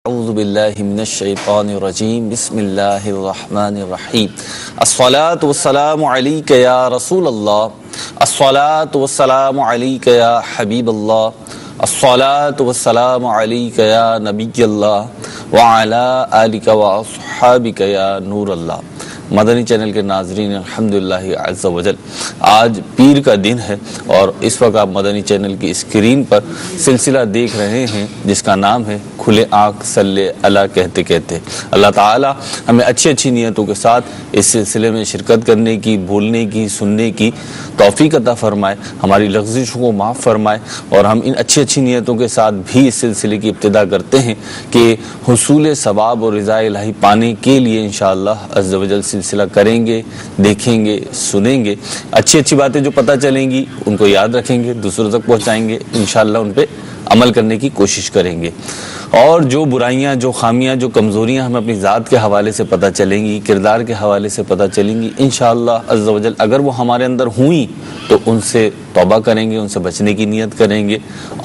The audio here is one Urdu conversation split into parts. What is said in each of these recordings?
اعوذ باللہ من الشیطان الرجیم بسم اللہ الرحمن الرحیم الصلاة والسلام علیک یا رسول اللہ الصلاة والسلام علیک یا حبیب اللہ الصلاة والسلام علیک یا نبی اللہ وعلا آلک واصحابک یا نور اللہ۔ مدنی چینل کے ناظرین الحمدللہ عز و جل، آج پیر کا دن ہے اور اس وقت آپ مدنی چینل کی اسکرین پر سلسلہ دیکھ رہے ہیں جس کا نام ہے کھلے آنکھ صلی اللہ کہتے کہتے۔ اللہ تعالی ہمیں اچھی اچھی نیتوں کے ساتھ اس سلسلے میں شرکت کرنے کی، بولنے کی، سننے کی توفیق عطا فرمائے، ہماری لغزشوں کو معاف فرمائے، اور ہم ان اچھی اچھی نیتوں کے ساتھ بھی اس سلسلے کی ابتدا کرتے ہیں کہ حصول ثواب اور رضا الہی پانے کے لیے انشاءاللہ عز و جل سلسلہ کریں گے، دیکھیں گے، سنیں گے، اچھی اچھی باتیں جو پتہ چلیں گی ان کو یاد رکھیں گے، دوسروں تک پہنچائیں گے، انشاءاللہ ان پہ عمل کرنے کی کوشش کریں گے، اور جو برائیاں، جو خامیاں، جو کمزوریاں ہمیں اپنی ذات کے حوالے سے پتہ چلیں گی، کردار کے حوالے سے پتہ چلیں گی، انشاءاللہ عز و جل اگر وہ ہمارے اندر ہوئیں تو ان سے توبہ کریں گے، ان سے بچنے کی نیت کریں گے،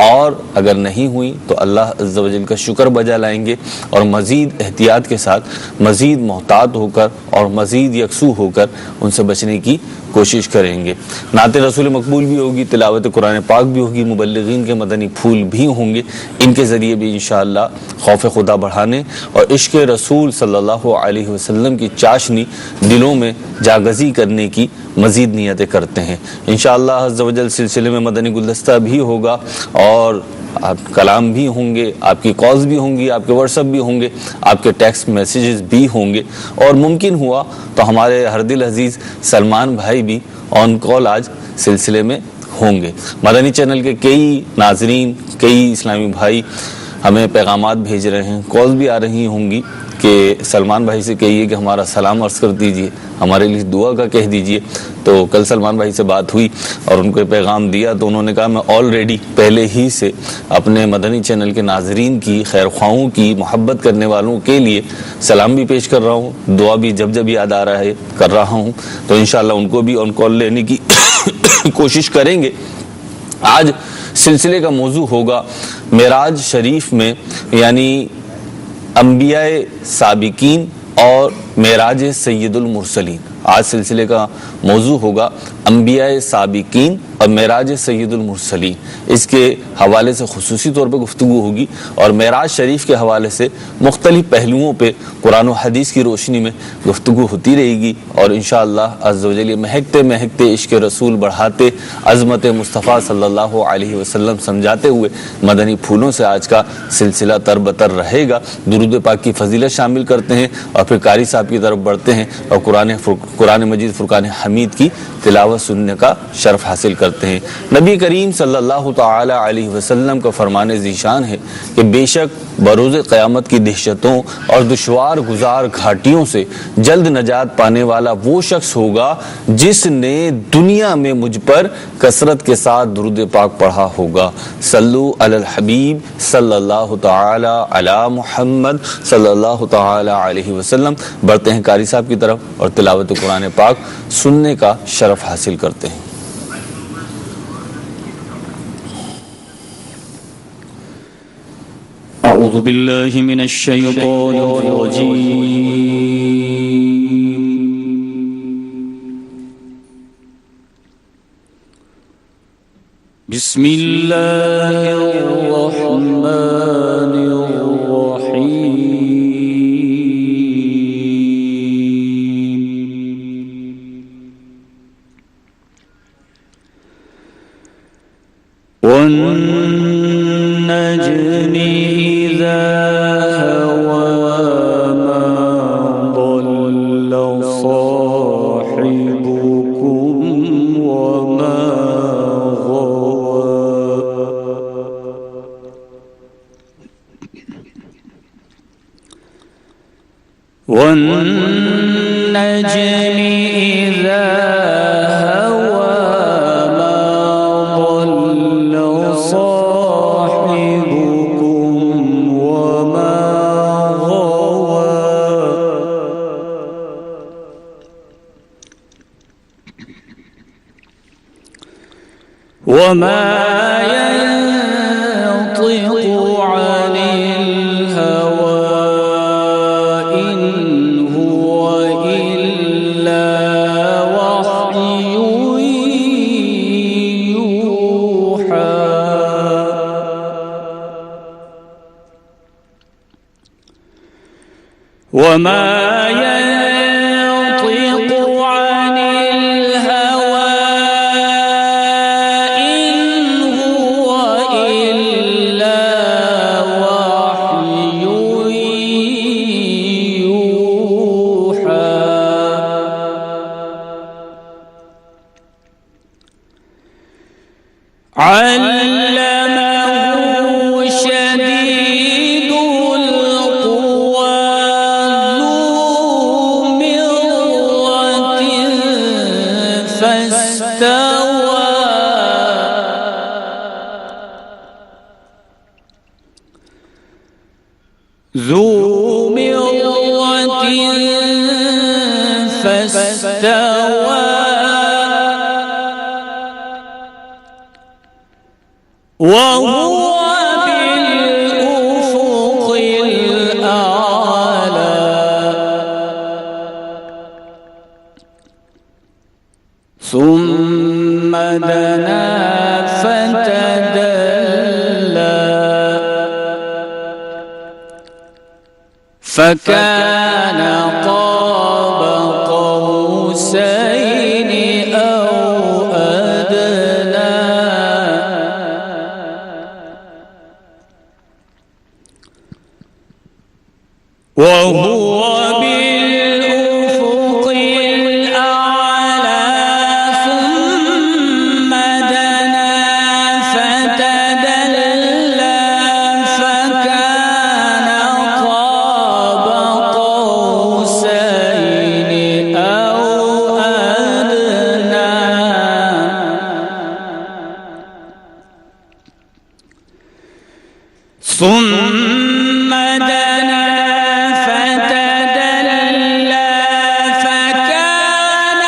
اور اگر نہیں ہوئی تو اللہ عز و جل کا شکر بجا لائیں گے اور مزید احتیاط کے ساتھ، مزید محتاط ہو کر اور مزید یکسو ہو کر ان سے بچنے کی کوشش کریں گے۔ نعت رسول مقبول بھی ہوگی، تلاوت قرآن پاک بھی ہوگی، مبلغین کے مدنی پھول بھی ہوں گے، ان کے ذریعے بھی انشاءاللہ خوف خدا بڑھانے اور عشق رسول صلی اللہ علیہ وسلم کی چاشنی دلوں میں جاگزی کرنے کی مزید نیتیں کرتے ہیں۔ انشاءاللہ عز و جل سلسلے میں مدنی گلدستہ بھی ہوگا، اور آپ کلام بھی ہوں گے، آپ کی کالز بھی ہوں گی، آپ کے واٹس ایپ بھی ہوں گے، آپ کے ٹیکسٹ میسیجز بھی ہوں گے، اور ممکن ہوا تو ہمارے ہر دل عزیز سلمان بھائی بھی آن کال آج سلسلے میں ہوں گے۔ مدنی چینل کے کئی ناظرین، کئی اسلامی بھائی ہمیں پیغامات بھیج رہے ہیں، کالز بھی آ رہی ہوں گی کہ سلمان بھائی سے کہیے کہ ہمارا سلام عرض کر دیجئے، ہمارے لیے دعا کا کہہ دیجئے۔ تو کل سلمان بھائی سے بات ہوئی اور ان کو پیغام دیا تو انہوں نے کہا میں آلریڈی پہلے ہی سے اپنے مدنی چینل کے ناظرین کی، خیر خواہوں کی، محبت کرنے والوں کے لیے سلام بھی پیش کر رہا ہوں، دعا بھی جب جب یاد آ رہا ہے کر رہا ہوں، تو انشاءاللہ ان کو بھی آن کال لینے کی کوشش کریں گے۔ آج سلسلے کا موضوع ہوگا معراج شریف میں، یعنی انبیاء سابقین اور معراج سید المرسلین۔ آج سلسلے کا موضوع ہوگا انبیاء سابقین اور معراج سید المرسلین۔ اس کے حوالے سے خصوصی طور پہ گفتگو ہوگی، اور معراج شریف کے حوالے سے مختلف پہلوؤں پہ قرآن و حدیث کی روشنی میں گفتگو ہوتی رہے گی، اور انشاءاللہ عز و جل یہ مہکتے مہکتے عشق رسول بڑھاتے، عظمت مصطفیٰ صلی اللہ علیہ وسلم سمجھاتے ہوئے مدنی پھولوں سے آج کا سلسلہ تر بتر رہے گا۔ درود پاک کی فضیلت شامل کرتے ہیں اور پھر قاری صاحب کی طرف بڑھتے ہیں اور قرآن مجید فرقان حمید کی تلاوت سننے کا شرف حاصل کرتے ہیں۔ نبی کریم صلی اللہ تعالی علیہ وسلم کا فرمان ذیشان ہے کہ بے شک بروز قیامت کی دہشتوں اور دشوار گزار گھاٹیوں سے جلد نجات پانے والا وہ شخص ہوگا جس نے دنیا میں مجھ پر کثرت کے ساتھ درود پاک پڑھا ہوگا۔ صلو علی الحبیب صلی اللہ تعالی علی محمد صلی اللہ تعالی علیہ وسلم۔ بڑھتے ہیں قاری صاحب کی طرف اور تلاوت قرآن پاک سننے کا شرف حاصل کرتے ہیں۔ اعوذ باللہ من الشیطان الرجیم، بسم اللہ الرحمن الرحیم، والنجم إذا هوى ما ضل صاحبكم وما غوى، والنجم إذا هوى ما ضل صاحبكم وما غوى، وما ينطق عن الهوى وما ينطق عن الهوى إن هو إلا وحي يوحى علمه شديد القوى ذو مرة فاستوى وهو بالأفق الأعلى ثم دنا فتدلى فكان قاب قوسين أو أدنى وهو بالأفق الأعلى ثم دنا فتدلى فكان قاب قوسين أو أدنى ثم دنا فتدلى فكان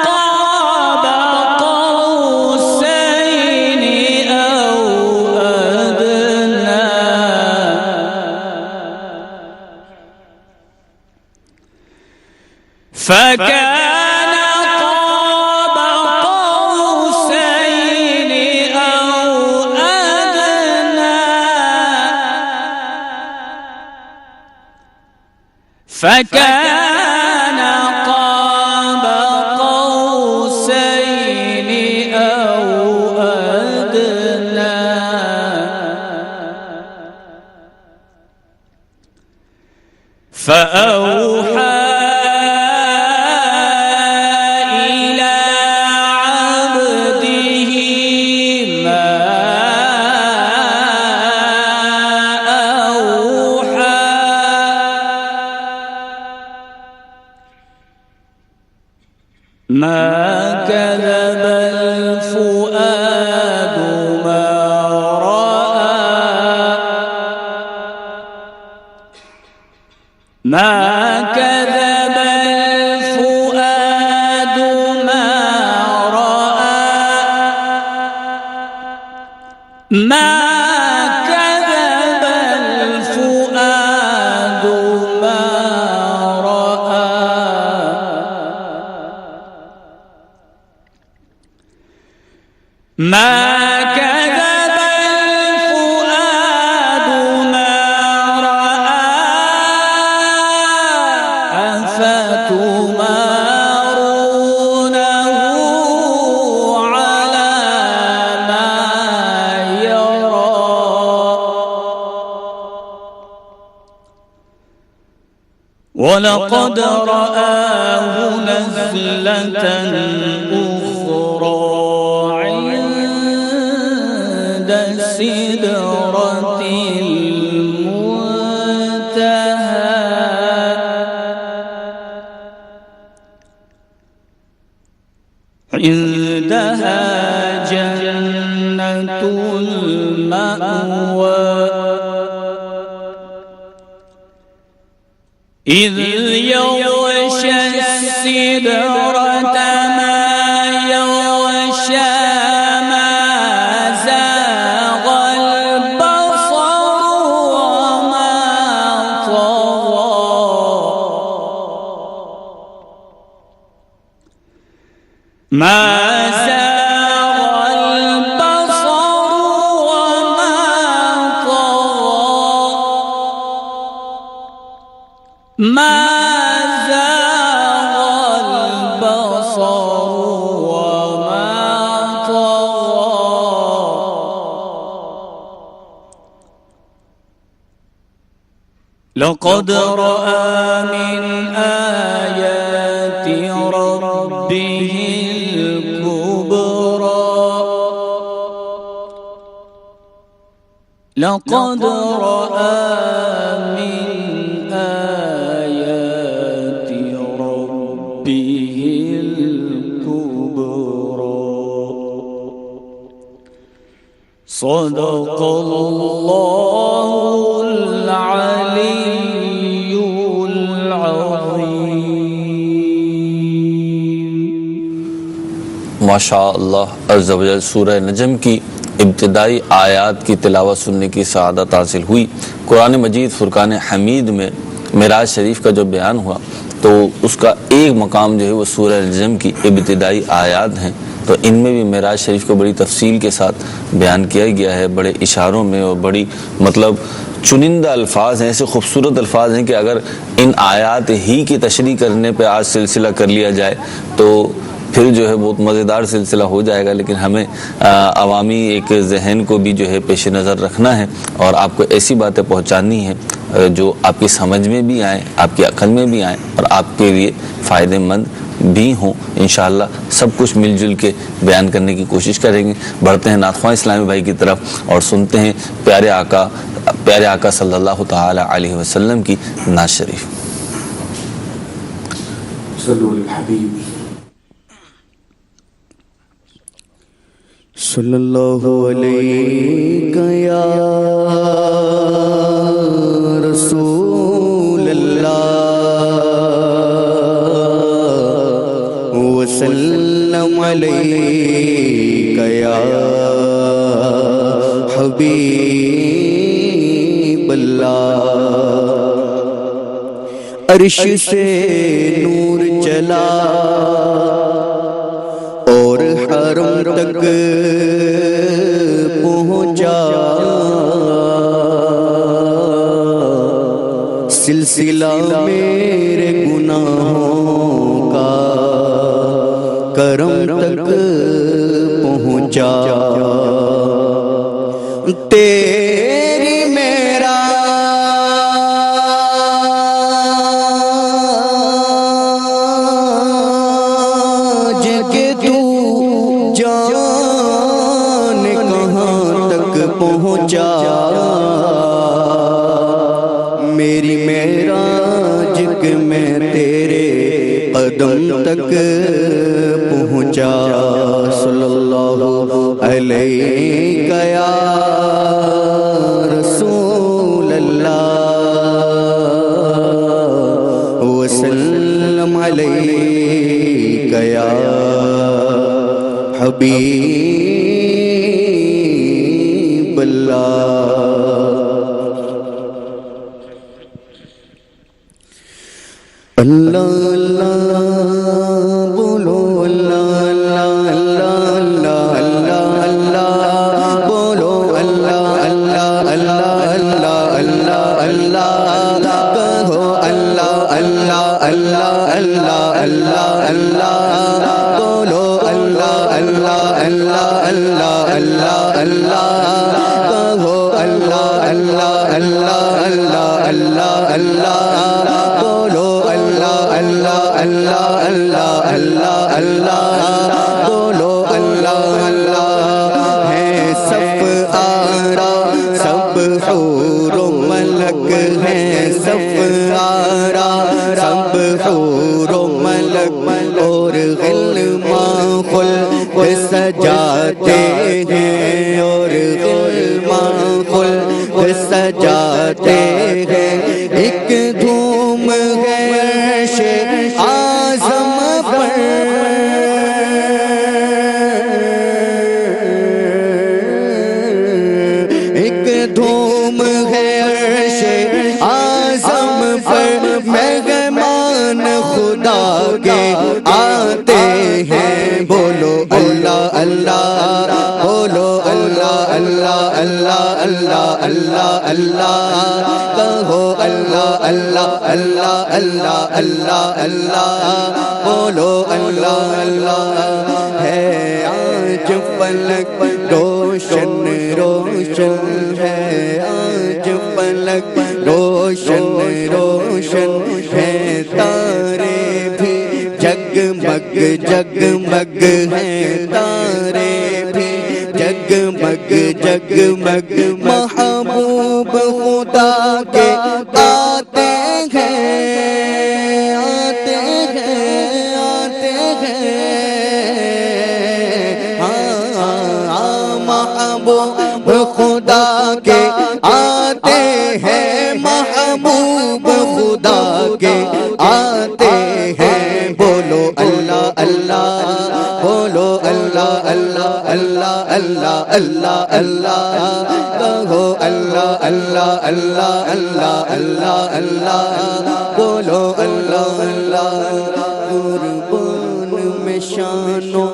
قاب قوسين أو أدنى فكان قاب قوسين أو أدنى فكان قاب قوسين أو أدنى فأوحى إلى عبده ما أوحى ما كذب الفؤاد ما رأى ما كذب الفؤاد ما رأى ما كذب الفؤاد ما رأى ما كذب الفؤاد ما رأى أفتمارونه على ما يرى ولقد رآه نزلة أخرى عند سدرة المنتهى عندها جنة المأوى إذ يغشى السدرة ما يغشى ما زاغ البصر وما طغى ما زاغ البصر وما طغى ما زاغ البصر وما طغى لقد رأى من آيات ربه الكبرى لقد رأى من آيات ربه الكبرى صدق الله العلي العظيم. ماشاء اللہ عز و جل سورہ نجم کی ابتدائی آیات کی تلاوت سننے کی سعادت حاصل ہوئی. قرآن مجید فرقان حمید میں معراج شریف کا جو بیان ہوا تو اس کا ایک مقام جو ہے وہ سورہ نجم کی ابتدائی آیات ہیں. تو ان میں بھی معراج شریف کو بڑی تفصیل کے ساتھ بیان کیا گیا ہے، بڑے اشاروں میں، اور بڑی مطلب چنندہ الفاظ ہیں، ایسے خوبصورت الفاظ ہیں کہ اگر ان آیات ہی کی تشریح کرنے پہ آج سلسلہ کر لیا جائے تو پھر جو ہے بہت مزیدار سلسلہ ہو جائے گا. لیکن ہمیں عوامی ایک ذہن کو بھی جو ہے پیش نظر رکھنا ہے اور آپ کو ایسی باتیں پہنچانی ہیں جو آپ کی سمجھ میں بھی آئیں، آپ کی عقل میں بھی آئیں اور آپ کے لیے فائدہ مند بھی ہوں. انشاءاللہ سب کچھ مل جل کے بیان کرنے کی کوشش کریں گے. بڑھتے ہیں ناتخواں اسلامی بھائی کی طرف اور سنتے ہیں پیارے آقا صلی اللہ تعالی علیہ وسلم کی نعت شریف. صلو علی الحبیب. صلی اللہ علیہ یا رسول اللہ وسلم علیہ یا حبیب اللہ. عرش سے نور چلا اور حرم تک پہنچا، سلسلہ میرے گناہوں کا کرم تک پہنچا. تیری میرا پہنچا، میری معراج کہ میں تیرے قدم تک پہنچا. صلی اللہ علیہ یا رسول اللہ وسلم علیہ یا حبیب اللہ. اللہ اللہ بولو، اللہ اللہ اللہ اللہ اللہ بولو، اللہ اللہ اللہ اللہ اللہ اللہ کہو، اللہ اللہ اللہ اللہ اللہ اللہ بولو، اللہ اللہ اللہ اللہ اللہ اللہ کہو، اللہ اللہ اللہ اللہ اللہ اللہ بولو، اللہ اللہ اللہ اللہ اللہ بولو، اللہ اللہ. ہے سب آرا سب حور و ملک، ہے سب آرا سب حور و ملک، اور غلمان خلق سجاتے ہیں، اور غلمان خلق سجاتے ہیں. ایک دھوم ہے عرش اعظم پر، ایک دھوم ہے عرش اعظم پر، مہمان خدا کے آتے ہیں. بولو اللہ اللہ، بولو اللہ اللہ اللہ اللہ اللہ اللہ کہو اللہ اللہ اللہ اللہ اللہ اللہ بولو اللہ اللہ ہے آج فلک روشن روشن ہے آج فلک روشن روشن ہے تارے بھی جگمگ جگمگ ہیں تارے بھی جگمگ جگمگ محبوب خدا کے آتے ہیں آتے ہیں آتے ہیں ہاں محبوب خدا کے آتے ہیں محبوب خدا کے آتے ہیں بولو اللہ اللہ بولو اللہ اللہ اللہ اللہ اللہ اللہ کہو اللہ اللہ اللہ اللہ اللہ اللہ بولو اللہ اللہ قربان میں شان و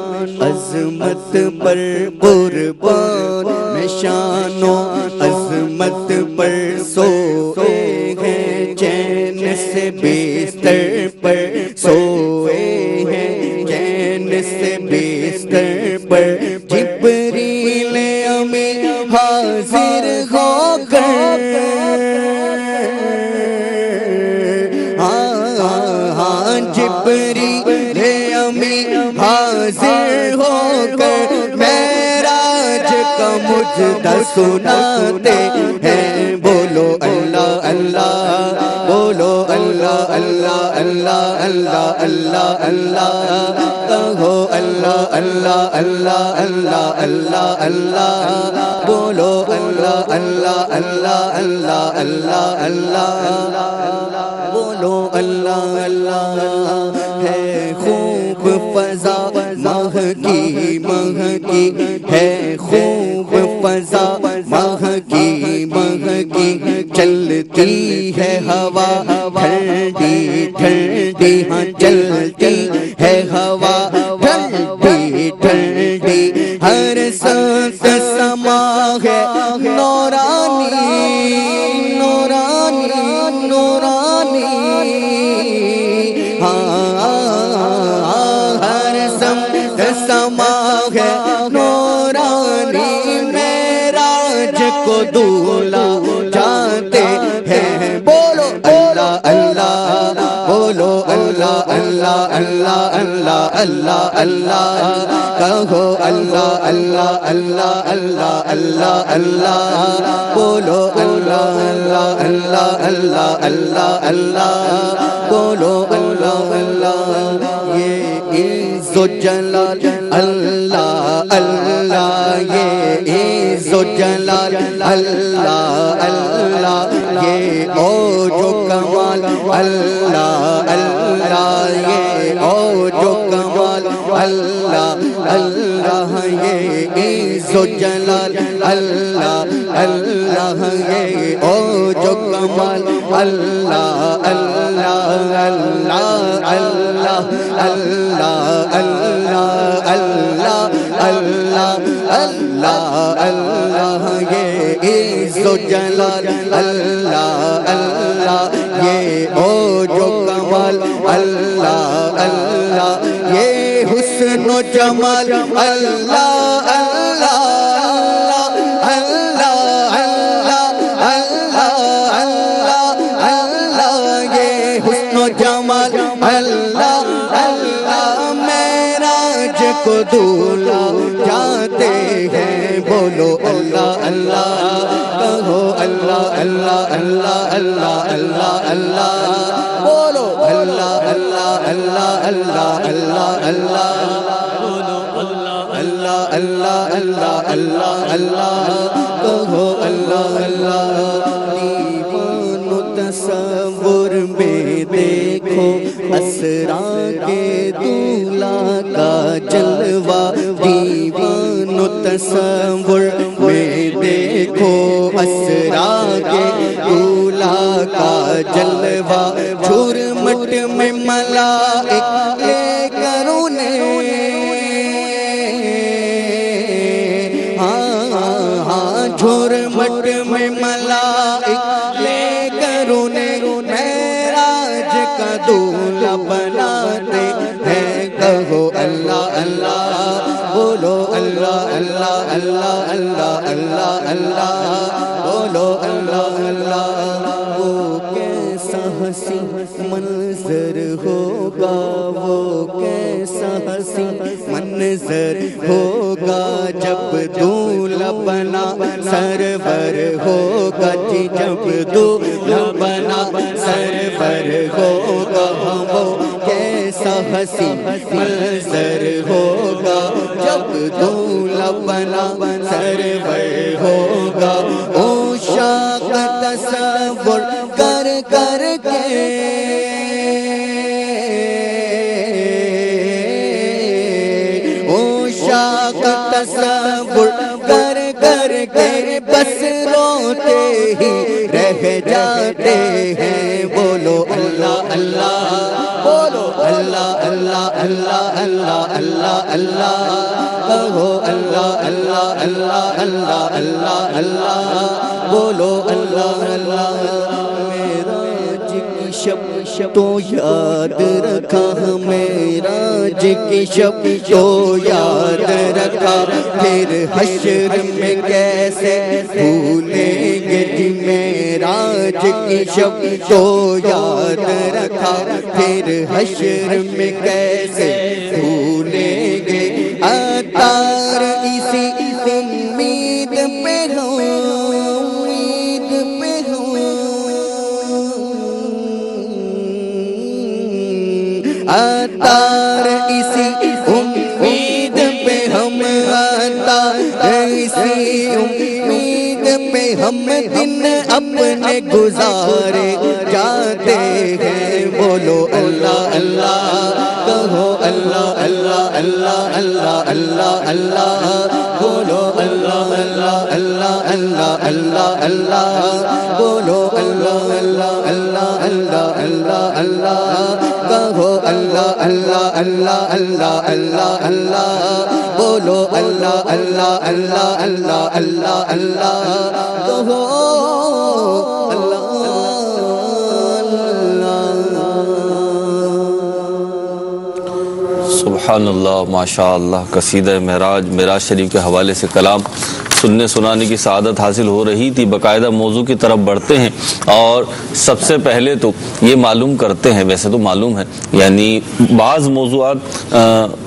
عظمت پر قربان میں شان و عظمت پر سوئے ہیں چین سے بستر پر سوئے ہیں چین سے بستر پر جبریل امین حاضر ہو کر ہاں جبریل امین حاضر ہو کر معراج کا مجدہ سناتے ہیں بولو اللہ اللہ بولو اللہ اللہ اللہ اللہ اللہ اللہ کہو اللہ اللہ اللہ اللہ اللہ اللہ بولو اللہ اللہ اللہ اللہ اللہ اللہ بولو اللہ اللہ ہے خوب فضا مہکی مہکی ہے خوب فضا مہکی مہکی چلتی ہے ہوا ٹھنڈی ٹھنڈی ہاں چلتی ہے ہوا ٹھنڈی ٹھنڈی ہر سانس سما ہے نورانی نورانی نورانی ہر سانس سما ہے نورانی معراج کو دولا جاتے ہیں بولو اللہ اللہ بولو اللہ اللہ اللہ اللہ اللہ اللہ کہو اللہ اللہ اللہ اللہ اللہ اللہ بولو اللہ اللہ اللہ اللہ اللہ اللہ بولو اللہ اللہ یہ عز و جلال اللہ اللہ یہ عز و جلال اللہ اللہ یہ اوج و کمال اللہ اللہ یہ اوج و کمال اللہ اللہ یہ عز و جلال اللہ اللہ یہ اوج و کمال اللہ اللہ اللہ اللہ اللہ اللہ اللہ اللہ اللہ اللہ یہ عز و جلال اللہ اللہ یہ اوج و کمال اللہ اللہ یہ حسن و جمال اللہ اللہ اللہ اللہ اللہ اللہ اللہ یہ حسن و جمال اللہ اللہ معراج کو دولا جاتے ہیں بولو اللہ اللہ کہو اللہ اللہ اللہ اللہ اللہ اللہ بولو اللہ اللہ اللہ اللہ اللہ اللہ بولو اللہ اللہ اللہ اللہ اللہ کہو اللہ اللہ دیوان و تصور میں دیکھو اسرا کے دولا کا جلوہ دیوان و تصور میں دیکھو اسرا کے دولا کا جلوہ جھرمٹ میں ملائک لے کر انہیں جھرمٹ میں ملائک لے کر انہیں معراج کا دولہا بناتے ہیں۔ کہو اللہ اللہ، بولو اللہ اللہ اللہ اللہ اللہ اللہ، بولو اللہ اللہ۔ وہ کیسا حسین منظر ہوگا، وہ کیسا حسین منظر ہوگا جب دولہا بنا سرور ہوگا جی، جب دولہا بنا سرور ہوگا۔ وہ کیسا حسین منظر ہوگا جب دولہا بنا سرور ہوگا۔ عشاق تصور کر کر کے، عشاق تصور کر کر کے بس روتے ہی رہ جاتے ہیں۔ بولو اللہ اللہ، بولو اللہ اللہ اللہ اللہ اللہ اللہ، کہو اللہ اللہ اللہ اللہ اللہ اللہ، بولو اللہ اللہ۔ معراج کی شب تو یاد رکھا، معراج کی شب تو یاد رکھا، پھر حشر میں کیسے بھولیں گے جی، معراج کی شب تو یاد رکھا، پھر حشر میں کیسے بھولیں گے۔ عطار اسی امید پہ ہوں، امید پہ ہوں، عطار اسی امید پہ ہم، عطار اسی امید پہ ہم دن اپنے گزارے جاتے ہیں۔ بولو اللہ اللہ، کہو اللہ اللہ اللہ اللہ اللہ اللہ، بولو اللہ اللہ اللہ اللہ اللہ اللہ، بولو اللہ اللہ اللہ اللہ اللہ اللہ، کہو اللہ اللہ اللہ اللہ اللہ اللہ، بولو اللہ اللہ اللہ اللہ اللہ اللہ، کہو اللہ اللہ۔ سبحان اللہ، ماشاء اللہ۔ قصیدہ معراج، معراج شریف کے حوالے سے کلام سننے سنانے کی سعادت حاصل ہو رہی تھی۔ باقاعدہ موضوع کی طرف بڑھتے ہیں اور سب سے پہلے تو یہ معلوم کرتے ہیں، ویسے تو معلوم ہے، یعنی بعض موضوعات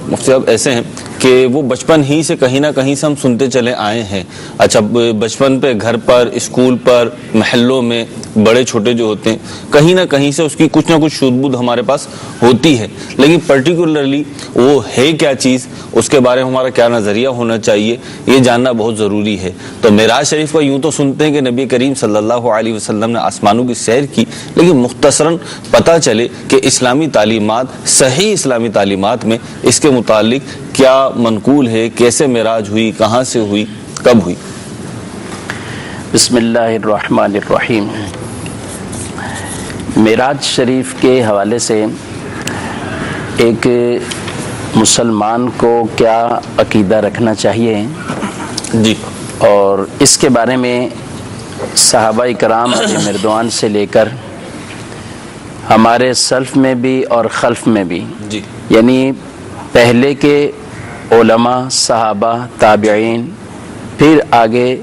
مفتی صاحب ایسے ہیں کہ وہ بچپن ہی سے کہیں نہ کہیں سے ہم سنتے چلے آئے ہیں۔ اچھا، بچپن پہ گھر پر، اسکول پر، محلوں میں بڑے چھوٹے جو ہوتے ہیں، کہیں نہ کہیں سے اس کی کچھ نہ کچھ شود بود ہمارے پاس ہوتی ہے، لیکن پرٹیکولرلی وہ ہے کیا چیز، اس کے بارے میں ہمارا کیا نظریہ ہونا چاہیے، یہ جاننا بہت ضروری ہے۔ تو معراج شریف کا یوں تو سنتے ہیں کہ نبی کریم صلی اللہ علیہ وسلم نے آسمانوں کی سیر کی، لیکن مختصراً پتہ چلے کہ اسلامی تعلیمات، صحیح اسلامی تعلیمات میں اس کے متعلق کیا منقول ہے، کیسے معراج ہوئی، کہاں سے ہوئی، کب ہوئی۔ بسم اللہ الرحمن الرحیم۔ معراج شریف کے حوالے سے ایک مسلمان کو کیا عقیدہ رکھنا چاہیے جی، اور اس کے بارے میں صحابہ کرام علیہ مردوان سے لے کر ہمارے سلف میں بھی اور خلف میں بھی، جی، یعنی پہلے کے علماء، صحابہ، تابعین، پھر آگے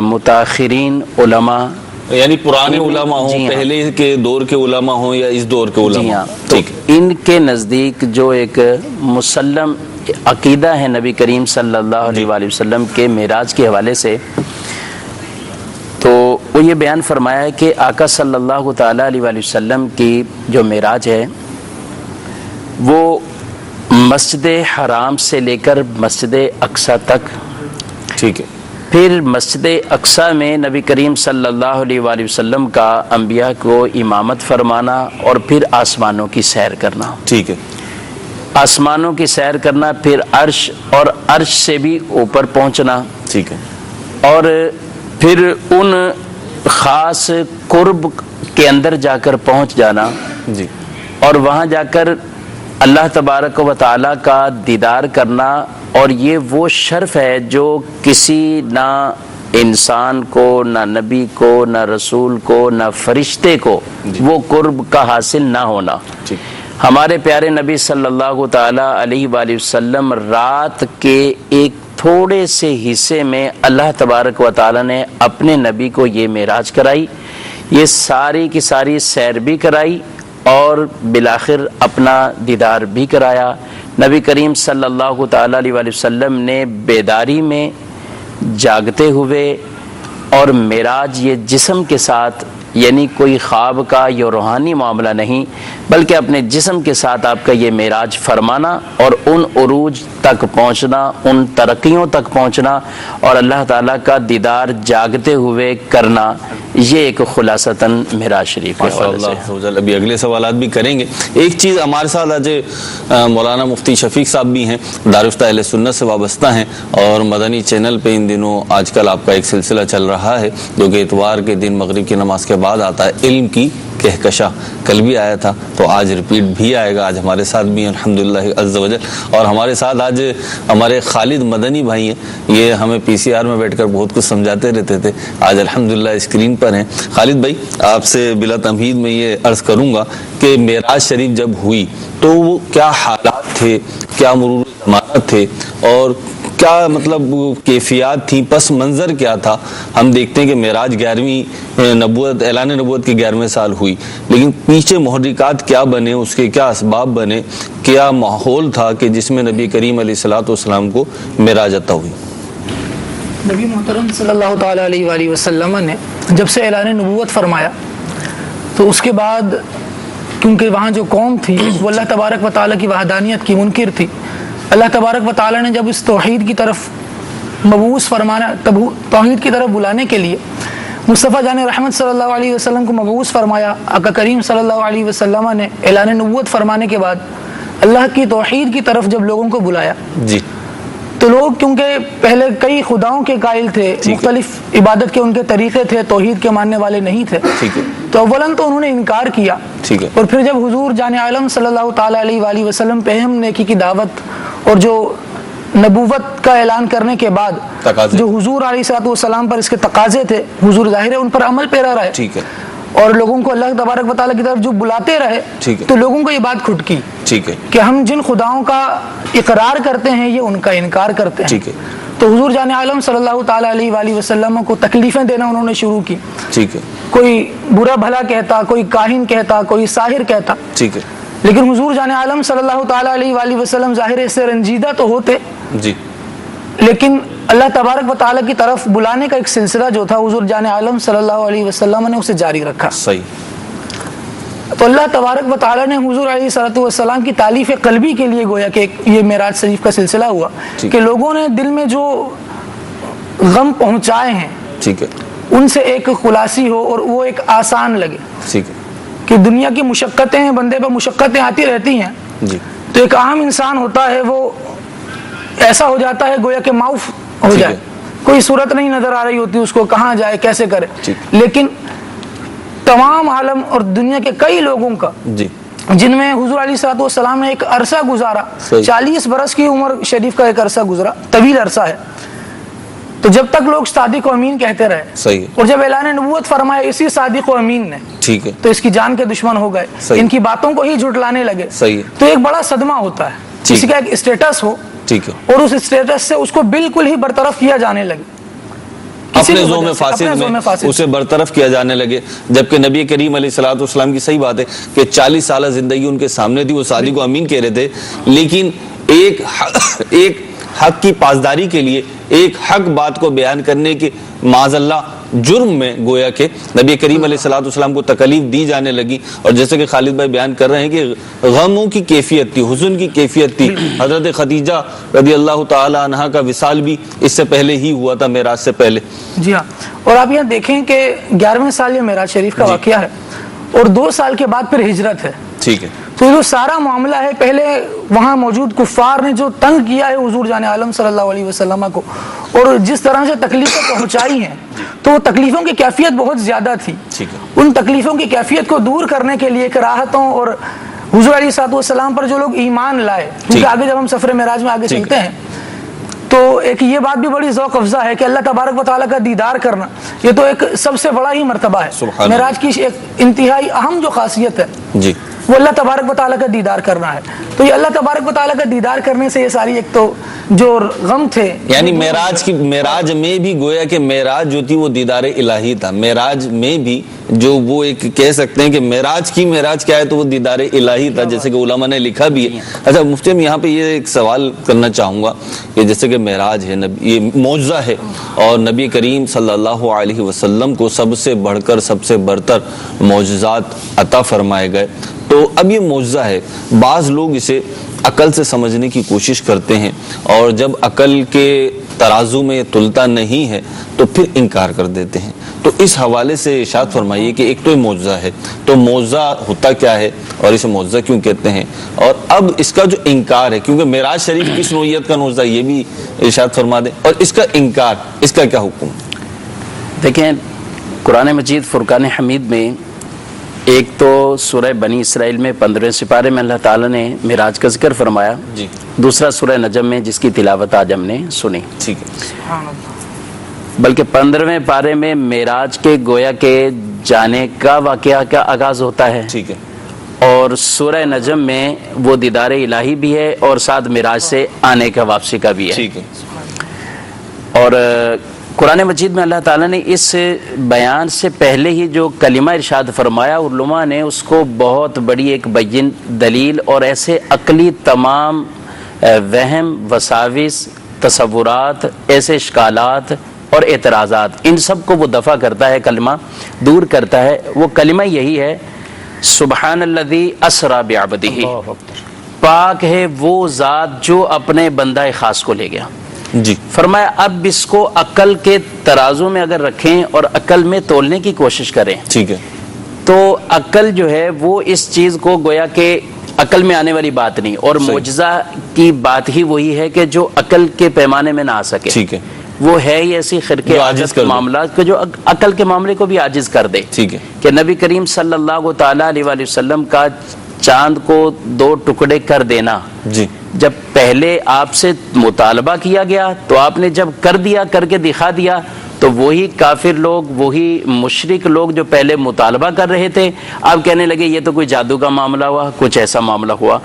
متاخرین علماء، یعنی پرانے علماء ہوں، پہلے کے دور کے علماء ہوں یا اس دور کے علماء، جی ہاں، ٹھیک، ان کے نزدیک جو ایک مسلم عقیدہ ہے نبی کریم صلی اللہ علیہ وآلہ وسلم کے معراج کے حوالے سے، تو وہ یہ بیان فرمایا ہے کہ آقا صلی اللہ تعالیٰ علیہ وآلہ وسلم کی جو معراج ہے وہ مسجد حرام سے لے کر مسجد اقصی تک، ٹھیک ہے، پھر مسجد اقصی میں نبی کریم صلی اللہ علیہ وآلہ وسلم کا انبیاء کو امامت فرمانا، اور پھر آسمانوں کی سیر کرنا، ٹھیک ہے، آسمانوں کی سیر کرنا، پھر عرش، اور عرش سے بھی اوپر پہنچنا، ٹھیک ہے، اور پھر ان خاص قرب کے اندر جا کر پہنچ جانا، جی، اور وہاں جا کر اللہ تبارک و تعالیٰ کا دیدار کرنا، اور یہ وہ شرف ہے جو کسی نہ انسان کو، نہ نبی کو، نہ رسول کو، نہ فرشتے کو وہ قرب کا حاصل نہ ہونا۔ ہمارے پیارے نبی صلی اللہ تعالی علیہ وآلہ وسلم رات کے ایک تھوڑے سے حصے میں اللہ تبارک و تعالی نے اپنے نبی کو یہ معراج کرائی، یہ ساری کی ساری سیر بھی کرائی اور بالآخر اپنا دیدار بھی کرایا۔ نبی کریم صلی اللہ تعالی علیہ وآلہ وسلم نے بیداری میں، جاگتے ہوئے اور معراج یہ جسم کے ساتھ، یعنی کوئی خواب کا یا روحانی معاملہ نہیں بلکہ اپنے جسم کے ساتھ آپ کا یہ معراج فرمانا اور ان عروج تک پہنچنا، ان ترقیوں تک پہنچنا اور اللہ تعالیٰ کا دیدار جاگتے ہوئے کرنا، یہ ایک خلاصتاً معراج شریف کے حوالے سے۔ ابھی اگلے سوالات بھی کریں گے۔ ایک چیز ہمارے ساتھ آج مولانا مفتی شفیق صاحب بھی ہیں، دارالفتہ اہل سنت سے وابستہ ہیں، اور مدنی چینل پہ ان دنوں آج کل آپ کا ایک سلسلہ چل رہا ہے جو کہ اتوار کے دن مغرب کی نماز کے بعد آتا ہے، علم کی کہکشاں۔ کل بھی آیا تھا تو آج ریپیٹ بھی آئے گا، آج ہمارے ساتھ بھی ہیں الحمدللہ عز وجل، اور ہمارے ساتھ آج ہمارے خالد مدنی بھائی ہیں، یہ ہمیں پی سی آر میں بیٹھ کر بہت کچھ سمجھاتے رہتے تھے، آج الحمدللہ اسکرین پر ہیں۔ خالد بھائی، آپ سے بلا تمہید میں یہ عرض کروں گا کہ معراج شریف جب ہوئی تو وہ کیا حالات تھے، کیا مرور زمانہ تھے، اور کیا مطلب کیفیات تھیں، پس منظر کیا تھا؟ ہم دیکھتے ہیں کہ معراج 11ویں نبوت، اعلان نبوت کے 11ویں سال ہوئی، لیکن پیچھے محرکات کیا بنے، اس کے کیا اسباب بنے، کیا ماحول تھا کہ جس میں نبی کریم علیہ الصلوۃ والسلام کو معراج عطا ہوئی؟ نبی محترم صلی اللہ تعالیٰ علیہ وآلہ وسلم نے جب سے اعلان نبوت فرمایا تو اس کے بعد، کیونکہ وہاں جو قوم تھی وہ اللہ تبارک و تعالیٰ کی وحدانیت کی منکر تھی، اللہ تبارک و تعالیٰ نے جب اس توحید کی طرف مبعوث فرمانا، توحید کی طرف بلانے کے لیے مصطفیٰ جان رحمت صلی اللہ علیہ وسلم کو مبعوث فرمایا، آقا کریم صلی اللہ علیہ وسلم نے اعلان نبوت فرمانے کے بعد اللہ کی توحید کی طرف جب لوگوں کو بلایا جی، تو لوگ کیونکہ پہلے کئی خداؤں کے قائل تھے، مختلف عبادت کے ان کے طریقے تھے، توحید کے ماننے والے نہیں تھے، تو اولاً تو انہوں نے انکار کیا، اور پھر جب حضور جان عالم صلی اللہ تعالیٰ علیہ وآلہ وسلم پہ ہم نیکی کی دعوت اور جو نبوت کا اعلان کرنے کے بعد جو حضور علیہ الصلوۃ والسلام پر اس کے تقاضے تھے، حضور ظاہر ہے ان پر عمل پیرا رہے اور لوگوں کو اللہ تبارک و تعالیٰ کی طرف جو بلاتے رہے، تو لوگوں کو یہ بات کھٹ کی کہ ہم جن خداؤں کا اقرار کرتے ہیں یہ ان کا انکار کرتے ہیں۔ تو حضور جان عالم صلی اللہ تعالیٰ علیہ وآلہ وسلم کو تکلیفیں دینا انہوں نے شروع کی، کوئی برا بھلا کہتا، کوئی کاہن کہتا، کوئی ساحر کہتا، لیکن حضور جان عالم صلی اللہ تعالیٰ علیہ وآلہ وسلم ظاہر سے رنجیدہ تو ہوتے، لیکن اللہ تبارک و تعالیٰ کی طرف بلانے کا ایک سلسلہ جو تھا حضور جان عالم صلی اللہ علیہ وسلم نے اسے جاری رکھا۔ تو اللہ تبارک و تعالیٰ نے حضور علیہ الصلوۃ والسلام کی تالیف قلبی کے لیے گویا کہ یہ معراج شریف کا سلسلہ ہوا کہ لوگوں نے دل میں جو غم پہنچائے ہیں ان سے ایک خلاصی ہو اور وہ ایک آسان لگے، کہ دنیا کی مشقتیں ہیں، بندے پر مشقتیں آتی رہتی ہیں، تو ایک عام انسان ہوتا ہے وہ ایسا ہو جاتا ہے گویا کہ معاف ہو جائے، کوئی صورت نہیں نظر آ رہی ہوتی اس کو، کہاں جائے کیسے کرے، لیکن تمام عالم اور دنیا کے کئی لوگوں کا جن میں حضور علیہ الصلوۃ والسلام نے ایک عرصہ گزارا، 40 برس کی عمر شریف کا ایک عرصہ گزرا، طویل عرصہ ہے، تو جب تک لوگ صادق و امین کہتے رہے، اور جب اعلان نبوت فرمایا اسی صادق و امین نے، تو اس کی جان کے دشمن ہو گئے، ان کی باتوں کو ہی جھٹلانے لگے، تو ایک بڑا صدمہ ہوتا ہے، کسی کا ایک اسٹیٹس ہو اور اس اسٹیٹس سے اس کو بالکل ہی برطرف کیا جانے لگے، اپنے زوم فاسد میں اسے برطرف کیا جانے لگے، جبکہ نبی کریم علیہ الصلوۃ والسلام کی صحیح بات ہے کہ 40 سالہ زندگی ان کے سامنے تھی، وہ صادق و امین کہہ رہے تھے، لیکن ایک حق کی پاسداری کے لیے، ایک حق بات کو بیان کرنے کے معاذ اللہ جرم میں گویا کہ نبی کریم علیہ الصلوۃ والسلام کو تکلیف دی جانے لگی، اور جیسے کہ خالد بھائی بیان کر رہے ہیں کہ غموں کی کیفیت تھی، حزن کی کیفیت تھی۔ حضرت خدیجہ رضی اللہ تعالی عنہا کا وصال بھی اس سے پہلے ہی ہوا تھا، معراج سے پہلے۔ جی ہاں، اور آپ یہاں دیکھیں کہ 11ویں سال یہ معراج شریف کا واقعہ ہے، اور 2 سال کے بعد پھر ہجرت ہے، تو یہ جو سارا معاملہ ہے، پہلے وہاں موجود کفار نے جو تنگ کیا ہے حضور جان عالم صلی اللہ علیہ وسلم کو، اور جس طرح سے تکلیفیں پہنچائی ہیں، تو تکلیفوں کی کیفیت بہت زیادہ تھی، ان تکلیفوں کی کیفیت کو دور کرنے کے لیے راحتوں اور حضور علیہ الصلوۃ والسلام پر جو لوگ ایمان لائے، کیونکہ آگے جب ہم سفر معراج میں آگے چلتے ہیں تو تو ایک یہ بات بھی بڑی ذوق افزا ہے کہ اللہ تبارک و تعالیٰ کا دیدار کرنا یہ تو ایک سب سے بڑا ہی مرتبہ ہے. معراج کی ایک انتہائی اہم جو خاصیت ہے جی وہ اللہ تبارک و تعالیٰ کا دیدار کرنا ہے. تو یہ اللہ تبارک و تعالیٰ کا دیدار کرنے سے یہ ساری ایک تو جو غم تھے، یعنی معراج میں بھی گویا کہ معراج جو تھی وہ دیدار الہی تھا. معراج میں بھی جو وہ ایک کہہ سکتے ہیں کہ معراج کیا ہے تو وہ دیدار الہی تھا، جیسے کہ علماء نے لکھا بھی ہے. اچھا مفتی ہم یہاں پہ یہ ایک سوال کرنا چاہوں گا کہ جیسے کہ معراج ہے، یہ معجزہ ہے اور نبی کریم صلی اللہ علیہ وسلم کو سب سے بڑھ کر سب سے برتر معجزات عطا فرمائے گئے. تو اب یہ معجزہ ہے، بعض لوگ اسے عقل سے سمجھنے کی کوشش کرتے ہیں اور جب عقل کے ترازو میں تلتا نہیں ہے تو پھر انکار کر دیتے ہیں. تو اس حوالے سے ارشاد فرمائیے کہ ایک تو یہ معجزہ ہے، تو معجزہ ہوتا کیا ہے اور اسے معجزہ کیوں کہتے ہیں، اور اب اس کا جو انکار ہے، کیونکہ معراج شریف کس نوعیت کا معجزہ یہ بھی ارشاد فرما دیں، اور اس کا انکار، اس کا کیا حکم؟ دیکھیں قرآن مجید فرقان حمید میں ایک تو سورہ بنی اسرائیل میں 15ویں سپارے میں اللہ تعالیٰ نے معراج کا ذکر فرمایا، جی دوسرا سورہ نجم میں جس کی تلاوت آج ہم نے سنی، ٹھیک ہے، بلکہ 15ویں پارے میں معراج کے گویا کے جانے کا واقعہ کا آغاز ہوتا ہے، ٹھیک ہے، اور سورہ نجم میں وہ دیدار الہی بھی ہے اور ساتھ معراج سے آنے کا واپسی کا بھی ہے. ٹھیک ہے. اور قرآن مجید میں اللہ تعالیٰ نے اس بیان سے پہلے ہی جو کلمہ ارشاد فرمایا، علماء نے اس کو بہت بڑی ایک بین دلیل اور ایسے عقلی تمام وہم، وساوس، تصورات، ایسے اشکالات اور اعتراضات، ان سب کو وہ دفع کرتا ہے، کلمہ دور کرتا ہے. وہ کلمہ یہی ہے سبحان الذی اسری بعبدہ، پاک ہے وہ ذات جو اپنے بندہ خاص کو لے گیا. جی فرمایا اب اس کو عقل کے ترازو میں اگر رکھیں اور عقل میں تولنے کی کوشش کریں، ٹھیک ہے، تو عقل جو ہے وہ اس چیز کو گویا کہ عقل میں آنے والی بات نہیں، اور معجزہ کی بات ہی وہی ہے کہ جو عقل کے پیمانے میں نہ آ سکے. ٹھیک ہے، وہ ہے ہی ایسی خرقے عاجز کے معاملات کو جو عقل کے معاملے کو بھی عاجز کر دے. ٹھیک ہے، کہ نبی کریم صلی اللہ تعالیٰ علیہ وآلہ وسلم کا چاند کو 2 ٹکڑے کر دینا، جی جب پہلے آپ سے مطالبہ کیا گیا تو آپ نے جب کر دیا، کر کے دکھا دیا، تو وہی کافر لوگ، وہی مشرک لوگ جو پہلے مطالبہ کر رہے تھے، اب کہنے لگے یہ تو کوئی جادو کا معاملہ ہوا، کچھ ایسا معاملہ ہوا.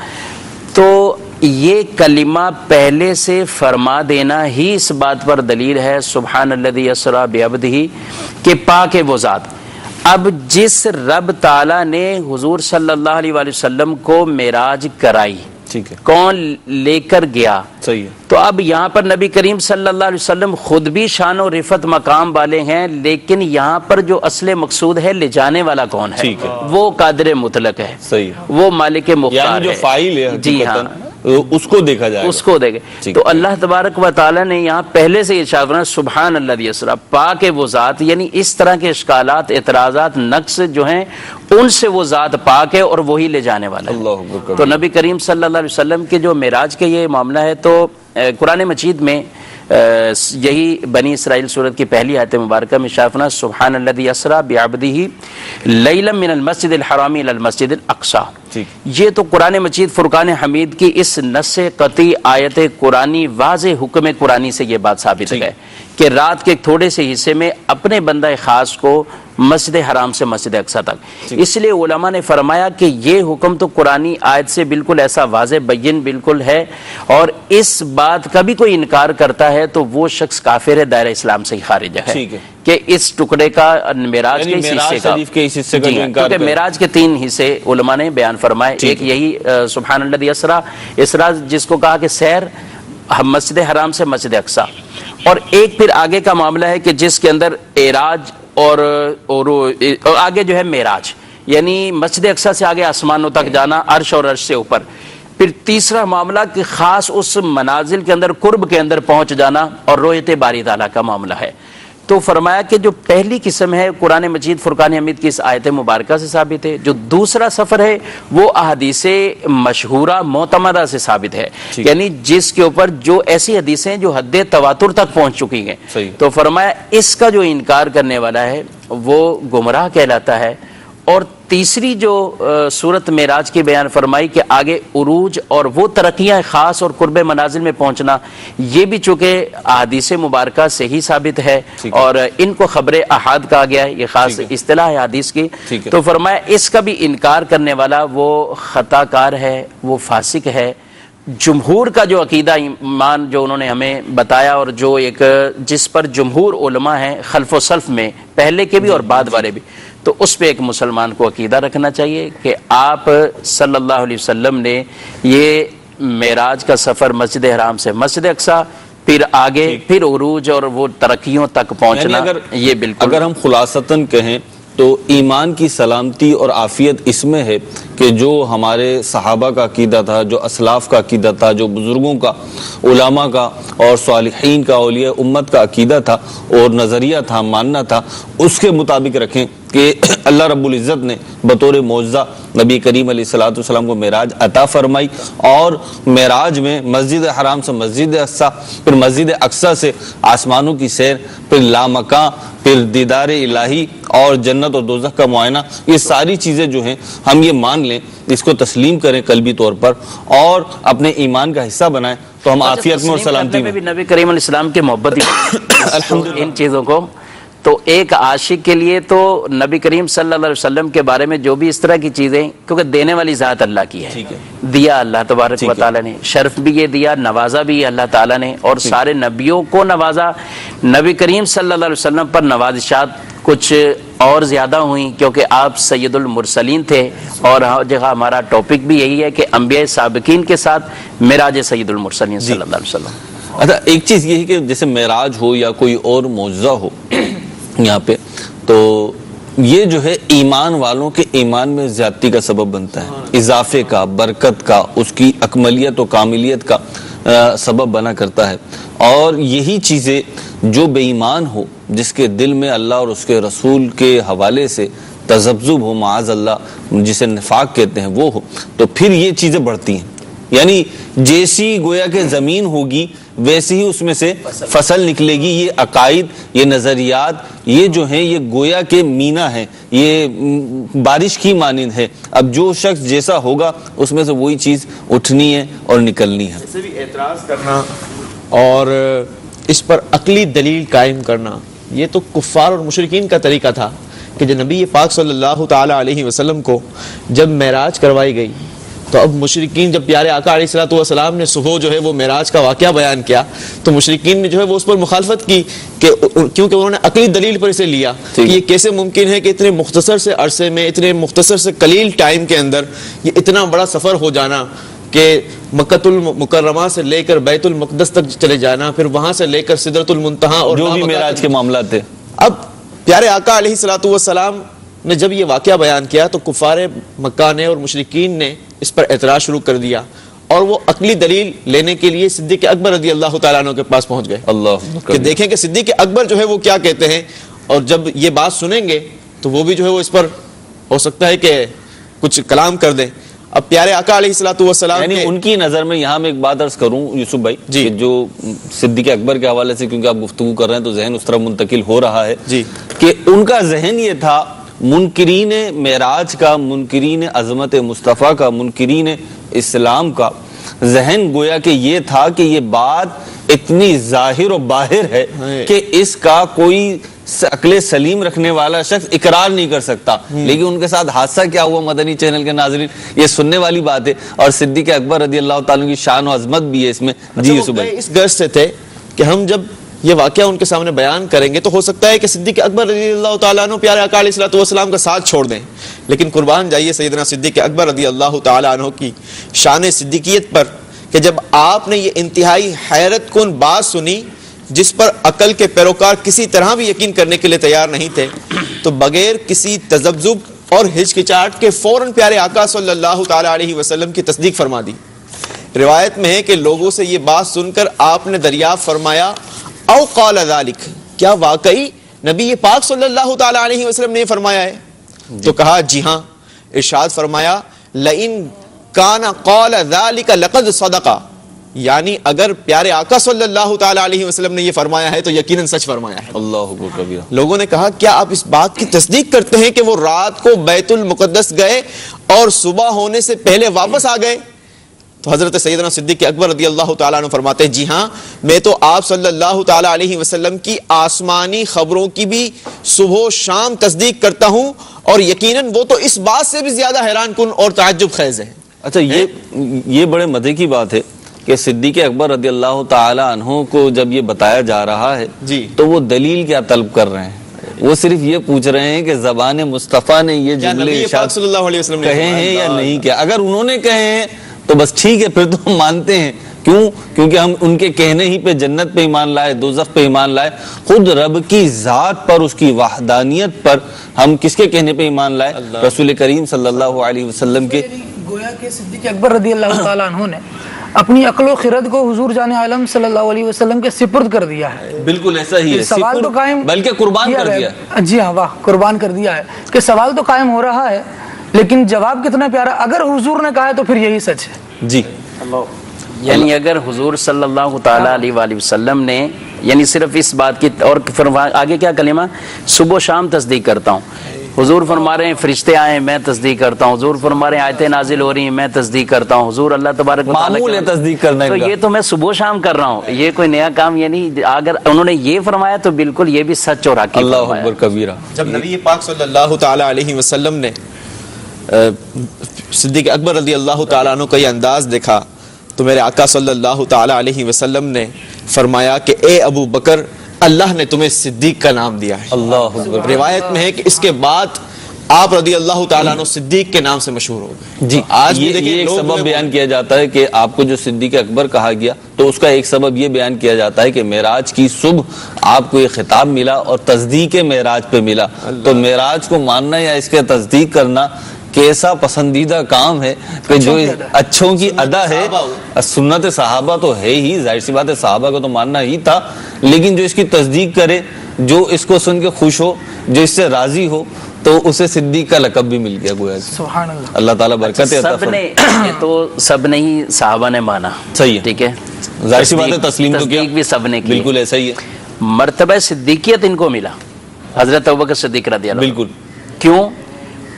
تو یہ کلمہ پہلے سے فرما دینا ہی اس بات پر دلیل ہے سبحان الذی اسری بعبدہ کہ پاک ہے وہ ذات. اب جس رب تعالیٰ نے حضور صلی اللہ علیہ وآلہ وسلم کو معراج کرائی، ٹھیک ہے، کون لے کر گیا، صحیح ہے، تو اب یہاں پر نبی کریم صلی اللہ علیہ وسلم خود بھی شان و رفت مقام والے ہیں، لیکن یہاں پر جو اصل مقصود ہے لے جانے والا کون ہے، ٹھیک ہے، وہ قادر مطلق ہے، صحیح ہے، وہ مالک مختار یعنی جو ہے، فاعل ہے جی ہاں، اس کو دیکھا جائے، اس کو دیکھے. تو اللہ تبارک و تعالیٰ نے یہاں پہلے سے ارشاد فرمایا سبحان الذی اسری، پاک ہے وہ ذات، یعنی اس طرح کے اشکالات، اعتراضات، نقص جو ہیں ان سے وہ ذات پاک ہے اور وہی لے جانے والا ہے. اللہ اکبر. تو نبی کریم صلی اللہ علیہ وسلم کے جو معراج کے یہ معاملہ ہے، تو قرآن مجید میں یہی بنی اسرائیل سورت کی پہلی آیت مبارکہ میں شافنا سبحان الذی اسری بعبدہ لیلا من المسجد الحرام الی المسجد الاقصی. یہ تو قرآن مجید فرقان حمید کی اس نص قطعی آیت قرآنی واضح حکم قرآنی سے یہ بات ثابت ہے کہ رات کے ایک تھوڑے سے حصے میں اپنے بندہ خاص کو مسجد حرام سے مسجد اقصی تک. اس لیے علماء نے فرمایا کہ یہ حکم تو قرآنی آیت سے بالکل ایسا واضح بین بالکل ہے، اور اس بات کا بھی کوئی انکار کرتا ہے تو وہ شخص کافر ہے، دائرہ اسلام سے ہی خارج ہے کہ اس ٹکڑے کا معراج کے اس حصے کا کیونکہ معراج کے 3 حصے علماء نے بیان فرمائے. ایک یہی سبحان الذی اسری جس کو کہا کہ سیر مسجد حرام سے مسجد اقصی، اور ایک پھر آگے کا معاملہ ہے کہ جس کے اندر اعراج اور آگے جو ہے معراج، یعنی مسجد اقصی سے آگے آسمانوں تک جانا، عرش اور عرش سے اوپر. پھر تیسرا معاملہ کہ خاص اس منازل کے اندر، قرب کے اندر پہنچ جانا، اور رؤیت باری تعالیٰ کا معاملہ ہے. تو فرمایا کہ جو پہلی قسم ہے قرآن مجید فرقان حمید کی اس آیت مبارکہ سے ثابت ہے، جو دوسرا سفر ہے وہ احادیث مشہورہ معتمدہ سے ثابت ہے، یعنی جس کے اوپر جو ایسی حدیثیں جو حد تواتر تک پہنچ چکی ہیں. تو فرمایا اس کا جو انکار کرنے والا ہے وہ گمراہ کہلاتا ہے، اور تیسری جو صورت معراج کی بیان فرمائی کہ آگے عروج اور وہ ترقیاں خاص اور قرب منازل میں پہنچنا، یہ بھی چونکہ احادیث مبارکہ سے ہی ثابت ہے اور ان کو خبر احاد کہا گیا ہے، یہ خاص اصطلاح ہے حدیث کی. تو فرمایا اس کا بھی انکار کرنے والا وہ خطا کار ہے، وہ فاسق ہے. جمہور کا جو عقیدہ ایمان جو انہوں نے ہمیں بتایا اور جو ایک جس پر جمہور علماء ہیں خلف و سلف میں، پہلے کے بھی اور بعد والے بھی، تو اس پہ ایک مسلمان کو عقیدہ رکھنا چاہیے کہ آپ صلی اللہ علیہ وسلم نے یہ معراج کا سفر مسجد حرام سے مسجد اقصی، پھر آگے پھر عروج اور وہ ترقیوں تک پہنچنا، یہ بالکل اگر ہم خلاصتاً کہیں تو ایمان کی سلامتی اور عافیت اس میں ہے کہ جو ہمارے صحابہ کا عقیدہ تھا، جو اسلاف کا عقیدہ تھا، جو بزرگوں کا، علماء کا اور صالحین کا، اولیاء امت کا عقیدہ تھا اور نظریہ تھا، ماننا تھا، اس کے مطابق رکھیں کہ اللہ رب العزت نے بطور معجزہ نبی کریم علیہ الصلوۃ والسلام کو معراج عطا فرمائی، اور معراج میں مسجد حرام سے مسجد اقصی، پھر مسجد اقصی سے آسمانوں کی سیر، پھر لامکاں، پھر دیدار الہی اور جنت اور دوزخ کا معائنہ، یہ ساری چیزیں جو ہیں ہم یہ مان لیں، اس کو تسلیم کریں قلبی طور پر اور اپنے ایمان کا حصہ بنائیں تو ہم عافیت میں اور سلامتی میں. نبی کریم علیہ السلام کی محبت ان چیزوں کو، تو ایک عاشق کے لیے تو نبی کریم صلی اللہ علیہ وسلم کے بارے میں جو بھی اس طرح کی چیزیں، کیونکہ دینے والی ذات اللہ کی ہے، دیا اللہ تبارک و تعالیٰ نے، شرف بھی یہ دیا، نوازا بھی اللہ تعالیٰ نے، اور سارے نبیوں کو نوازا. نبی کریم صلی اللہ علیہ وسلم پر نوازشات کچھ اور زیادہ ہوئیں کیونکہ آپ سید المرسلین تھے، اور جگہ ہمارا ٹاپک بھی یہی ہے کہ انبیاء سابقین کے ساتھ معراج سید المرسلین صلی اللہ علیہ وسلم. اچھا، ایک چیز یہ ہے کہ جیسے معراج ہو یا کوئی اور معجزہ ہو یہاں پہ، تو یہ جو ہے ایمان والوں کے ایمان میں زیادتی کا سبب بنتا ہے، اضافے کا، برکت کا، اس کی اکملیت و کاملیت کا سبب بنا کرتا ہے. اور یہی چیزیں جو بے ایمان ہو، جس کے دل میں اللہ اور اس کے رسول کے حوالے سے تذبذب ہو، معاذ اللہ جسے نفاق کہتے ہیں، وہ ہو، تو پھر یہ چیزیں بڑھتی ہیں. یعنی جیسی گویا کہ زمین ہوگی ویسے ہی اس میں سے فصل نکلے گی. یہ عقائد، یہ نظریات، یہ جو ہیں یہ گویا کہ مینا ہے، یہ بارش کی مانند ہے. اب جو شخص جیسا ہوگا اس میں سے وہی چیز اٹھنی ہے اور نکلنی ہے. اسے بھی اعتراض کرنا اور اس پر عقلی دلیل قائم کرنا، یہ تو کفار اور مشرکین کا طریقہ تھا کہ جو نبی پاک صلی اللہ تعالی علیہ وسلم کو جب معراج کروائی گئی تو اب مشرکین، جب پیارے آقا علیہ الصلوۃ والسلام نے صبح جو ہے وہ معراج کا واقعہ بیان کیا تو مشرکین نے جو ہے وہ اس پر مخالفت کی کہ کیونکہ انہوں نے عقلی دلیل پر اسے لیا کہ یہ کیسے ممکن ہے کہ اتنے مختصر سے عرصے میں، اتنے مختصر سے قلیل ٹائم کے اندر یہ اتنا بڑا سفر ہو جانا کہ مکۃ المکرمہ سے لے کر بیت المقدس تک چلے جانا، پھر وہاں سے لے کر سدرۃ المنتہا اور جو بھی معراج کے معاملات تھے. اب پیارے آقا علیہ الصلوۃ والسلام نے جب یہ واقعہ بیان کیا تو کفار مکہ نے اور مشرکین نے اس پر اعتراض شروع کر دیا اور وہ عقلی دلیل لینے کے لیے صدیق اکبر رضی اللہ تعالیٰ عنہ کے پاس پہنچ گئے کہ دیکھیں کہ صدیق اکبر جو ہے وہ کیا کہتے ہیں، اور جب یہ بات سنیں گے تو وہ بھی جو ہے وہ اس پر ہو سکتا ہے کہ کچھ کلام کر دیں. اب پیارے آقا علیہ الصلوۃ والسلام یعنی ان کی نظر میں، یہاں میں ایک بات عرض کروں یوسف بھائی، کہ جو صدیق اکبر کے حوالے سے کیونکہ آپ گفتگو کر رہے ہیں تو ذہن اس طرح منتقل ہو رہا ہے کہ ان کا ذہن یہ تھا، منکرین معراج کا، منکرین عظمت مصطفیٰ کا، منکرین اسلام کا ذہن گویا کہ یہ تھا کہ یہ بات اتنی ظاہر و باہر ہے کہ اس کا کوئی عقل سلیم رکھنے والا شخص اقرار نہیں کر سکتا. لیکن ان کے ساتھ حادثہ کیا ہوا مدنی چینل کے ناظرین، یہ سننے والی بات ہے، اور صدیق اکبر رضی اللہ تعالیٰ کی شان و عظمت بھی ہے اس میں. جی یوسف بھائی، اس غرض سے تھے کہ ہم جب یہ واقعہ ان کے سامنے بیان کریں گے تو ہو سکتا ہے کہ صدیق اکبر رضی اللہ تعالیٰ عنہ پیارے آقا علیہ الصلوۃ والسلام کا ساتھ چھوڑ دیں، لیکن قربان جائیے سیدنا صدیق اکبر رضی اللہ تعالیٰ عنہ کی شان صدیقیت پر کہ جب آپ نے یہ انتہائی حیرت کن بات سنی جس پر عقل کے پیروکار کسی طرح بھی یقین کرنے کے لیے تیار نہیں تھے، تو بغیر کسی تذبذب اور ہچکچاہٹ کے فوراً پیارے آقا صلی اللہ تعالیٰ علیہ وسلم کی تصدیق فرما دی. روایت میں ہے کہ لوگوں سے یہ بات سن کر آپ نے دریافت فرمایا او قال ذلك، کیا واقعی نبی پاک صلی اللہ تعالیٰ علیہ وسلم نے فرمایا ہے؟ تو کہا جی ہاں. ارشاد فرمایا لئن کان قال ذلك لقد صدق، یعنی اگر پیارے آقا صلی اللہ تعالی علیہ وسلم نے یہ فرمایا ہے تو یقیناً سچ فرمایا ہے. اللہ اکبر کبیرہ. لوگوں نے کہا کیا آپ اس بات کی تصدیق کرتے ہیں کہ وہ رات کو بیت المقدس گئے اور صبح ہونے سے پہلے واپس آ گئے؟ تو حضرت سیدنا صدیق اکبر رضی اللہ تعالیٰ عنہ فرماتے ہیں جی ہاں، میں تو آپ صلی اللہ تعالیٰ علیہ وسلم کی آسمانی خبروں کی بھی صبح و شام تصدیق کرتا ہوں، اور یقیناً وہ تو اس بات سے بھی زیادہ حیران کن اور تعجب خیز ہے. اچھا یہ بڑے مزے کی بات ہے کہ صدیق اکبر رضی اللہ تعالیٰ عنہ کو جب یہ بتایا جا رہا ہے جی تو وہ دلیل کیا طلب کر رہے ہیں؟ وہ صرف یہ پوچھ رہے ہیں کہ زبان مصطفیٰ نے یہ جملے ارشاد صلی اللہ علیہ وسلم کہے ہیں یا نہیں کیا. اگر انہوں نے کہے ہیں تو بس ٹھیک ہے، پھر تو ہم مانتے ہیں. کیونکہ ہم ان کے کہنے ہی پہ جنت پہ ایمان لائے، دوزخ پہ ایمان لائے. خود رب کی ذات پر، اس کی وحدانیت پر ہم کس کے کہنے پہ ایمان لائے؟ رسول کریم صلی اللہ علیہ وسلم کے. گویا کہ صدیق اکبر رضی اللہ تعالیٰ عنہ نے اپنی عقل و خرد کو حضور جان عالم صلی اللہ علیہ وسلم کے سپرد کر دیا ہے. بالکل ایسا ہی ہے، سوال تو قائم بلکہ قربان کر دیا ہے. جی ہاں، واہ، قربان کر دیا ہے کہ سوال تو قائم ہو رہا ہے لیکن جواب کتنا پیارا. اگر حضور نے کہا ہے تو پھر یہی سچ ہے. جی یعنی اگر حضور صلی اللہ تعالیٰ علیہ وآلہ وسلم نے یعنی صرف اس بات کی، اور پھر آگے کیا کلمہ، صبح و شام تصدیق کرتا ہوں. حضور فرما رہے ہیں فرشتے آئے ہیں، میں تصدیق کرتا ہوں. حضور فرما رہے ہیں آیتیں نازل ہو رہی ہیں، میں تصدیق کرتا ہوں. حضور اللہ تبارک و تعالیٰ معمول ہے تصدیق کرنا. تو یہ تو میں صبح و شام کر رہا ہوں، یہ کوئی نیا کام یعنی اگر انہوں نے یہ فرمایا تو بالکل یہ بھی سچ اور حقیقت. اللہ اکبر کبیرہ. جب نبی پاک صلی اللہ تعالی علیہ وسلم نے صدیق اکبر رضی اللہ تعالیٰ عنہ کا یہ انداز دیکھا تو میرے آقا صلی اللہ تعالی علیہ وسلم نے فرمایا کہ اے ابو بکر، اللہ نے تمہیں صدیق کا نام دیا ہے. اللہ اکبر. روایت میں ہے کہ اس کے بعد آپ رضی اللہ تعالیٰ عنہ صدیق کے نام سے مشہور ہو گئے. جی آج بھی یہ دیکھیں ایک لوگ سبب جو بیان کیا جاتا ہے کہ آپ کو جو صدیق اکبر کہا گیا تو اس کا ایک سبب یہ بیان کیا جاتا ہے کہ معراج کی صبح آپ کو یہ خطاب ملا اور تصدیق معراج پہ ملا. تو معراج کو ماننا یا اس کے تصدیق کرنا کیسا پسندیدہ کام ہے کہ جو اچھوں کی ادا ہے. سنت صحابہ تو ہے ہی، ظاہر سی بات ہے صحابہ کو تو ماننا ہی تھا، لیکن جو اس کی تصدیق کرے، جو اس کو سن کے خوش ہو، جو اس سے راضی ہو، تو اسے صدیق کا لقب بھی مل گیا. گویا سبحان اللہ. اللہ تعالیٰ برکت عطا فرمائے. سب نے ہی صحابہ نے مانا. صحیح ہے، ٹھیک ہے، ظاہر سی بات ہے تسلیم تو کیا، تصدیق بھی سب نے کی. بالکل ایسا ہی ہے. مرتبہ صدیقیت ان کو ملا حضرت ابوبکر صدیق رضی اللہ عنہ. بالکل. کیوں؟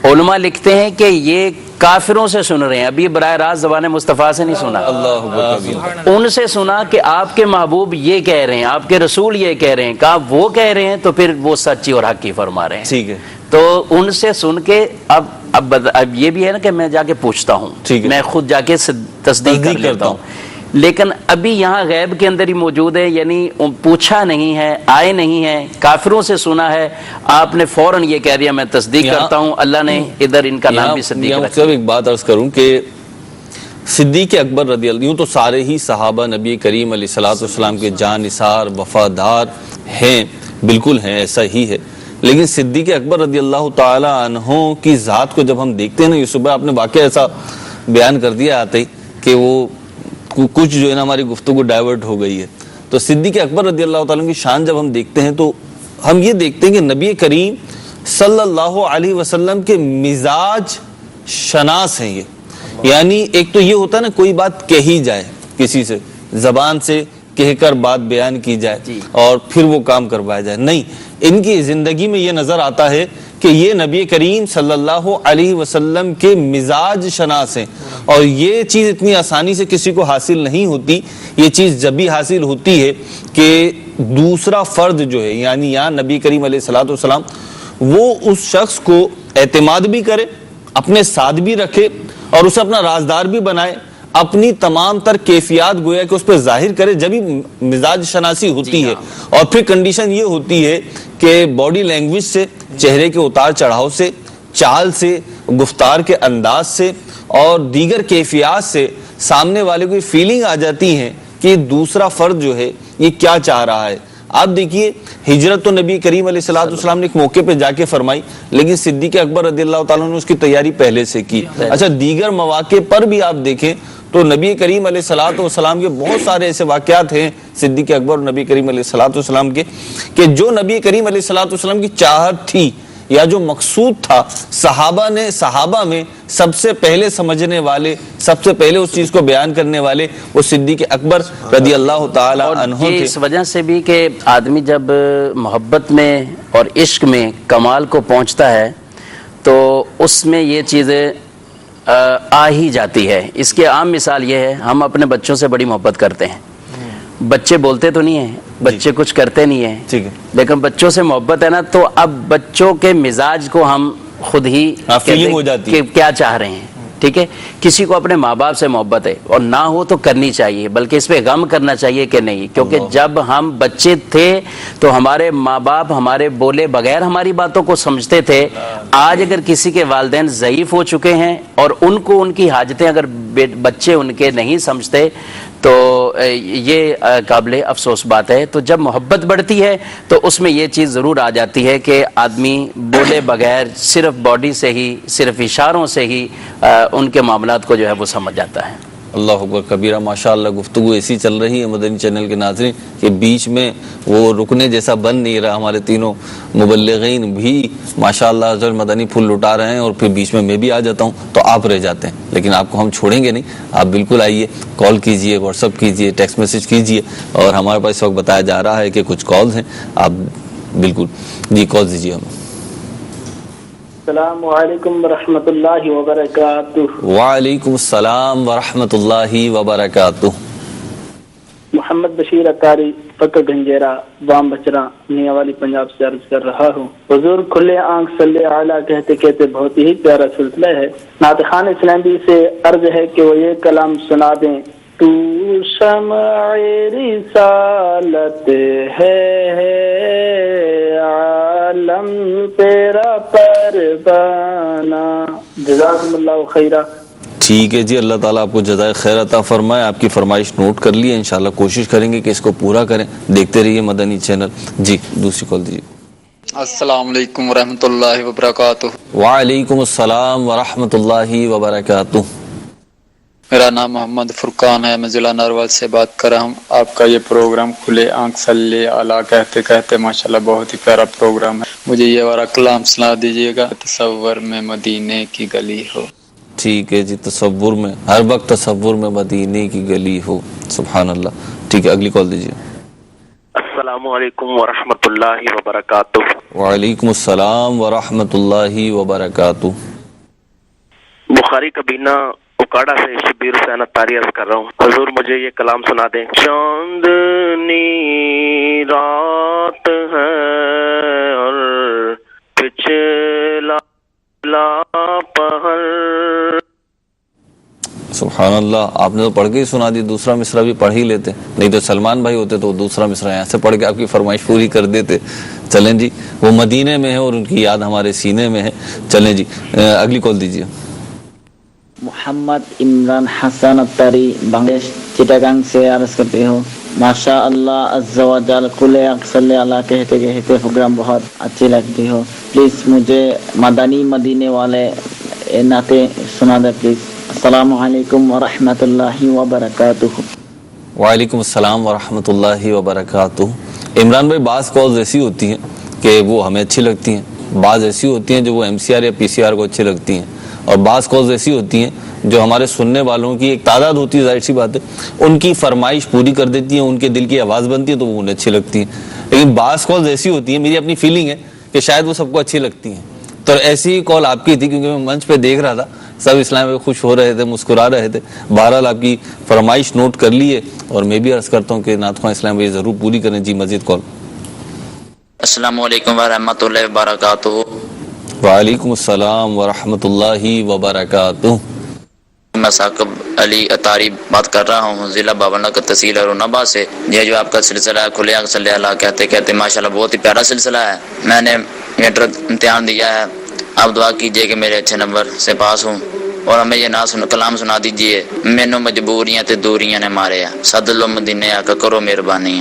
علماء لکھتے ہیں کہ یہ کافروں سے سن رہے ہیں، ابھی براہ راست زبان مصطفیٰ سے نہیں سنا. اللہ اکبر کبیرہ. ان سے سنا کہ آپ کے محبوب یہ کہہ رہے ہیں، آپ کے رسول یہ کہہ رہے ہیں. کہا وہ کہہ رہے ہیں تو پھر وہ سچی اور حق کی فرما رہے ہیں. ٹھیک ہے. تو ان سے سن کے اب یہ بھی ہے نا کہ میں جا کے پوچھتا ہوں، میں خود جا کے تصدیق کر لیتا ہوں. لیکن ابھی یہاں غیب کے اندر ہی موجود ہے، یعنی پوچھا نہیں ہے، آئے نہیں ہے، کافروں سے سنا ہے، آپ نے فوراً یہ کہہ دیا میں تصدیق کرتا ہوں. اللہ نے ادھر ان کا نام بھی صدیق رکھا. ایک بات عرض کروں کہ صدیق اکبر رضی اللہ عنہ تو سارے ہی صحابہ نبی کریم علیہ الصلوۃ والسلام کے جانثار وفادار ہیں، بالکل ہیں، ایسا ہی ہے. لیکن صدیق اکبر رضی اللہ تعالی عنہ کی ذات کو جب ہم دیکھتے ہیں نا، یوسف بھائی آپ نے واقعہ ایسا بیان کر دیا آتے ہی کہ وہ کچھ جو ہے نا ہماری گفتگو ڈائیورٹ ہو گئی ہے. تو صدیق اکبر رضی اللہ تعالیٰ کی شان جب ہم دیکھتے ہیں تو ہم یہ دیکھتے ہیں کہ نبی کریم صلی اللہ علیہ وسلم کے مزاج شناس ہیں. یہ یعنی ایک تو یہ ہوتا ہے نا کوئی بات کہی جائے کسی سے، زبان سے کہہ کر بات بیان کی جائے اور پھر وہ کام کروایا جائے، نہیں، ان کی زندگی میں یہ نظر آتا ہے کہ یہ نبی کریم صلی اللہ علیہ وسلم کے مزاج شناس ہیں. اور یہ چیز اتنی آسانی سے کسی کو حاصل نہیں ہوتی. یہ چیز جب بھی حاصل ہوتی ہے کہ دوسرا فرد جو ہے، یعنی یہاں نبی کریم علیہ الصلوۃ والسلام، وہ اس شخص کو اعتماد بھی کرے، اپنے ساتھ بھی رکھے اور اسے اپنا رازدار بھی بنائے، اپنی تمام تر کیفیات گویا کہ اس پہ ظاہر کرے، جب ہی مزاج شناسی ہوتی ہے. اور پھر کنڈیشن یہ ہوتی ہے کہ باڈی لینگویج سے، چہرے کے اتار چڑھاؤ سے، چال سے، گفتار کے انداز سے اور دیگر کیفیات سے سامنے والے کو یہ فیلنگ آ جاتی ہے کہ دوسرا فرد جو ہے یہ کیا چاہ رہا ہے. آپ دیکھیے ہجرت تو نبی کریم علیہ الصلوۃ والسلام نے ایک موقع پہ جا کے فرمائی، لیکن صدیق اکبر رضی اللہ تعالیٰ نے اس کی تیاری پہلے سے کی. اچھا دیگر مواقع پر بھی آپ دیکھیں تو نبی کریم علیہ الصلوۃ والسلام کے بہت سارے ایسے واقعات ہیں صدیق اکبر اور نبی کریم علیہ الصلوۃ والسلام کے کہ جو نبی کریم علیہ الصلوۃ والسلام کی چاہت تھی یا جو مقصود تھا صحابہ میں سب سے پہلے سمجھنے والے، سب سے پہلے اس چیز کو بیان کرنے والے وہ صدیق اکبر رضی اللہ تعالی عنہ تھے۔ اس وجہ سے بھی کہ آدمی جب محبت میں اور عشق میں کمال کو پہنچتا ہے تو اس میں یہ چیزیں آ ہی جاتی ہے۔ اس کی عام مثال یہ ہے، ہم اپنے بچوں سے بڑی محبت کرتے ہیں، بچے بولتے تو نہیں ہیں، بچے کچھ کرتے نہیں ہیں، لیکن بچوں سے محبت ہے نا، تو اب بچوں کے مزاج کو ہم خود ہی فیلنگ ہو جاتی ہے کہ کیا چاہ رہے ہیں، ٹھیک ہے۔ کسی کو اپنے ماں باپ سے محبت ہے اور نہ ہو تو کرنی چاہیے، بلکہ اس پہ غم کرنا چاہیے کہ نہیں، کیونکہ جب ہم بچے تھے تو ہمارے ماں باپ ہمارے بولے بغیر ہماری باتوں کو سمجھتے تھے۔ آج اگر کسی کے والدین ضعیف ہو چکے ہیں اور ان کو ان کی حاجتیں اگر بچے ان کے نہیں سمجھتے تو یہ قابل افسوس بات ہے۔ تو جب محبت بڑھتی ہے تو اس میں یہ چیز ضرور آ جاتی ہے کہ آدمی بولے بغیر صرف باڈی سے ہی، صرف اشاروں سے ہی ان کے معاملات کو جو ہے وہ سمجھ جاتا ہے۔ اللہ اکبر کبیرہ، ماشاءاللہ گفتگو ایسی چل رہی ہے مدنی چینل کے ناظرین کہ بیچ میں وہ رکنے جیسا بن نہیں رہا۔ ہمارے تینوں مبلغین بھی ماشاءاللہ حضرت مدنی پھول لٹا رہے ہیں اور پھر بیچ میں بھی آ جاتا ہوں تو آپ رہ جاتے ہیں، لیکن آپ کو ہم چھوڑیں گے نہیں، آپ بالکل آئیے، کال کیجئے، واٹس ایپ کیجئے، ٹیکسٹ میسج کیجئے، اور ہمارے پاس اس وقت بتایا جا رہا ہے کہ کچھ کالز ہیں، آپ بالکل جی کال دیجئے ہمیں۔ السلام علیکم ورحمۃ اللہ وبرکاتہ۔ وعلیکم السلام ورحمۃ اللہ وبرکاتہ۔ محمد بشیر اطاری، فقر گنجیرا، بام بچرا، میاں والی پنجاب سے عرض کر رہا ہوں۔ حضور کھلے آنکھ صلی اعلیٰ کہتے کہتے بہت ہی پیارا سلسلہ ہے۔ نعت خوان اسلامی سے عرض ہے کہ وہ یہ کلام سنا دیں: تو شمع رسالت ہے عالم تیرا پروانہ۔ جزاکم اللہ خیرہ۔ ٹھیک ہے جی، اللہ تعالیٰ آپ کو جزائے خیر عطا فرمائے۔ آپ کی فرمائش نوٹ کر لی ہے، انشاءاللہ کوشش کریں گے کہ اس کو پورا کریں۔ دیکھتے رہیے مدنی چینل۔ جی دوسری کال دیجیے۔ السلام علیکم ورحمۃ اللہ وبرکاتہ۔ وعلیکم السلام ورحمۃ اللہ وبرکاتہ۔ میرا نام محمد فرقان ہے، میں ضلع نروال سے بات کر رہا ہوں۔ آپ کا یہ پروگرام کھلے آنکھ صلی اعلیٰ کہتے کہتے ماشاءاللہ بہت ہی پیارا پروگرام ہے۔ مجھے یہ والا کلام سنا دیجیے گا: تصور میں مدینے کی گلی ہو۔ ٹھیک ہے جی، تصور میں، ہر وقت تصور میں مدینے کی گلی ہو۔ سبحان اللہ۔ ٹھیک ہے، اگلی کال دیجیے۔ السلام علیکم ورحمۃ اللہ وبرکاتہ۔ وعلیکم السلام ورحمۃ اللہ وبرکاتہ۔ بخاری کبینہ اکاڑا سے شبیر حسین اطاری عرض کر رہا ہوں۔ حضور مجھے یہ کلام سنا دیں: چاندنی رات ہے اور پچھلا پہر۔ سبحان اللہ، آپ نے تو پڑھ کے ہی سنا دی، دوسرا مصرع بھی پڑھ ہی لیتے، نہیں تو سلمان بھائی ہوتے تو دوسرا مصرع یہاں سے پڑھ کے آپ کی فرمائش پوری کر دیتے۔ چلیں جی، وہ مدینے میں ہے اور ان کی یاد ہمارے سینے میں ہے۔ چلیں جی، اگلی کال دیجیے۔ محمد عمران حسن اطاری، بنگلہ دیش، چٹاگانگ سے عرض کرتے ہو: ماشاء اللہ عز و جل، کھلے آنکھ صلی اللہ کہتے کہتے پروگرام بہت اچھی لگتی ہو۔ پلیز مجھے مدنی مدینے والے نعتیں سنا دیں پلیز۔ السلام علیکم ورحمۃ اللہ وبرکاتہ۔ وعلیکم السلام ورحمۃ اللہ وبرکاتہ۔ عمران بھائی، بعض کالز ایسی ہوتی ہیں کہ وہ ہمیں اچھی لگتی ہیں، بعض ایسی ہوتی ہیں جو وہ MC R یا PC R کو اچھی لگتی ہیں، اور بعض کالز ایسی ہوتی ہیں جو ہمارے سننے والوں کی ایک تعداد ہوتی ہے، ظاہر سی بات ہے، ان کی فرمائش پوری کر دیتی ہیں، ان کے دل کی آواز بنتی ہے تو وہ انہیں اچھی لگتی ہیں۔ لیکن بعض کالز ایسی ہوتی ہیں، میری اپنی فیلنگ ہے کہ شاید وہ سب کو اچھی لگتی ہیں۔ تو ایسی ہی کال آپ کی تھی، کیونکہ میں منچ پہ دیکھ رہا تھا سب اسلام میں خوش ہو رہے تھے، مسکرا رہے تھے۔ بہرحال آپ کی فرمائش نوٹ کر لیے، اور میں بھی عرض کرتا ہوں کہ نعت خواں اسلام بھائی ضرور پوری کریں۔ جی مزید کال۔ السلام علیکم ورحمۃ اللہ وبرکاتہ۔ وعلیکم السلام ورحمۃ اللہ وبرکاتہ۔ میں ثاقب علی اطاری بات کر رہا ہوں، ضلع بابلنگ تحصیل رونابا سے۔ یہ جو آپ کا سلسلہ ہے کھلے آنکھ صلی اللہ کہتے کہتے، ماشاءاللہ بہت ہی پیارا سلسلہ ہے۔ میں نے انٹر امتحان دیا ہے، آپ دعا کیجئے کہ میرے اچھے نمبر سے پاس ہوں، اور ہمیں یہ کلام سنا دیجئے: مینوں مجبوریاں تے دوریاں نے مارے، سد لو مدینے آ کے کرو مہربانی۔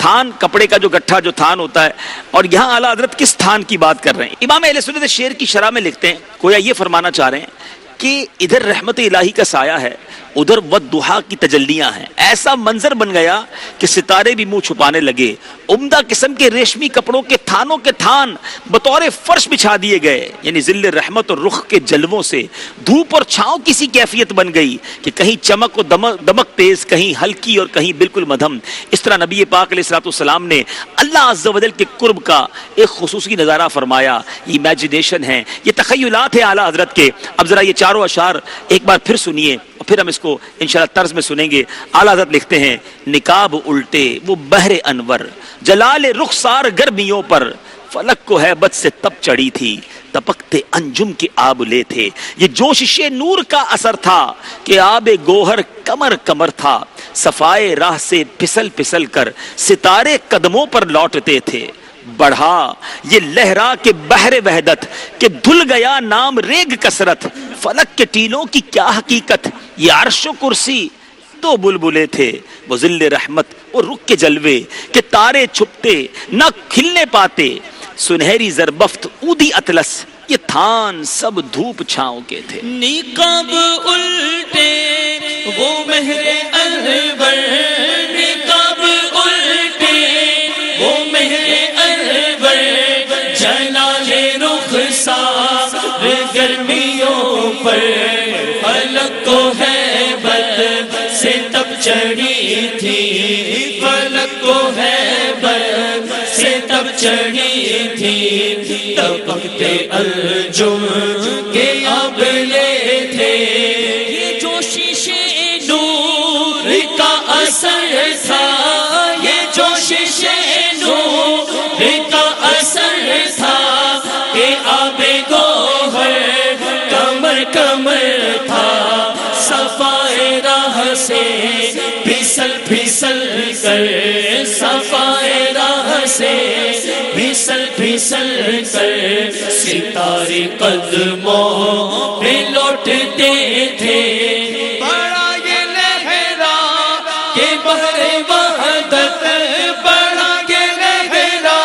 تھان کپڑے کا جو گٹھا جو تھان ہوتا ہے، اور یہاں اعلیٰ حضرت کس تھان کی بات کر رہے ہیں؟ امام اہل سنت شعر کی شرح میں لکھتے ہیں، گویا یہ فرمانا چاہ رہے ہیں کہ ادھر رحمت الہی کا سایہ ہے، ادھر والضحیٰ کی تجلیاں ہیں. ایسا منظر بن گیا کہ ستارے بھی منہ چھپانے لگے. عمدہ قسم کے ریشمی کپڑوں کے تھانوں کے تھان بطور فرش بچھا دیے گئے، یعنی ذل رحمت اور رخ کے جلووں سے دھوپ اور چھاؤں کسی کیفیت بن گئی کہ کہیں چمک و دمک تیز، کہیں ہلکی اور کہیں بالکل مدھم. اس طرح نبی پاک علیہ الصلوۃ والسلام نے اللہ عز و جل کے قرب کا ایک خصوصی نظارہ فرمایا. یہ امیجنیشن ہے، یہ تخیلات ہیں اعلیٰ حضرت کے. اب ذرا یہ چاروں اشعار ایک بار پھر سنیے اور پھر ہم اس کو انشاءاللہ طرز میں سنیں گے. اعلیٰ حضرت لکھتے ہیں، نقاب الٹے وہ بحر انور، جلال رخسار گرمیوں پر، فلک کو ہیبت سے تب چڑھی تھی، تپکتے انجم کے آبلے تھے. یہ جوشش نور کا اثر تھا کہ آب گوہر کمر کمر تھا، صفائے راہ سے پھسل پھسل کر ستارے قدموں پر لوٹتے تھے. بڑھا یہ لہرا کے بحر وحدت کہ دھل گیا نام ریگ کثرت، فلک کے ٹیلوں کی کیا حقیقت، یہ عرش و کرسی دو بلبلے تھے. وہ ذل رحمت اور رخ کے جلوے کہ تارے چھپتے نہ کھلنے پاتے، سنہری زربفت اودی اطلس یہ تھان سب دھوپ چھاؤں کے تھے. نقاب الٹے وہ مہر انور، نقاب الٹے وہ مہر انور، جلال رخسار گرمیوں پر، فلک کو ہیبت سے تب چڑھی تھی، فلک کو ہیبت سے تب چڑھی تھی، تپکتے انجم کے آبلے تھے. یہ جوشش نور کا اثر تھا، یہ جوشش نور کا اثر تھا کہ آب گوہر کمر کمر تھا، صفائے راہ سے پھسل پھسل کر، صفائے راہ سے پھسل پھسل کر ستارے قدموں پہ لوٹتے تھے. بڑا یہ لہرا کہ بحر وحدت، بڑا یہ لہرا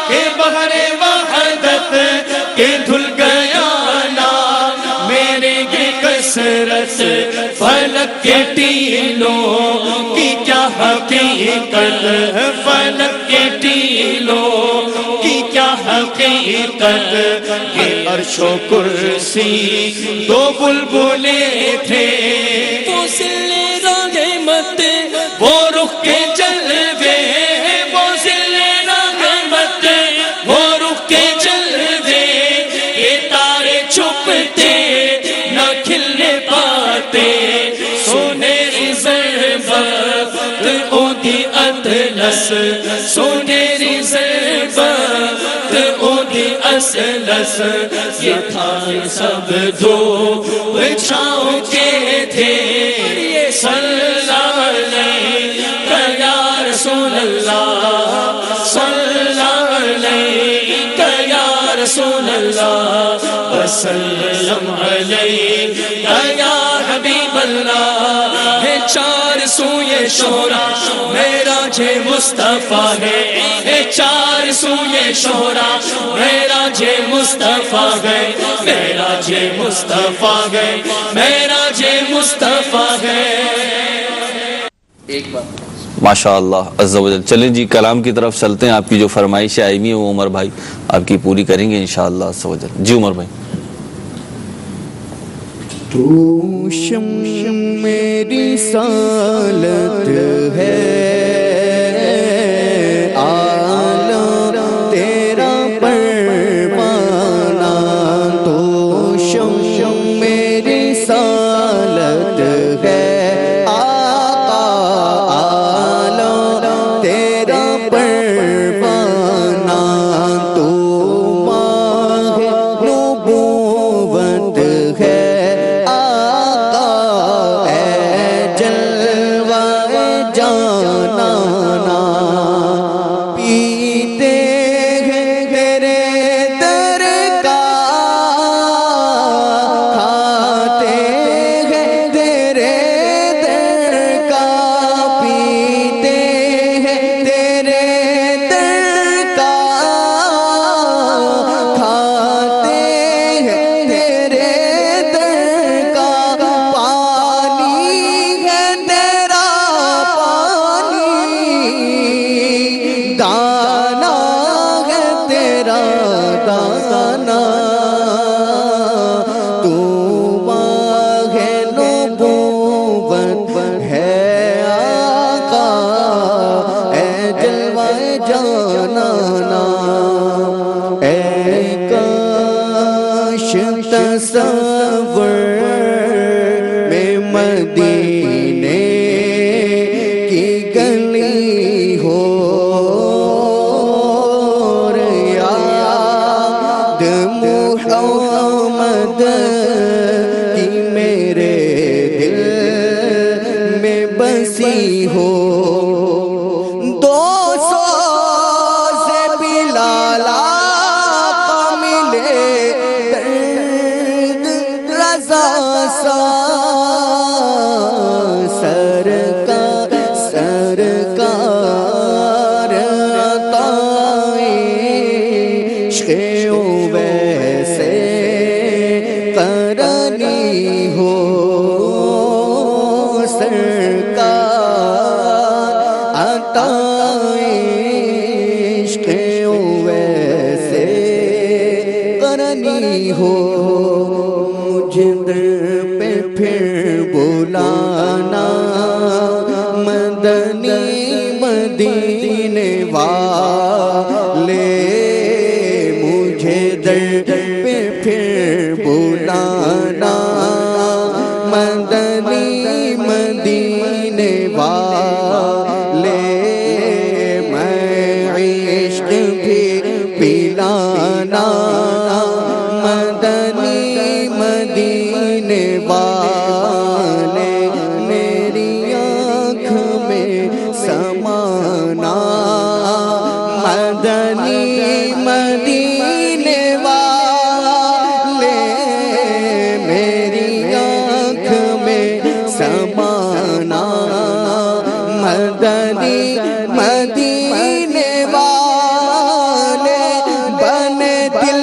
کہ بحر وحدت کہ دھل گیا نام میرے یہ کثرت، فلک کے ٹیلوں کی کیا حقیقت، فلک کے ٹیلوں کی کیا حقیقت، یہ عرش و کرسی دو بلبلے تھے. وہ ذل رحمت وہ رخ کے جلوے، وہ ذل رحمت وہ رخ کے جلوے، یہ تارے چھپتے نہ کھلنے پاتے، سنہری زربفت اودی اطلس، سنہری زربفت اودی اطلس، یہ تھان سب دھوپ چھاؤں کے تھے. صلی علیہ یا رسول اللہ، صلی علیہ یا رسول اللہ، وسلم علیہ یا حبیب اللہ. ہے چار سوئے شورا معراج مصطفیٰ ہے، چار سوئے شورا معراج مصطفیٰ ہے، معراج مصطفیٰ ہے، معراج مصطفیٰ ہے. ایک بات ماشاء اللہ عز و جل. چلیں جی کلام کی طرف چلتے ہیں. آپ کی جو فرمائش آئی ہے وہ عمر بھائی آپ کی پوری کریں گے انشاءاللہ عز و جل. جی عمر بھائی. تو شمع میری سالت ہے، عالم تیرا پروانہ، تو شمع میری سالت ہے، آقا عالم تیرا پروانہ، تو ماہ نبوت ہے، جان بسی ہو 200 سے بھی لالا ملے درد رضا سا سرکار عطائے ویسے کرنی ہو سرکار عطائے ویسے کرنی ہو مجھے در پہ پھر بلانا مدنی مدینے والے مجھے در پہ پھر بلانا مدنی مدینے والے میں عشق بھی پلانا مدنی مدینے والے میری آنکھ میں سمانا مدنی مدینے والے میری آنکھ میں سمانا مدنی مدینے والے بنے دل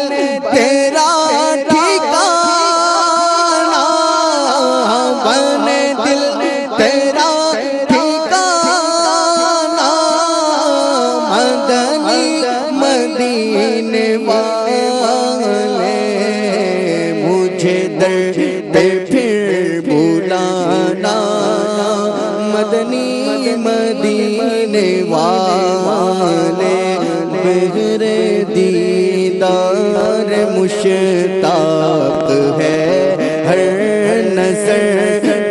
تیرا ٹھکانا بنے دل تیرا ٹھکانا مدنی مدینے والے مجھے در پہ پھر بلانا مدنی مدینے والے بغیر دیدار مشتاق ہے ہر نظر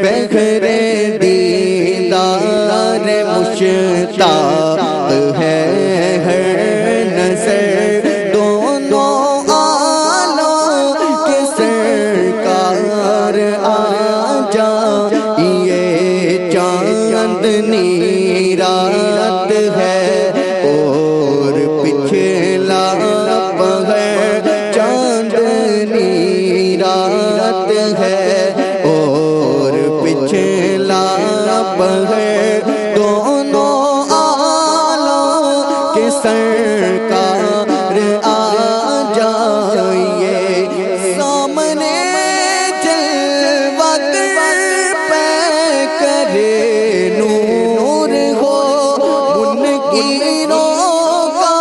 بغیر دیدار مشتاق ہے ہر نظر دونوں عالم کے سرکار آ جائیے چاندنی رات ہے اور پچھلا بغیر چاندنی رات ہے اور پچھلا بغیر دونوں عالم کے سرکار آ جائیے سامنے جلوہ گر پہ کرے نور ہو منکروں کا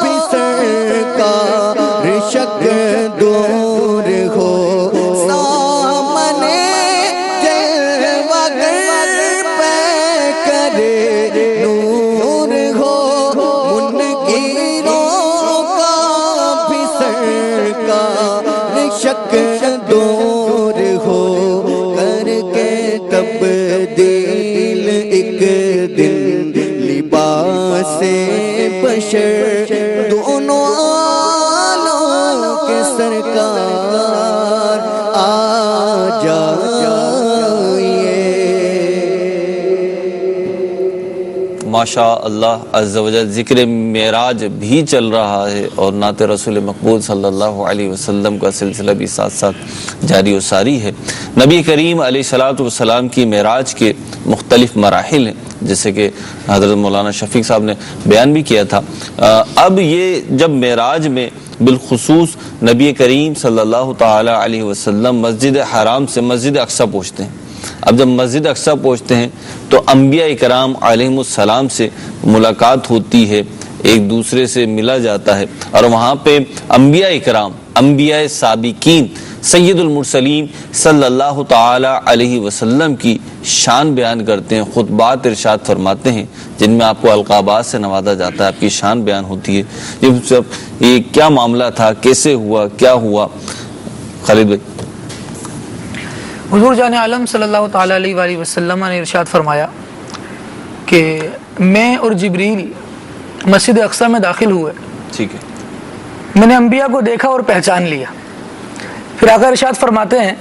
بھی سرکار شک دور ہو سامنے جلوہ گر پہ کرے نور ہو منکروں کا بھی سرکار شک دور ہو کر کے تبدیل ایک دن لباس بشر دونوں عالم کے سرکار آ جائیے ماشاء اللہ عز و جل ذکر معراج بھی چل رہا ہے اور نعت رسول مقبول صلی اللہ علیہ وسلم کا سلسلہ بھی ساتھ ساتھ جاری و ساری ہے۔ نبی کریم علیہ السلام کی معراج کے مختلف مراحل ہیں جیسے کہ حضرت مولانا شفیق صاحب نے بیان بھی کیا تھا۔ اب یہ جب معراج میں بالخصوص نبی کریم صلی اللہ تعالی علیہ وسلم مسجد حرام سے مسجد اقصی پہنچتے ہیں، اب جب مسجد اقصی پہنچتے ہیں تو انبیاء اکرام علیہم السلام سے ملاقات ہوتی ہے، ایک دوسرے سے ملا جاتا ہے اور وہاں پہ انبیاء اکرام، انبیاء سابقین، سید المرسلین صلی اللہ تعالی علیہ وسلم کی شان بیان کرتے ہیں، خطبات ارشاد فرماتے ہیں جن میں آپ کو القابات سے نوازا جاتا ہے، آپ کی شان بیان ہوتی ہے۔ یہ کیا معاملہ تھا، کیسے ہوا، کیا ہوا؟ خالد بھائی۔ حضور جان عالم صلی اللہ تعالی علیہ وآلہ وسلم نے ارشاد فرمایا کہ میں اور جبریل مسجد اقصی میں داخل ہوئے، ٹھیک ہے، میں نے انبیاء کو دیکھا اور پہچان لیا۔ پھر آقا ارشاد فرماتے ہیں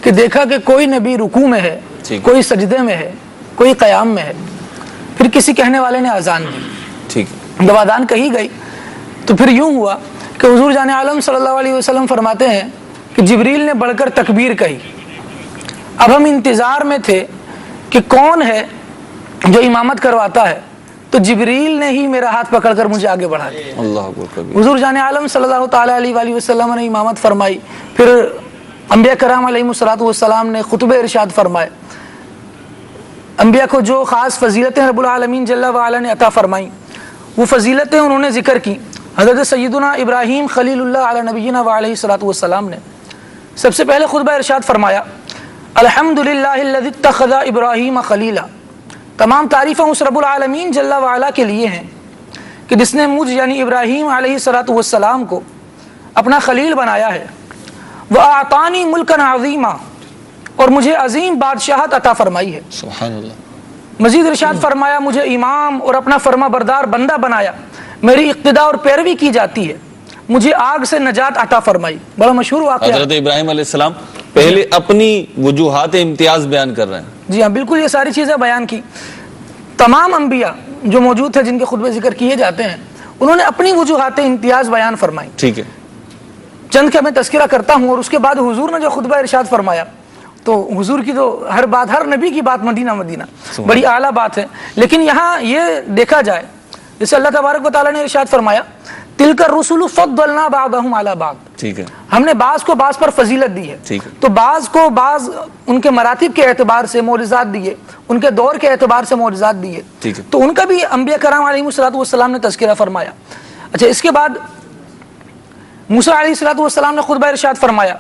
کہ کہ دیکھا کہ کوئی نبی رکوع میں ہے، کوئی سجدے میں ہے، کوئی قیام میں ہے. پھر کسی کہنے والے نے اذان دی. جب اذان کہی گئی تو پھر یوں ہوا کہ حضور جان عالم صلی اللہ علیہ وسلم فرماتے ہیں کہ جبریل نے بڑھ کر تکبیر کہی. اب ہم انتظار میں تھے کہ کون ہے جو امامت کرواتا ہے، تو جبریل نے ہی میرا ہاتھ پکڑ کر مجھے آگے بڑھا دیا. حضور جان عالم صلی اللہ تعالی علیہ وآلہ وسلم نے امامت فرمائی. پھر انبیاء کرام علیہم السلام نے خطبہ ارشاد فرمائے. انبیاء کو جو خاص فضیلتیں رب العالمین جل وعلا نے عطا فرمائیں وہ فضیلتیں انہوں نے ذکر کی. حضرت سیدنا ابراہیم خلیل اللہ علی نبینا وعلیہ الصلوۃ والسلام نے سب سے پہلے خطبہ ارشاد فرمایا الحمدللہ الذی اتخذ ابراہیم خلیلا. تمام تعریفیں اس رب العالمین جل وعلا کے لیے ہیں کہ جس نے مجھ یعنی ابراہیم علیہ الصلوۃ والسلام کو اپنا خلیل بنایا ہے. وَأَعْطَانِي مُلْكًا عَظِيمًا، اور مجھے عظیم بادشاہت عطا فرمائی ہے. سبحان اللہ. مزید ارشاد فرمایا مجھے امام اور اپنا فرما بردار بندہ بنایا، میری اقتداء اور پیروی کی جاتی ہے، مجھے آگ سے نجات عطا فرمائی. بڑا مشہور واقعہ. حضرت ابراہیم علیہ السلام پہلے اپنی وجوہات امتیاز بیان کر رہے ہیں. جی ہاں بالکل، یہ ساری چیزیں بیان کی. تمام انبیاء جو موجود تھے جن کے خطبے ذکر کیے جاتے ہیں انہوں نے اپنی وجوہات امتیاز بیان فرمائی. ٹھیک ہے، چند کا میں تذکرہ کرتا ہوں. اور اس کے بعد حضور نے جو خطبہ ارشاد فرمایا تو حضور کی تو ہر بات، ہر نبی کی بات مدینہ مدینہ بڑی اعلیٰ بات ہے. لیکن یہاں یہ دیکھا جائے جیسے اللہ تبارک و تعالیٰ نے ارشاد فرمایا تلک الرسل فضلنا بعضهم علی بعض. ٹھیک ہے، ہم نے بعض کو بعض پر فضیلت دی ہے. ٹھیک ہے. تو بعض کو بعض ان کے مراتب کے اعتبار سے معجزات دیے، ان کے دور کے اعتبار سے معجزات دیے. ٹھیک ہے. تو ان کا بھی انبیاء کرام علیہ السلام نے تذکرہ فرمایا. اچھا، اس کے بعد موسیٰ علیہ السلام نے خطبہ ارشاد فرمایا.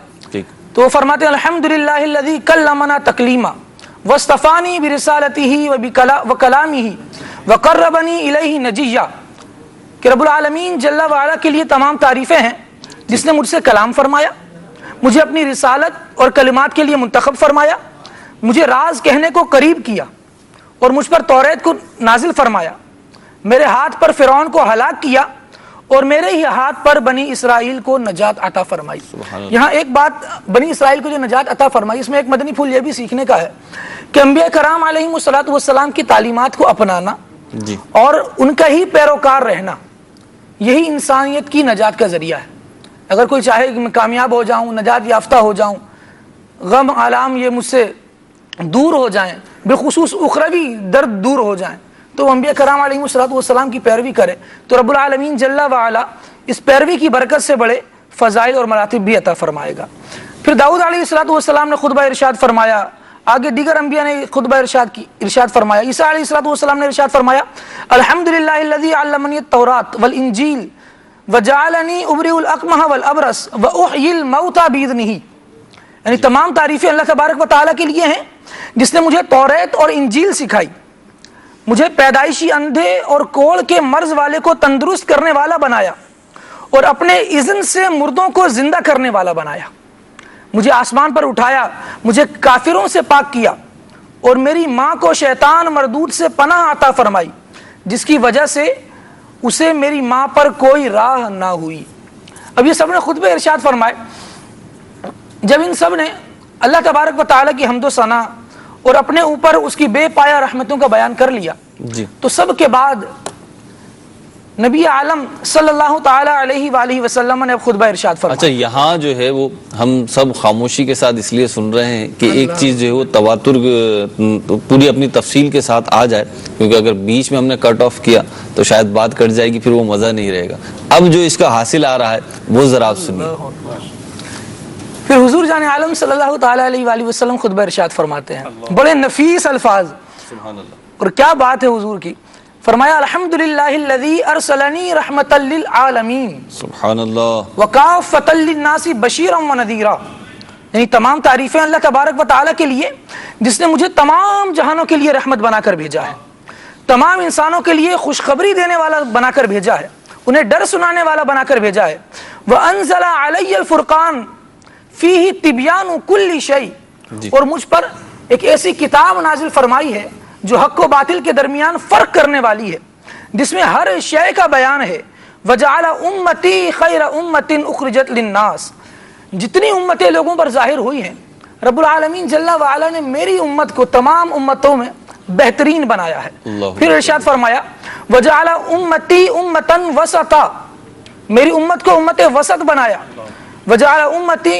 تو وہ فرماتے ہیں الحمدللہ الذی کلمنا تکلیما واصطفانی برسالتہ وکلامہ وقربنی الیہ نجیہ، کہ رب العالمین جل وعلا کے لیے تمام تعریفیں ہیں جس نے مجھ سے کلام فرمایا، مجھے اپنی رسالت اور کلمات کے لیے منتخب فرمایا، مجھے راز کہنے کو قریب کیا اور مجھ پر توریت کو نازل فرمایا، میرے ہاتھ پر فرعون کو ہلاک کیا اور میرے ہی ہاتھ پر بنی اسرائیل کو نجات عطا فرمائی. یہاں ایک بات، بنی اسرائیل کو جو نجات عطا فرمائی، اس میں ایک مدنی پھول یہ بھی سیکھنے کا ہے کہ انبیاء کرام علیہم السلام کی تعلیمات کو اپنانا اور ان کا ہی پیروکار رہنا یہی انسانیت کی نجات کا ذریعہ ہے. اگر کوئی چاہے کہ میں کامیاب ہو جاؤں، نجات یافتہ ہو جاؤں، غم آلام یہ مجھ سے دور ہو جائیں، بالخصوص اخروی درد دور ہو جائیں، تو انبیاء کرام علیہ السلام کی پیروی کرے تو رب العالمین جل وعلا اس پیروی کی برکت سے بڑے فضائل اور مراتب بھی عطا فرمائے گا. پھر داؤد علیہ السلام نے خطبہ ارشاد فرمایا. آگے دیگر انبیاء نے خطبہ ارشاد فرمایا. عیسیٰ علیہ السلام نے ارشاد فرمایا الحمدللہ الذی علمنی التوراۃ والانجیل وجعلنی ابرئ الاکمہ والابرص واحیی الموتى باذنہ. یعنی تمام تعریفیں اللہ تبارک و تعالیٰ کے لیے ہیں جس نے مجھے توریت اور انجیل سکھائی، مجھے پیدائشی اندھے اور کوڑ کے مرض والے کو تندرست کرنے والا بنایا اور اپنے اذن سے مردوں کو زندہ کرنے والا بنایا، مجھے آسمان پر اٹھایا، مجھے کافروں سے پاک کیا اور میری ماں کو شیطان مردود سے پناہ عطا فرمائی جس کی وجہ سے اسے میری ماں پر کوئی راہ نہ ہوئی. اب یہ سب نے خطبے ارشاد فرمائے. جب ان سب نے اللہ تبارک و تعالیٰ کی حمد و ثنا اور اپنے اوپر اس کی بے پایہ رحمتوں کا بیان کر لیا تو سب کے بعد نبی عالم صلی اللہ تعالی علیہ وآلہ وسلم نے اب خطبہ ارشاد فرمایا. اچھا، یہاں جو ہے وہ ہم سب خاموشی کے ساتھ اس لیے سن رہے ہیں کہ ایک چیز جو ہے وہ تواتر پوری اپنی تفصیل کے ساتھ آ جائے، کیونکہ اگر بیچ میں ہم نے کٹ آف کیا تو شاید بات کٹ جائے گی، پھر وہ مزہ نہیں رہے گا. اب جو اس کا حاصل آ رہا ہے وہ ذرا آپ سنیے. پھر حضور جان عالم صلی اللہ تعالی علیہ وآلہ وسلم خطبہ ارشاد فرماتے ہیں، بڑے نفیس الفاظ. اور کیا بات ہے حضور کی. فرمایا الحمدللہ الذی ارسلنی رحمتا للعالمین سبحان اللہ وکافۃ للناس بشیرا ونذیرا. یعنی تمام تعریفیں اللہ تبارک و تعالیٰ کے لیے جس نے مجھے تمام جہانوں کے لیے رحمت بنا کر بھیجا ہے، تمام انسانوں کے لیے خوشخبری دینے والا بنا کر بھیجا ہے، انہیں ڈر سنانے والا بنا کر بھیجا ہے. وانزل علی الفرقان فیہ تبیان کل شیء. اور مجھ پر ایک ایسی کتاب نازل فرمائی ہے جو حق و باطل کے درمیان فرق کرنے والی ہے، جس میں ہر شے کا بیان ہے. وجعل امتی خیر امت اخرجت للناس. جتنی امتیں لوگوں پر ظاہر ہوئی ہیں رب العالمین جل وعلا نے میری امت کو تمام امتوں میں بہترین بنایا ہے. پھر ارشاد فرمایا وجعل امتی امتا وسطا، میری امت کو امت وسط بنایا. وجعل امتی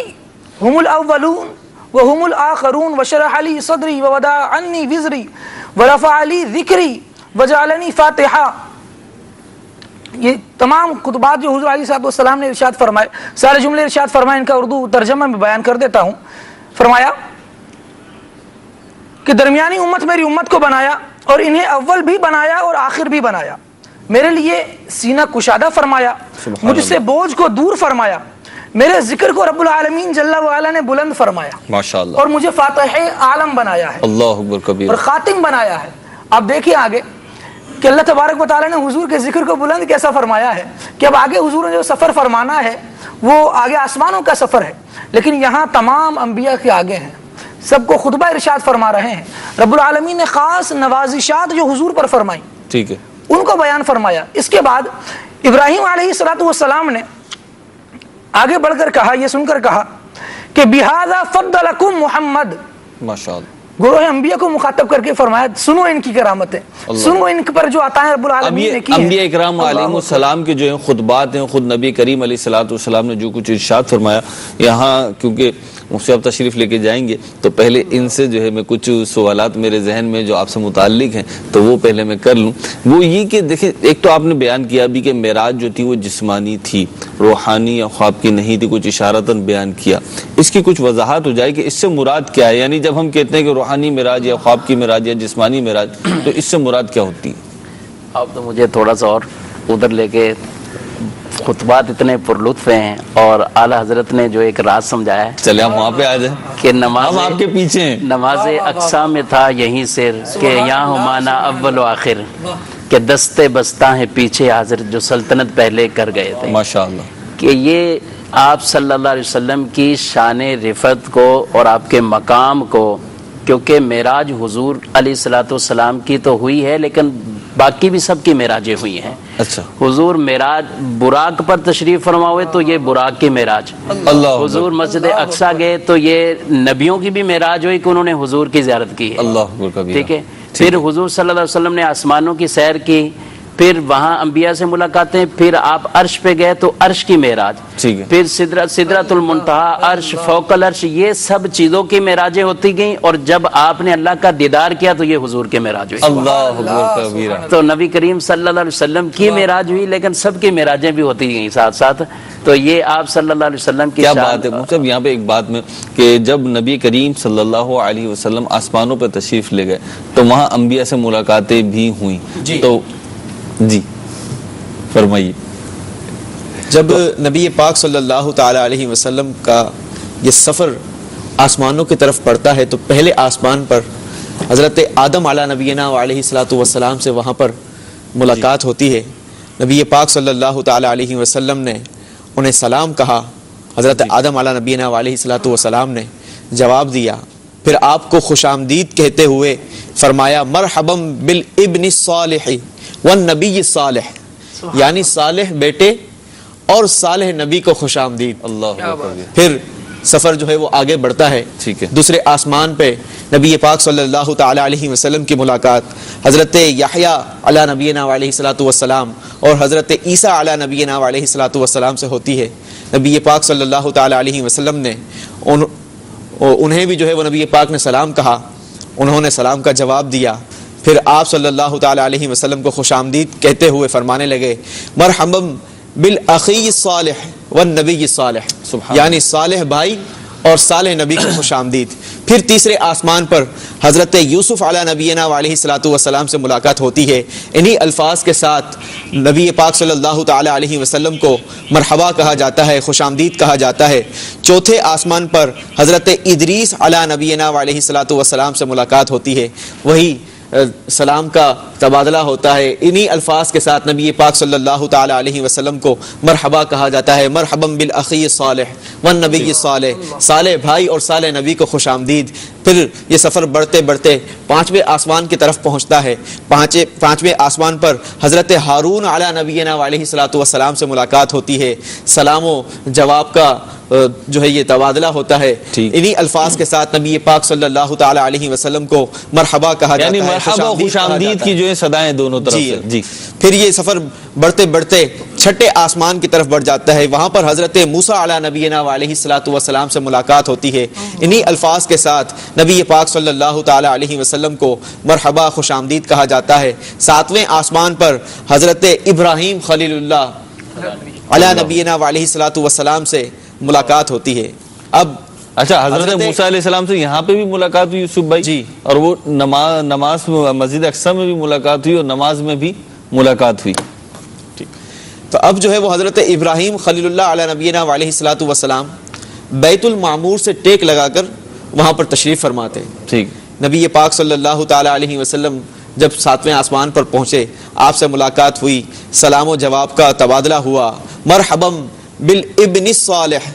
هم الاولون وهم الاخرون وشرح لی صدری ووضع عنی وزری ورفع لی ذکری وجعلنی فاتحا. یہ تمام خطبات جو حضور علیہ الصلوۃ والسلام نے ارشاد فرمائے، سارے جملے ارشاد فرمائے، ان کا اردو ترجمہ میں بیان کر دیتا ہوں. فرمایا کہ درمیانی امت میری امت کو بنایا اور انہیں اول بھی بنایا اور آخر بھی بنایا. میرے لیے سینہ کشادہ فرمایا، مجھ سے بوجھ کو دور فرمایا، میرے ذکر کو رب العالمین جل وعلا نے بلند فرمایا ماشاءاللہ، اور مجھے فاتح عالم بنایا ہے، اللہ اکبر کبیر، اور خاتم بنایا ہے. اب دیکھیے آگے کہ اللہ تبارک و تعالیٰ نے حضور کے ذکر کو بلند کیسا فرمایا ہے کہ اب آگے حضور نے جو سفر فرمانا ہے وہ آگے آسمانوں کا سفر ہے، لیکن یہاں تمام انبیاء کے آگے ہیں، سب کو خطبہ ارشاد فرما رہے ہیں. رب العالمین نے خاص نوازشات جو حضور پر فرمائی ٹھیک ہے ان کو بیان فرمایا. اس کے بعد ابراہیم علیہ الصلوۃ والسلام نے آگے بڑھ کر کہا، یہ سن کر کہا کہ بہذا فضلکم محمد. ماشاءاللہ، گروہ انبیاء کو مخاطب کر کے فرمایا سنو ان کی کرامتیں، سنو ان پر جو عطائیں رب العالمین نے کی ہیں. انبیاء اکرام علیہم السلام کے جو ہیں خطبات ہیں، خود نبی کریم علیہ الصلوۃ والسلام نے جو کچھ ارشاد فرمایا، یہاں کیونکہ مجھ آپ تشریف لے کے جائیں گے تو پہلے ان سے جو ہے میں کچھ سوالات میرے ذہن میں جو آپ سے متعلق ہیں تو وہ پہلے میں کر لوں. وہ یہ کہ دیکھیں، ایک تو آپ نے بیان کیا بھی کہ معراج جو تھی وہ جسمانی تھی، روحانی یا خواب کی نہیں تھی، کچھ اشارتاً بیان کیا. اس کی کچھ وضاحت ہو جائے کہ اس سے مراد کیا ہے، یعنی جب ہم کہتے ہیں کہ روحانی معراج یا خواب کی معراج یا جسمانی معراج تو اس سے مراد کیا ہوتی ہے؟ اب تو مجھے تھوڑا سا اور ادھر لے کے، خطبات اتنے پرلطف ہیں اور اعلیٰ حضرت نے جو ایک راز سمجھایا ہے، چلے ہم وہاں پہ آ جائیں کہ نماز ہم آپ کے پیچھے ہیں. نماز اقصا میں تھا یہیں سر کہ یہاں ہمانا اول و آخر، کہ دستے بستہ ہیں پیچھے حاضر جو سلطنت پہلے کر گئے تھے. ماشاءاللہ، کہ یہ آپ صلی اللہ علیہ وسلم کی شان رفعت کو اور آپ کے مقام کو، کیونکہ معراج حضور علیہ الصلوۃ والسلام کی تو ہوئی ہے لیکن باقی بھی سب کی معراجیں ہوئی ہیں. اچھا، حضور معراج براق پر تشریف فرما ہوئے تو یہ براق کی معراج. حضور مسجد اقصا گئے تو یہ نبیوں کی بھی معراج ہوئی کہ انہوں نے حضور کی زیارت کی ہے. اللہ، ٹھیک ہے. پھر حضور صلی اللہ علیہ وسلم نے آسمانوں کی سیر کی، پھر وہاں انبیاء سے ملاقاتیں، پھر آپ عرش پہ گئے تو عرش کی معراج، پھر سدرۃ المنتہا، عرش، فوق العرش، یہ سب چیزوں کی معراجیں ہوتی گئیں. اور جب آپ نے اللہ کا دیدار کیا تو یہ حضور کے معراج ہوئی. اللہ، تو نبی کریم صلی اللہ علیہ وسلم کی معراج ہوئی لیکن سب کی معراجیں بھی ہوتی گئیں ساتھ ساتھ. تو یہ آپ صلی اللہ علیہ وسلم کی کیا بات ہے. مطلب یہاں پہ ایک بات میں کہ جب نبی کریم صلی اللہ علیہ وسلم آسمانوں پہ تشریف لے گئے تو وہاں انبیاء سے ملاقاتیں بھی ہوئیں. تو جی فرمائیے. جب نبی پاک صلی اللہ تعالی علیہ وسلم کا یہ سفر آسمانوں کی طرف پڑتا ہے تو پہلے آسمان پر حضرت آدم علیہ نبینا علیہ الصلوۃ والسلام سے وہاں پر ملاقات ہوتی ہے. نبی پاک صلی اللہ تعالی علیہ وسلم نے انہیں سلام کہا. حضرت آدم علیہ نبینا علیہ الصلوۃ والسلام نے جواب دیا. پھر آپ کو خوش آمدید کہتے ہوئے فرمایا مرحبا بالابن الصالح والنبی الصالح، یعنی صالح بیٹے اور صالح نبی کو خوش آمدید. اللہ. پھر سفر جو ہے وہ آگے بڑھتا ہے. دوسرے آسمان پہ نبی پاک صلی اللہ تعالی علیہ وسلم کی ملاقات حضرت یحییٰ علیہ نبینا علیہ الصلوۃ والسلام اور حضرت عیسیٰ علیہ نبینا علیہ الصلوۃ والسلام سے ہوتی ہے. نبی پاک صلی اللہ تعالی علیہ وسلم نے انہیں بھی جو ہے وہ نبی پاک نے سلام کہا، انہوں نے سلام کا جواب دیا. پھر آپ صلی اللہ تعالی علیہ وسلم کو خوش آمدید کہتے ہوئے فرمانے لگے مرحبا بالاخی الصالح والنبی الصالح، یعنی صالح بھائی اور صالح نبی کو خوش آمدید. پھر تیسرے آسمان پر حضرت یوسف علیہ نبینا علیہ الصلوۃ والسلام سے ملاقات ہوتی ہے. انہی الفاظ کے ساتھ نبی پاک صلی اللہ تعالی علیہ وسلم کو مرحبا کہا جاتا ہے، خوش آمدید کہا جاتا ہے. چوتھے آسمان پر حضرت ادریس علیہ نبینا علیہ الصلوۃ والسلام سے ملاقات ہوتی ہے. وہی سلام کا تبادلہ ہوتا ہے. انہی الفاظ کے ساتھ نبی پاک صلی اللہ تعالی علیہ وسلم کو مرحبا کہا جاتا ہے. مرحبا بالاخی صالح والنبی صالح، صالح بھائی اور صالح نبی کو خوش آمدید. پھر یہ سفر بڑھتے بڑھتے 5ویں آسمان کی طرف پہنچتا ہے. 5ویں آسمان پر حضرت ہارون علی نبینا علیہ الصلوۃ والسلام سے ملاقات ہوتی ہے. سلام و جواب کا جو ہے یہ تبادلہ ہوتا ہے. انہی الفاظ کے ساتھ نبی پاک صلی اللہ تعالی علیہ وسلم کو مرحبا کہا جاتا ہے، یعنی مرحبا خوش آمدید کی جو ہے صدائیں دونوں طرف سے. جی. پھر یہ سفر بڑھتے بڑھتے 6ٹھے آسمان کی طرف بڑھ جاتا ہے. وہاں پر حضرت موسیٰ علی نبینا علیہ الصلوۃ والسلام سے ملاقات ہوتی ہے. انہی الفاظ کے ساتھ نبی پاک صلی اللہ تعالی علیہ وسلم کو مرحبا خوش آمدید کہا جاتا ہے. 7ویں آسمان پر حضرت ابراہیم خلیل اللہ علی نبینا علیہ الصلوۃ والسلام سے ملاقات ہوتی ہے. اب اچھا، حضرت موسیٰ علیہ السلام سے یہاں پہ بھی ملاقات ہوئی یوسف بھائی جی، اور وہ نماز مسجد اقصی میں بھی ملاقات ہوئی اور نماز میں بھی ملاقات ہوئی. تو اب جو ہے وہ حضرت ابراہیم خلیل اللہ علیہ نبینا علیہ الصلوۃ والسلام بیت المعمور سے ٹیک لگا کر وہاں پر تشریف فرماتے. ٹھیک. نبی پاک صلی اللہ تعالی علیہ وسلم جب 7ویں آسمان پر پہنچے، آپ سے ملاقات ہوئی، سلام و جواب کا تبادلہ ہوا. مرحبا بالابن الصالح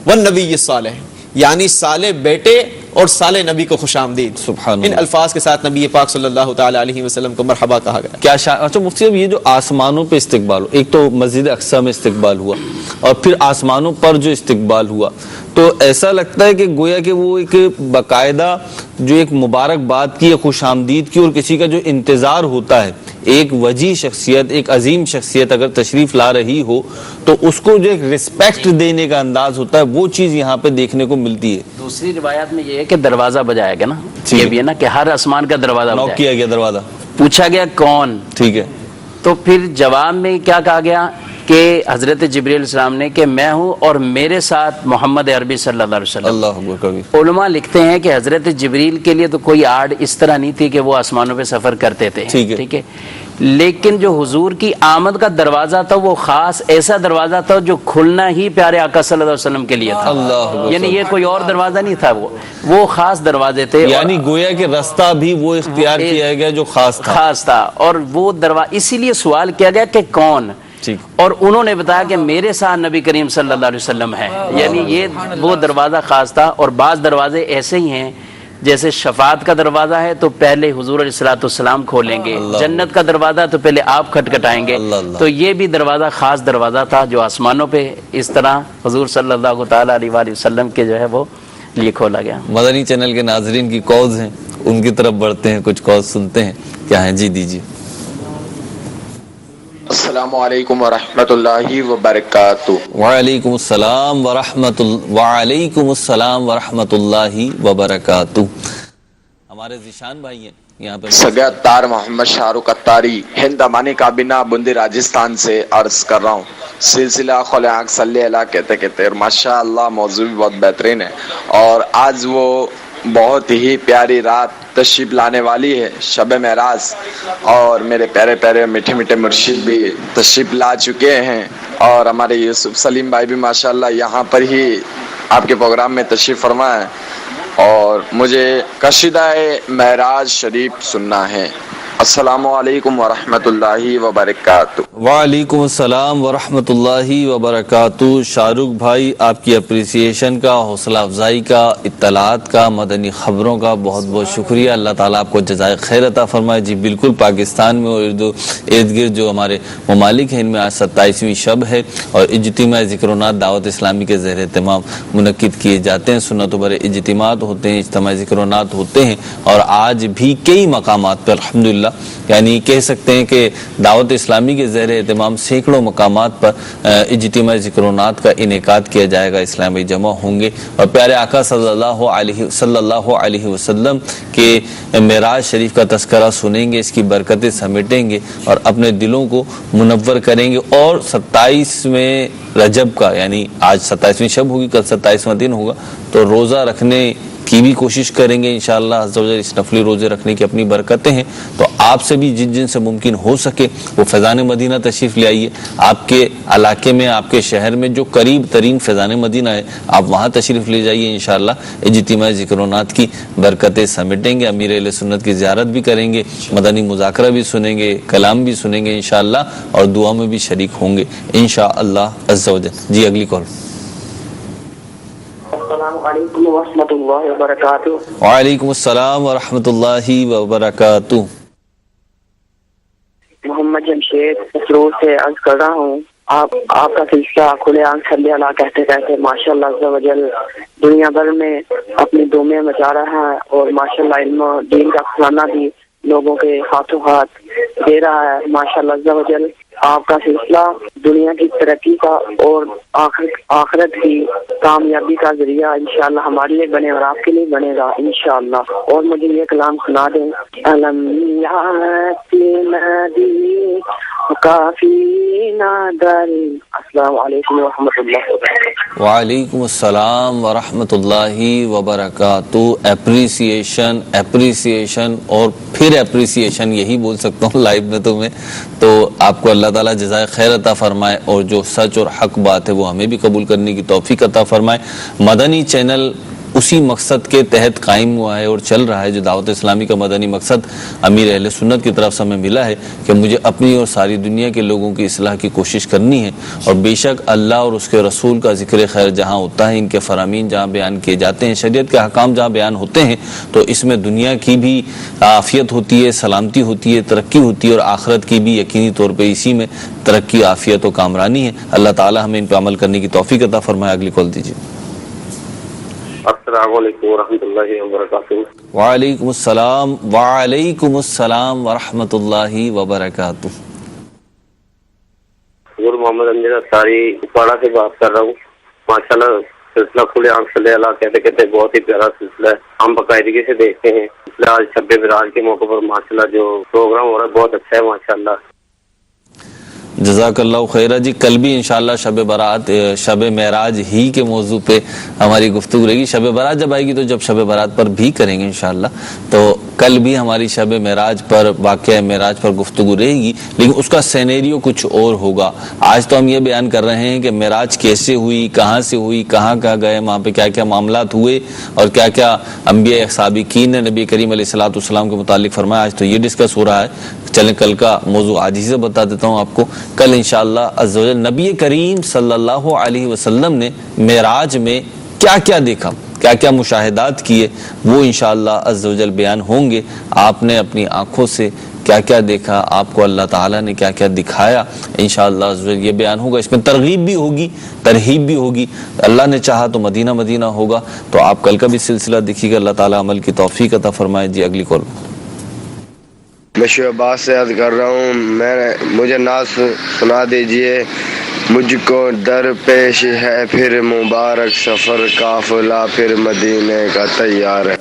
والنبی الصالح، یعنی صالح بیٹے اور صالح نبی کو خوش آمدید. سبحان ان الفاظ کے ساتھ نبی پاک صلی اللہ تعالی علیہ وسلم کو مرحبا کہا گیا. کیا اچھا مفتی صاحب، یہ جو آسمانوں پہ استقبال ہو، ایک تو مسجد اقصی میں استقبال ہوا اور پھر آسمانوں پر جو استقبال ہوا، تو ایسا لگتا ہے کہ گویا کہ وہ ایک باقاعدہ جو ایک مبارکباد کی، خوش آمدید کی اور کسی کا جو انتظار ہوتا ہے، ایک وجیح شخصیت، ایک عظیم شخصیت اگر تشریف لا رہی ہو تو اس کو جو ایک رسپیکٹ دینے کا انداز ہوتا ہے، وہ چیز یہاں پہ دیکھنے کو ملتی ہے. دوسری روایات میں یہ ہے کہ دروازہ بجایا گیا نا، یہ بھی ہے نا کہ ہر آسمان کا دروازہ نوک کیا گیا دروازہ، پوچھا گیا کون. ٹھیک ہے. تو پھر جواب میں کیا کہا گیا کہ حضرت جبریل علیہ السلام نے کہ میں ہوں اور میرے ساتھ محمد عربی صلی اللہ علیہ وسلم. اللہ اکبر. علماء لکھتے ہیں کہ حضرت جبریل کے لیے تو کوئی آڑ اس طرح نہیں تھی کہ وہ آسمانوں پہ سفر کرتے تھے. ٹھیک ہے. لیکن جو حضور کی آمد کا دروازہ تھا وہ خاص ایسا دروازہ تھا جو کھلنا ہی پیارے آقا صلی اللہ علیہ وسلم کے لیے تھا. یعنی یہ کوئی اور دروازہ نہیں تھا، وہ خاص دروازے تھے. یعنی گویا کہ راستہ بھی وہ اختیار کیا گیا جو خاص تھا. اور وہ دروازہ اسی لیے سوال کیا گیا کہ کون، اور انہوں نے بتایا کہ میرے ساتھ نبی کریم صلی اللہ علیہ وسلم ہے. یعنی یہ وہ دروازہ خاص تھا. اور بعض دروازے ایسے ہی ہیں، جیسے شفاعت کا دروازہ ہے تو پہلے حضور علیہ الصلوۃ والسلام کھولیں گے، جنت کا دروازہ تو پہلے آپ کھٹکھٹائیں گے. تو یہ بھی دروازہ خاص دروازہ تھا جو آسمانوں پہ اس طرح حضور صلی اللہ تعالی علیہ وآلہ وسلم کے جو ہے وہ لیے کھولا گیا. مدنی چینل کے ناظرین کی کالز ہیں، ان کی طرف بڑھتے ہیں، کچھ کالز سنتے ہیں. کیا ہیں جی؟ دیجیے. السلام علیکم ورحمۃ اللہ وبرکاتہ. وعلیکم السلام ورحمۃ اللہ وبرکاتہ. ہمارے ذیشان بھائی ہیں یہاں پہ. سگے اتار محمد شاہ رخ اتاری ہند امانی کابینہ بندی راجستھان سے عرض کر رہا ہوں. سلسلہ خلے آنکھ صلی اللہ کہتے اور ماشاء اللہ موضوع بھی بہت بہترین ہے. اور آج وہ بہت ہی پیاری رات تشریف لانے والی ہے، شب معراج، اور میرے پیارے پیارے میٹھے میٹھے مرشد بھی تشریف لا چکے ہیں. اور ہمارے یوسف سلیم بھائی بھی ماشاءاللہ یہاں پر ہی آپ کے پروگرام میں تشریف فرما ہے. اور مجھے قصیدہ معراج شریف سننا ہے. السلام علیکم ورحمۃ اللہ وبرکاتہ. وعلیکم السلام ورحمۃ اللہ وبرکاتہ. شاہ رخ بھائی، آپ کی اپریسیشن کا، حوصلہ افزائی کا، اطلاعات کا، مدنی خبروں کا بہت بہت شکریہ. اللہ تعالیٰ آپ کو جزائے خیر عطا فرمائے. جی بالکل، پاکستان میں اور ارد گرد جو ہمارے ممالک ہیں ان میں آج 27ویں شب ہے اور اجتماع ذکر و نات دعوت اسلامی کے زیر اہتمام منعقد کیے جاتے ہیں. سنت و بڑے اجتماعات ہوتے ہیں، اجتماع ذکر و نات ہوتے ہیں. اور آج بھی کئی مقامات پر الحمدللہ، یعنی کہہ سکتے ہیں کہ دعوت اسلامی کے زیر اہتمام سینکڑوں مقامات پر اجتماع ذکر و نات کا انعقاد کیا جائے گا. اسلامی جمع ہوں گے اور پیارے آقا صلی اللہ علیہ وسلم کے معراج شریف کا تذکرہ سنیں گے، اس کی برکتیں سمیٹیں گے اور اپنے دلوں کو منور کریں گے. اور 27ویں رجب کا، یعنی آج 27ویں شب ہوگی، کل 27واں دن ہوگا، تو روزہ رکھنے کی بھی کوشش کریں گے انشاءاللہ عز و جل. اس نفلی روزے رکھنے کی اپنی برکتیں ہیں. تو آپ سے بھی جن سے ممکن ہو سکے وہ فیضان مدینہ تشریف لے آئیے. آپ کے علاقے میں, آپ کے شہر میں جو قریب ترین فیضان مدینہ ہے آپ وہاں تشریف لے جائیے. انشاءاللہ اجتماع ذکر و نات کی برکتیں سمیٹیں گے, امیر اہل سنت کی زیارت بھی کریں گے, مدنی مذاکرہ بھی سنیں گے, کلام بھی سنیں گے انشاءاللہ, اور دعا میں بھی شریک ہوں گے انشاءاللہ عز و جل. جی اگلی کال. السلام علیکم ورحمۃ اللہ وبرکاتہ. وعلیکم السلام ورحمۃ اللہ وبرکاتہ. محمد جمشید مسرور سے عرض کر رہا ہوں. آپ کا سلسلہ کھلے آنکھ صلی اللہ کہتے کہتے ماشاءاللہ عز و جل دنیا بھر میں اپنی دھومیں مچا رہا ہے, اور ماشاءاللہ علم و دین کا خزانہ بھی لوگوں کے ہاتھوں ہاتھ دے رہا ہے ماشاءاللہ عز و جل. آپ کا سلسلہ دنیا کی ترقی کا اور آخرت کی کامیابی کا ذریعہ انشاءاللہ ہمارے لیے بنے اور آپ کے لیے بنے گا انشاءاللہ. اور مجھے یہ کلام سنا دیں. علم کافی نادر. السلام علیکم ورحمۃ اللہ وبرکاتہ. وعلیکم السلام ورحمۃ اللہ وبرکاتہ. اپریسیشن اور پھر اپریسیشن یہی بول سکتا ہوں لائیو میں تمہیں. تو آپ کو اللہ تعالیٰ جزائے خیر عطا فرمائے, اور جو سچ اور حق بات ہے وہ ہمیں بھی قبول کرنے کی توفیق عطا فرمائے. مدنی چینل اسی مقصد کے تحت قائم ہوا ہے اور چل رہا ہے جو دعوت اسلامی کا مدنی مقصد امیر اہل سنت کی طرف سے ہمیں ملا ہے کہ مجھے اپنی اور ساری دنیا کے لوگوں کی اصلاح کی کوشش کرنی ہے. اور بے شک اللہ اور اس کے رسول کا ذکر خیر جہاں ہوتا ہے, ان کے فرامین جہاں بیان کیے جاتے ہیں, شریعت کے احکام جہاں بیان ہوتے ہیں, تو اس میں دنیا کی بھی عافیت ہوتی ہے, سلامتی ہوتی ہے, ترقی ہوتی ہے, اور آخرت کی بھی یقینی طور پہ اسی میں ترقی, عافیت و کامرانی ہے. اللہ تعالی ہمیں ان پہ عمل کرنے کی توفیق عطا فرمائے. اگلی کال دیجیے. السلام علیکم ورحمۃ اللہ وبرکاتہ. وعلیکم السلام ورحمۃ اللہ وبرکاتہ. حضور محمد امجد اتاری اپاڑا سے بات کر رہا ہوں. ماشاءاللہ سلسلہ کھلے آنکھ صلی اللہ کہتے کہتے بہت ہی پیارا سلسلہ ہے, ہم باقاعدگی سے دیکھتے ہیں. آج شب معراج کے موقع پر ماشاءاللہ جو پروگرام ہو رہا ہے بہت اچھا ہے ماشاءاللہ. جزاک اللہ خیرہ. جی کل بھی انشاءاللہ شب برات, شب معراج ہی کے موضوع پہ ہماری گفتگو رہے گی. شب برات جب آئے گی تو جب شب برات پر بھی کریں گے انشاءاللہ. تو کل بھی ہماری شب معراج پر, واقعہ معراج پر گفتگو رہے گی, لیکن اس کا سینیریو کچھ اور ہوگا. آج تو ہم یہ بیان کر رہے ہیں کہ معراج کیسے ہوئی, کہاں سے ہوئی, کہاں گئے, وہاں پہ کیا کیا معاملات ہوئے, اور کیا کیا انبیاء سابقین نے نبی کریم علیہ الصلوۃ والسلام کے متعلق فرمایا. آج تو یہ ڈسکس ہو رہا ہے. چلیں کل کا موضوع آج ہی سے بتا دیتا ہوں آپ کو. کل انشاءاللہ عز و جل نبی کریم صلی اللہ علیہ وسلم نے معراج میں کیا کیا دیکھا, کیا کیا مشاہدات کیے, وہ انشاءاللہ عز و جل بیان ہوں گے. آپ نے اپنی آنکھوں سے کیا کیا دیکھا, آپ کو اللہ تعالیٰ نے کیا کیا دکھایا, انشاءاللہ عز و جل یہ بیان ہوگا. اس میں ترغیب بھی ہوگی, ترہیب بھی ہوگی. اللہ نے چاہا تو مدینہ مدینہ ہوگا. تو آپ کل کا بھی سلسلہ دیکھیے گا. اللہ تعالیٰ عمل کی توفیق عطا فرمائے. جی اگلی کال. میں شعباز سے عرض کر رہا ہوں, مجھے نعت سنا دیجئے. مجھ کو در پیش ہے پھر مبارک سفر, قافلہ پھر مدینے کا تیار ہے.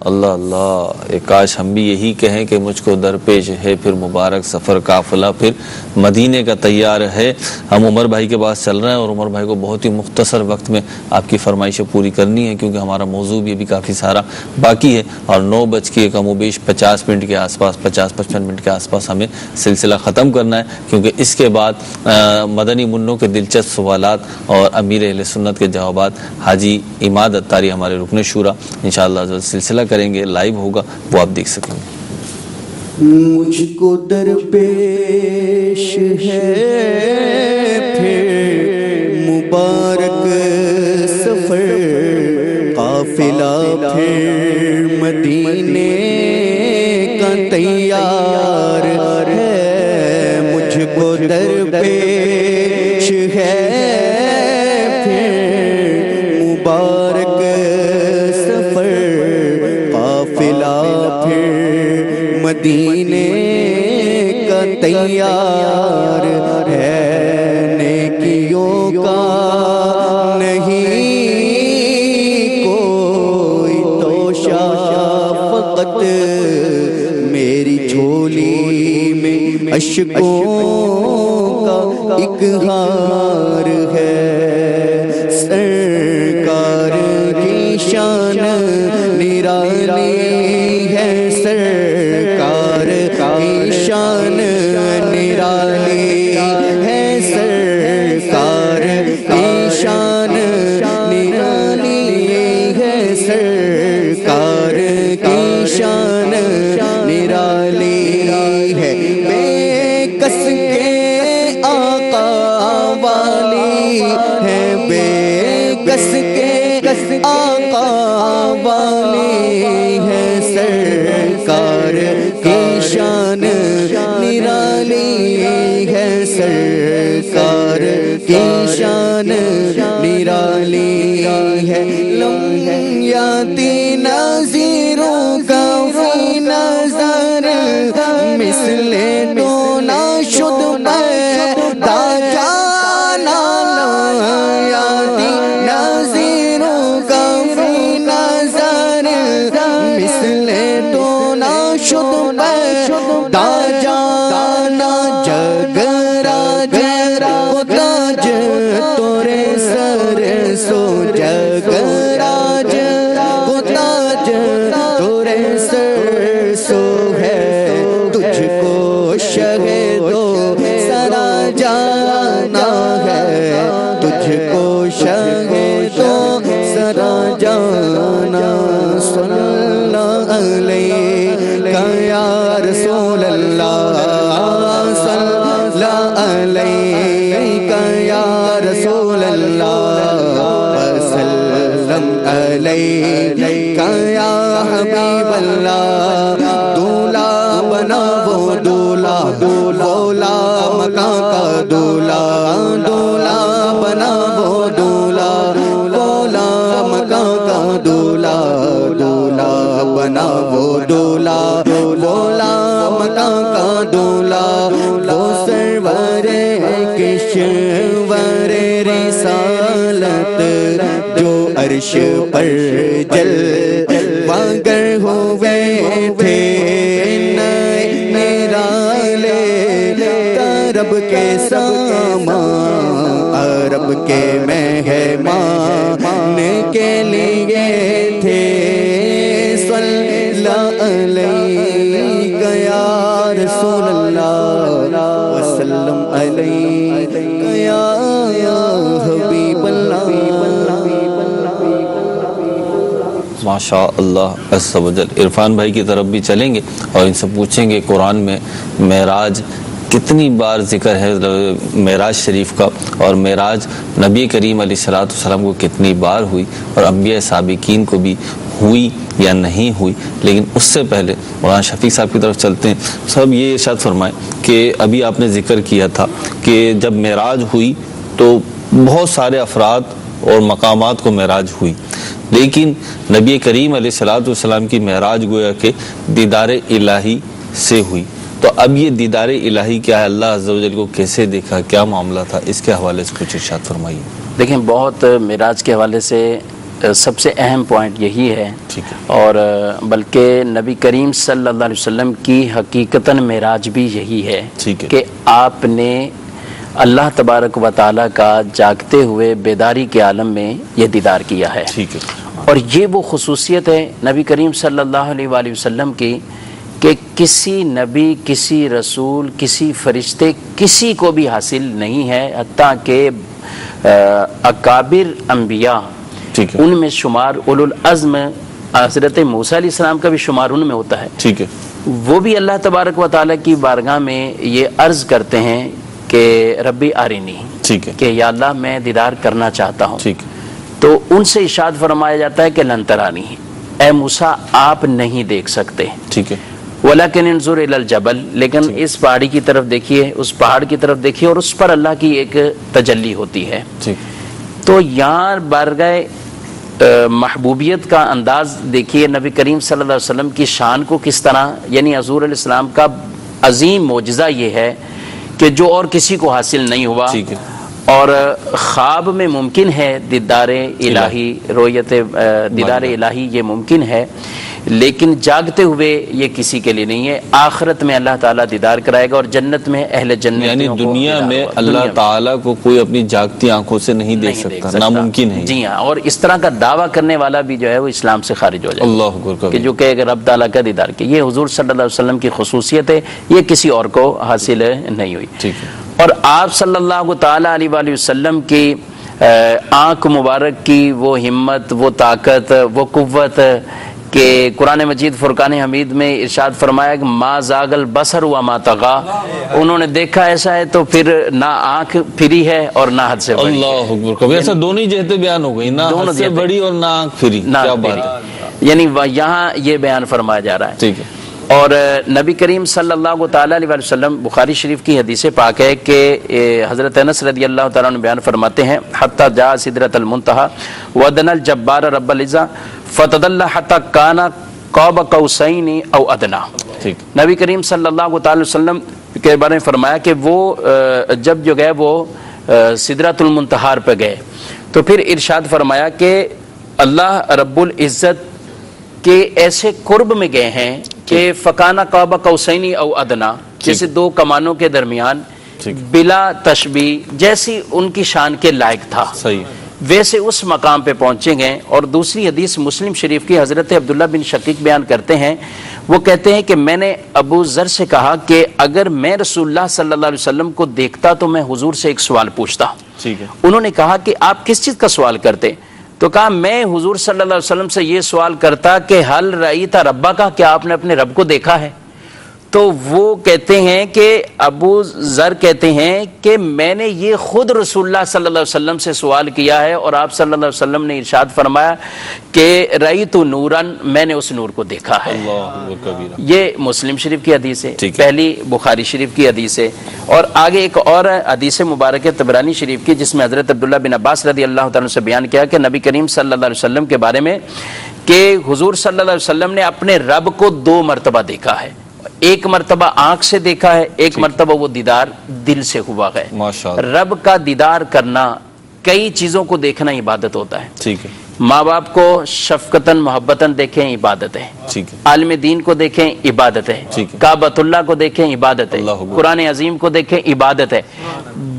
اللہ اللہ, کاش ہم بھی یہی کہیں کہ مجھ کو درپیش ہے پھر مبارک سفر, قافلہ پھر مدینے کا تیار ہے. ہم عمر بھائی کے پاس چل رہے ہیں اور عمر بھائی کو بہت ہی مختصر وقت میں آپ کی فرمائشیں پوری کرنی ہے, کیونکہ ہمارا موضوع بھی ابھی کافی سارا باقی ہے. اور 9 کم و بیش 50 منٹ کے آس پاس, 50-55 منٹ کے آس پاس ہمیں سلسلہ ختم کرنا ہے, کیونکہ اس کے بعد مدنی منوں کے دلچسپ سوالات اور امیر اہل سنت کے جوابات حاجی عماد اتاری ہمارے رکن شورا انشاءاللہ سلسلہ کریں گے, لائیو ہوگا, وہ آپ دیکھ سکیں گے. مجھ کو درپیش ہے پھر مبارک سفر, قافلہ پھر مدینے کا تیار ہے. مجھ کو درپیش ہے پھر مبارک سفر, قافلہ پھر مدینے کا تیار ہے. نیکیوں کا نہیں کوئی توشہ, فقط میری جھولی میں اشکوں کا ایک ہار ہے. سرکار کی شان کی شان نرالی ہے لمحیاتی نظیروں کا فی نظر مثل تو نہ شد پیدا جانا لمحیاتی نظیروں کا فی نظر مثل تو نہ شد پیدا جانا جگ راج کو تاج تورے سر سو جگ راج کو تاج تورے سر سو ہے تجھ کو شہدو سرا جانا ہے تجھ کو شہدو سرا جانا صلی اللہ علیہ یا رسول اللہ صلی اللہ علیہ یا رسول اللہ وسلم علیہ یا حبیب اللہ دولا بنا وہ دولا دولا مکان کا دولا دولا بنا وہ دولا دولا مکان کا دولا دولا بنا وہ دولا دولا مکان کا دولا وہ سرور کشور رسالت جو عرش پر جلوگر ہوئے تھے نرالے عرب کے سامان عرب کے مہمان کے لیے تھے صلی اللہ علیہ یا رسول اللہ وسلم علیہ یا حبیب اللہ ماشاء اللہ عز و جل۔ عرفان بھائی کی طرف بھی چلیں گے اور ان سے پوچھیں گے قرآن میں معراج کتنی بار ذکر ہے معراج شریف کا، اور معراج نبی کریم علیہ الصلوۃ والسلام کو کتنی بار ہوئی اور انبیاء سابقین کو بھی ہوئی یا نہیں ہوئی۔ لیکن اس سے پہلے مولانا شفیق صاحب کی طرف چلتے ہیں۔ صاحب یہ ارشاد فرمائیں کہ ابھی آپ نے ذکر کیا تھا کہ جب معراج ہوئی تو بہت سارے افراد اور مقامات کو معراج ہوئی، لیکن نبی کریم علیہ الصلوۃ والسلام کی معراج گویا کہ دیدار الہی سے ہوئی۔ تو اب یہ دیدار الہی کیا ہے، اللہ عز و جل کو کیسے دیکھا، کیا معاملہ تھا، اس کے حوالے سے کچھ ارشاد فرمائیے۔ دیکھیں بہت معراج کے حوالے سے سب سے اہم پوائنٹ یہی ہے، اور بلکہ نبی کریم صلی اللہ علیہ وسلم کی حقیقتاً معراج بھی یہی ہے کہ آپ نے اللہ تبارک و تعالیٰ کا جاگتے ہوئے بیداری کے عالم میں یہ دیدار کیا ہے۔ اور یہ وہ خصوصیت ہے نبی کریم صلی اللہ علیہ وآلہ وسلم کی کہ کسی نبی، کسی رسول، کسی فرشتے، کسی کو بھی حاصل نہیں ہے، حتیٰ کہ اکابر انبیاء ان میں شمار اولو العزم حضرت موسیٰ علیہ السلام کا بھی شمار ان میں ہوتا ہے، وہ بھی اللہ تبارک و تعالیٰ کی بارگاہ میں یہ عرض کرتے ہیں کہ ربی آرینی، کہ یا اللہ میں دیدار کرنا چاہتا ہوں۔ تو ان سے ارشاد فرمایا جاتا ہے کہ لن ترانی، اے موسیٰ آپ نہیں دیکھ سکتے، ولیکن انظر الی الجبل، لیکن اس پہاڑی کی طرف دیکھیے، اس پہاڑ کی طرف دیکھیے، اور اس پر اللہ کی ایک تجلی ہوتی ہے۔ تو یہاں بارگاہ محبوبیت کا انداز دیکھیے، نبی کریم صلی اللہ علیہ وسلم کی شان کو کس طرح، یعنی حضور علیہ السلام کا عظیم معجزہ یہ ہے کہ جو اور کسی کو حاصل نہیں ہوا، اور خواب میں ممکن ہے دیدار الہی، رویت دیدار الہی یہ ممکن ہے، لیکن جاگتے ہوئے یہ کسی کے لیے نہیں ہے۔ آخرت میں اللہ تعالیٰ دیدار کرائے گا، اور جنت میں اہل جنت، یعنی دنیا میں اللہ تعالیٰ کو کوئی اپنی جاگتی آنکھوں سے نہیں دیکھ سکتا، ناممکن ہے۔ جی ہاں، اور اس طرح کا دعویٰ کرنے والا بھی جو ہے وہ اسلام سے خارج ہو جائے، اللہ اکبر، کہ جو کہ اگر رب تعالیٰ کا دیدار کی، یہ حضور صلی اللہ علیہ وسلم کی خصوصیت ہے، یہ کسی اور کو حاصل نہیں ہوئی۔ اور آپ صلی اللہ تعالیٰ علیہ وآلہ وسلم کی آنکھ مبارک کی وہ ہمت، وہ طاقت، وہ قوت کہ قرآن مجید فرقان حمید میں ارشاد فرمایا کہ ما زاغ البصر وما طغى، انہوں نے دیکھا ایسا ہے تو پھر نہ آنکھ پھری ہے اور نہ حد سے بڑی۔ اللہ اکبر، کبھی ایسا دونوں ہی جہتیں بیان ہو گئی، نہ حد سے بڑی اور نہ آنکھ پھری، کیا بات ہے۔ یعنی یہاں یہ بیان فرمایا جا رہا ہے۔ اور نبی کریم صلی اللہ تعالیٰ علیہ وسلم بخاری شریف کی حدیث پاک ہے کہ حضرت انس رضی اللہ تعالیٰ عنہ بیان فرماتے ہیں حتی جاء سدرۃ المنتہا ودنا الجبار رب العزہ فتدلى حتی کان قاب قوسین او ادنا. نبی کریم صلی اللہ تعالیٰ علیہ وسلم کے بارے میں فرمایا کہ وہ جب جو گئے وہ سدرۃ المنتہا پہ گئے تو پھر ارشاد فرمایا کہ اللہ رب العزت کے ایسے قرب میں گئے ہیں کہ فکانہ قاب قوسین او ادنا، جیسے دو کمانوں کے درمیان بلا تشبیہ جیسی ان کی شان کے لائق تھا، ویسے اس مقام پہ پہنچے گئے. اور دوسری حدیث مسلم شریف کی حضرت عبداللہ بن شقیق بیان کرتے ہیں، وہ کہتے ہیں کہ میں نے ابو ذر سے کہا کہ اگر میں رسول اللہ صلی اللہ علیہ وسلم کو دیکھتا تو میں حضور سے ایک سوال پوچھتا. انہوں نے کہا کہ آپ کس چیز کا سوال کرتے؟ تو کہا میں حضور صلی اللہ علیہ وسلم سے یہ سوال کرتا کہ حل رأیت ربا کا، کیا آپ نے اپنے رب کو دیکھا ہے؟ تو وہ کہتے ہیں کہ ابو ذر کہتے ہیں کہ میں نے یہ خود رسول اللہ صلی اللہ علیہ وسلم سے سوال کیا ہے اور آپ صلی اللہ علیہ وسلم نے ارشاد فرمایا کہ رأیت نوراً، میں نے اس نور کو دیکھا ہے. یہ مسلم شریف کی حدیث ہے، پہلی بخاری شریف کی حدیث ہے. اور آگے ایک اور حدیث مبارک طبرانی شریف کی جس میں حضرت عبداللہ بن عباس رضی اللہ تعالیٰ سے بیان کیا کہ نبی کریم صلی اللہ علیہ وسلم کے بارے میں کہ حضور صلی اللہ علیہ وسلم نے اپنے رب کو 2 مرتبہ دیکھا ہے. ایک مرتبہ آنکھ سے دیکھا ہے، ایک مرتبہ وہ دیدار دل سے ہوا ہے. رب کا دیدار کرنا، کئی چیزوں کو دیکھنا عبادت ہوتا ہے. ماں باپ کو شفقتاً محبتاً دیکھیں عبادت ہے، عالم دین کو دیکھیں عبادت ہے، کعبۃ اللہ کو دیکھیں عبادت ہے، قرآن عظیم کو دیکھیں عبادت ہے.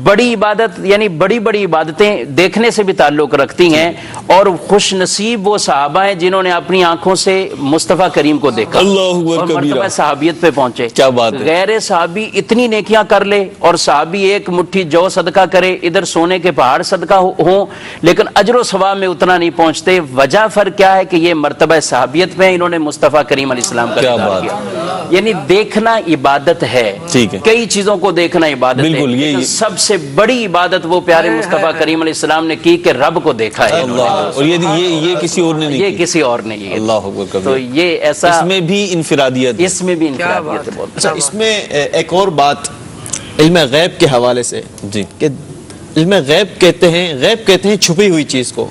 بڑی عبادت یعنی بڑی بڑی عبادتیں دیکھنے سے بھی تعلق رکھتی ہیں. اور خوش نصیب وہ صحابہ ہیں جنہوں نے اپنی آنکھوں سے مصطفیٰ کریم کو دیکھا اور مرتبہ صحابیت پہ پہنچے. کیا بات ہے. غیر صحابی اتنی نیکیاں کر لے اور صحابی ایک مٹھی جو صدقہ کرے، ادھر سونے کے پہاڑ صدقہ ہوں، لیکن اجر و ثواب میں اتنا نہیں پہنچتے. وجہ فرق کیا ہے کہ یہ مرتبہ صحابیت میں انہوں نے مصطفیٰ کریم علیہ السلام کا دیدار کیا. یعنی دیکھنا عبادت ہے، کئی چیزوں کو دیکھنا عبادت ہے. سب سے بڑی عبادت وہ پیارے مصطفیٰ کریم علیہ السلام نے کی کہ رب کو دیکھا ہے، اور یہ کسی اور نے نہیں، یہ کسی اور نے کی. اللہ اکبر. تو یہ ایسا اس میں بھی انفرادیت، اس میں بھی انفرادیت ہے. اچھا، اس میں ایک اور بات علم غیب کے حوالے سے کہ علم غیب کہتے ہیں چھپی ہوئی چیز کو.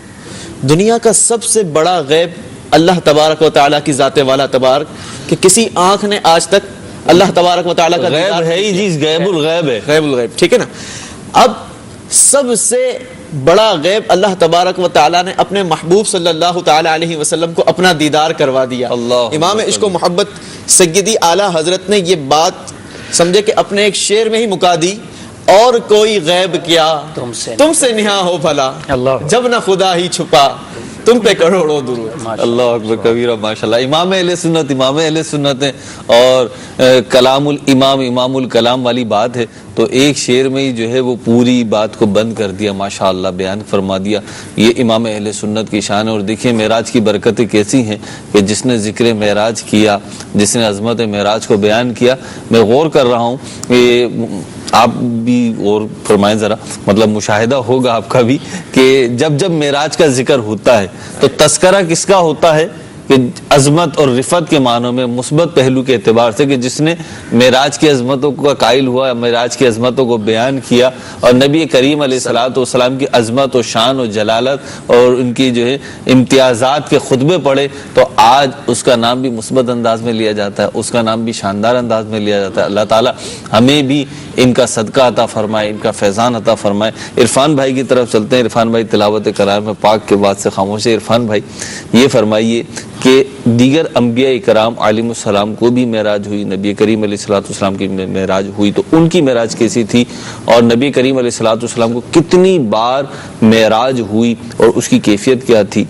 دنیا کا سب سے بڑا غیب اللہ تبارک و تعالیٰ کی ذات والا تبارک، کہ کسی آنکھ نے آج تک اللہ تبارک و تعالیٰ کا غیب ہے ہی جیز غیب الغیب ہے، غیب الغیب، ٹھیک ہے نا. اب سب سے بڑا غیب اللہ تبارک و تعالیٰ نے اپنے محبوب صلی اللہ تعالیٰ علیہ وسلم کو اپنا دیدار کروا دیا. امام عشق و محبت سیدی اعلیٰ حضرت نے یہ بات سمجھے کہ اپنے ایک شعر میں ہی مکا دی، اور کوئی غیب کیا تم سے نہا ہو بھلا، جب نہ خدا ہی چھپا تم پہ کروڑوں درود. اللہ اکبر کبیرہ. ماشاءاللہ امام اہل سنت ہیں اور کلام الامام امام الکلام والی بات ہے. تو ایک شعر میں ہی جو ہے وہ پوری بات کو بند کر دیا، ماشاءاللہ بیان فرما دیا. یہ امام اہل سنت کی شان ہے. اور دیکھیں معراج کی برکتیں کیسی ہیں کہ جس نے ذکر معراج کیا، جس نے عظمت معراج کو بیان کیا. میں غور کر رہا ہوں کہ آپ بھی غور فرمائیں ذرا، مطلب مشاہدہ ہوگا آپ کا بھی کہ جب معراج کا ذکر ہوتا ہے تو تذکرہ کس کا ہوتا ہے کہ عظمت اور رفت کے معنوں میں مثبت پہلو کے اعتبار سے کہ جس نے معراج کی عظمتوں کا قائل ہوا، معراج کی عظمتوں کو بیان کیا اور نبی کریم علیہ الصلوۃ والسلام کی عظمت و شان و جلالت اور ان کی جو ہے امتیازات کے خطبے پڑھے تو آج اس کا نام بھی مثبت انداز میں لیا جاتا ہے، اس کا نام بھی شاندار انداز میں لیا جاتا ہے. اللہ تعالیٰ ہمیں بھی ان کا صدقہ عطا فرمائے، ان کا فیضان عطا فرمائے. عرفان بھائی کی طرف چلتے ہیں. عرفان بھائی تلاوت کلام پاک کے بعد سے خاموش ہے. عرفان بھائی یہ فرمائیے کہ دیگر انبیاء کرام علیہم السلام کو بھی معراج ہوئی، نبی کریم علیہ الصلوۃ والسلام کی معراج ہوئی، تو ان کی معراج کیسی تھی اور نبی کریم علیہ الصلوۃ والسلام کو کتنی بار معراج ہوئی اور اس کی کیفیت کیا تھی؟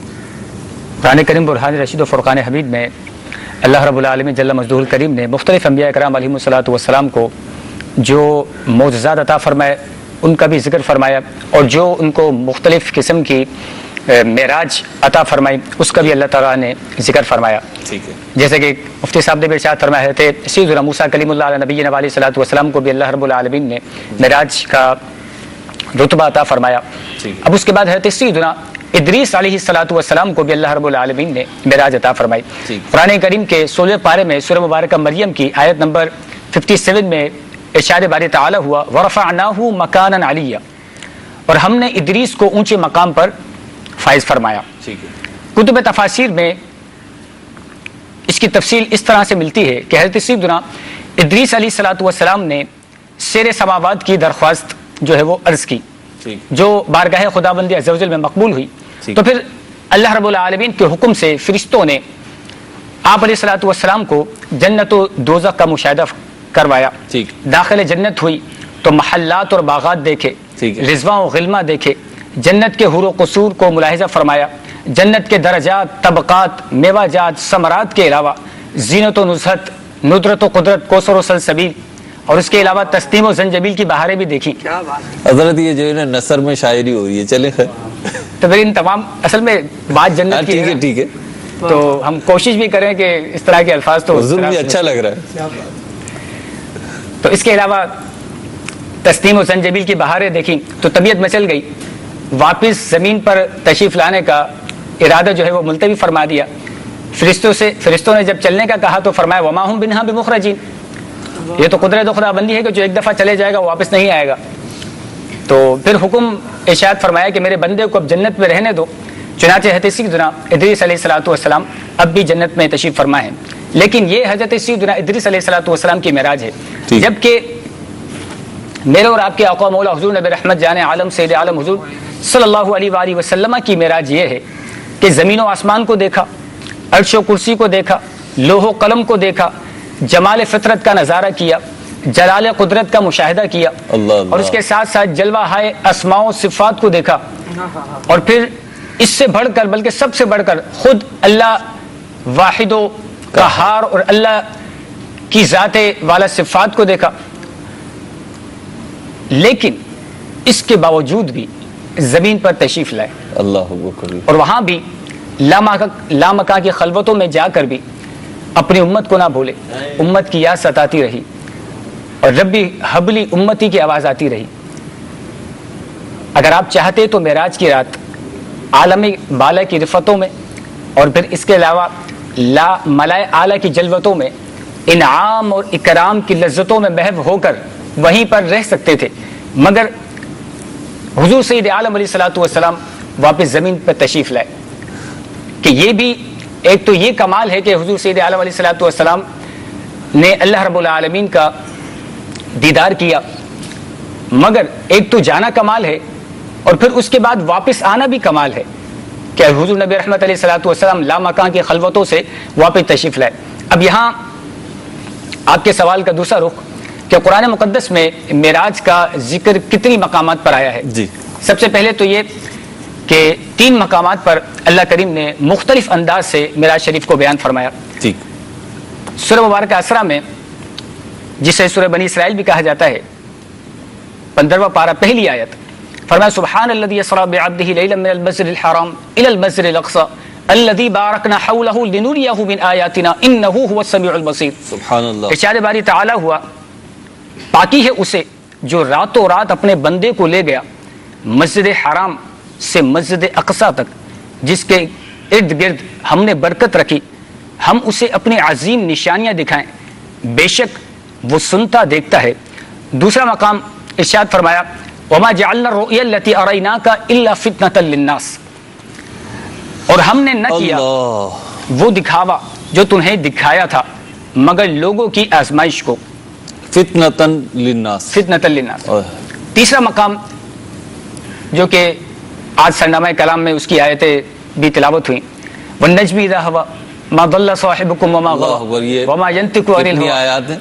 قرآن کریم برہان رشید و فرقان حمید میں اللہ رب العالمین جل مجدہ الکریم نے مختلف انبیاء کرام علیہم الصلوۃ والسلام کو جو معجزات عطا فرمائے ان کا بھی ذکر فرمایا، اور جو ان کو مختلف قسم کی معراج عطا فرمائی اس کا بھی اللہ تعالیٰ نے ذکر فرمایا. جیسے کہ مفتی صاحب نے بھی ارشاد فرمایا تھے سیدنا موسیٰ کلیم اللہ علیہ نبینا علیہ الصلوۃ والسلام کو بھی اللہ رب العالمین نے معراج کا رتبہ عطا فرمایا. اب اس کے بعد حضرت سیدنا ادریس علیہ الصلوۃ والسلام کو بھی اللہ رب العالمین نے معراج عطا فرمائی. قرآن کریم کے 16 پارے میں سورہ مبارکہ مریم کی آیت نمبر 57 میں ارشاد باری تعالی ہوا ورفعناہ مکانا علیہ، اور ہم نے ادریس کو اونچے مقام پر فائز فرمایا. کتب تفاسیر میں اس کی تفصیل اس طرح سے ملتی ہے کہ حضرت سیدنا ادریس علیہ الصلوۃ والسلام نے سیر سماوات کی درخواست جو ہے وہ عرض کی، جو بارگاہ خداوند عز و جل میں مقبول ہوئی. تو پھر اللہ رب العالمین کے حکم سے فرشتوں نے آپ علیہ الصلوۃ والسلام کو جنت و دوزخ کا مشاہدہ کروایا. داخل جنت ہوئی تو محلات اور باغات دیکھے، رضواں و غلمہ دیکھے، جنت کے حور و قصور کو ملاحظہ فرمایا، جنت کے درجات، طبقات، میوہ جات، ثمرات کے علاوہ زینت و نزہت، ندرت و قدرت، کوثر و سلسبیل، اور اس کے علاوہ تسنیم و زنجبیل کی بہاریں بھی دیکھی. حضرت یہ جو ہے نا نثر میں شاعری ہو رہی ہے، چلے خیر. تو پھر ان تمام اصل میں بات جنت کی ہے، ٹھیک ہے، تو ہم کوشش بھی کریں کہ اس طرح کے الفاظ تو بھی اچھا لگ رہا ہے. تو اس کے علاوہ تسنیم و زنجبیل کی بہاریں دیکھی تو طبیعت مچل گئی. واپس زمین پر تشریف لانے کا ارادہ جو ہے وہ ملتوی فرما دیا. فرشتوں نے جب چلنے کا کہا تو فرمایا وما ہم منہا بمخرجین، یہ تو قدرت خدا بندی ہے کہ جو ایک دفعہ چلے جائے گا وہ واپس نہیں آئے گا. تو پھر حکم ارشاد فرمایا کہ میرے بندے کو اب جنت میں رہنے دو. چنانچہ حضرت سیدنا ادریس علیہ الصلوۃ والسلام اب بھی جنت میں تشریف فرما ہے. لیکن یہ حضرت سیدنا ادریس علیہ الصلوۃ والسلام کی معراج ہے، جبکہ میرے اور آپ کے آقا مولا حضور نبی رحمت جان عالم سید عالم حضور صلی اللہ علیہ وآلہ وسلم کی معراج یہ ہے کہ زمین و آسمان کو دیکھا، عرش و کرسی کو دیکھا، لوح و قلم کو دیکھا، جمال فطرت کا نظارہ کیا، جلال قدرت کا مشاہدہ کیا، اور اس کے ساتھ ساتھ جلوہ ہائے اسماء و صفات کو دیکھا، اور پھر اس سے بڑھ کر بلکہ سب سے بڑھ کر خود اللہ واحد و قہار اور اللہ کی ذات والا صفات کو دیکھا. لیکن اس کے باوجود بھی زمین پر تشریف لائے اللہ اکبر، اور وہاں بھی لامکاں کی خلوتوں میں جا کر بھی اپنی امت کو نہ بھولے. امت کی یاد ستاتی رہی اور ربی حبلی امتی کی آواز آتی رہی. اگر آپ چاہتے تو معراج کی رات عالم بالا کی رفتوں میں اور پھر اس کے علاوہ ملائے اعلیٰ کی جلوتوں میں انعام اور اکرام کی لذتوں میں محو ہو کر وہیں پر رہ سکتے تھے، مگر حضور سید عالم علیہ الصلوۃ والسلام واپس زمین پر تشریف لائے. کہ یہ بھی ایک تو یہ کمال ہے کہ حضور سید عالم علیہ الصلوۃ والسلام نے اللہ رب العالمین کا دیدار کیا، مگر ایک تو جانا کمال ہے اور پھر اس کے بعد واپس آنا بھی کمال ہے کہ حضور نبی رحمت علیہ الصلوۃ والسلام لامکان کی خلوتوں سے واپس تشریف لائے. اب یہاں آپ کے سوال کا دوسرا رخ کہ قرآن مقدس میں معراج کا ذکر کتنی مقامات پر آیا ہے. سب سے پہلے تو یہ کہ 3 مقامات پر اللہ کریم نے مختلف انداز سے معراج شریف کو بیان فرمایا. سورہ مبارکہ اسرا میں، جسے سورہ بنی اسرائیل بھی کہا جاتا ہے، 15واں پارہ پہلی آیت، فرمایا سبحان الذی اسری بعبدہ لیلا من المسجد الحرام الی المسجد الاقصی الذی بارکنا حولہ لنریہ من آیاتنا انہ هو السمیع البصیر. سبحان اللہ. ارشاد باری تعالی ہوا پاکی ہے اسے جو راتوں رات اپنے بندے کو لے گیا مسجد حرام سے مسجد اقصی تک، جس کے ارد گرد ہم نے برکت رکھی، ہم اسے اپنی عظیم نشانیاں دکھائیں، بے شک وہ سنتا دیکھتا ہے. دوسرا مقام ارشاد فرمایا وما جعلنا الرؤيا التي اريناك الا فتنة للناس، اور ہم نے نہ کیا وہ دکھاوا جو تمہیں دکھایا تھا مگر لوگوں کی آزمائش کو. فتنة للناس، فتنة للناس. تیسرا مقام جو کہ آج سرنامہ کلام میں اس کی آیتیں بھی تلاوت ہوئیں، والنجم اذا هوى ما ضل صاحبكم وما غوى وما ينطق عن الهوى. آیات ہیں،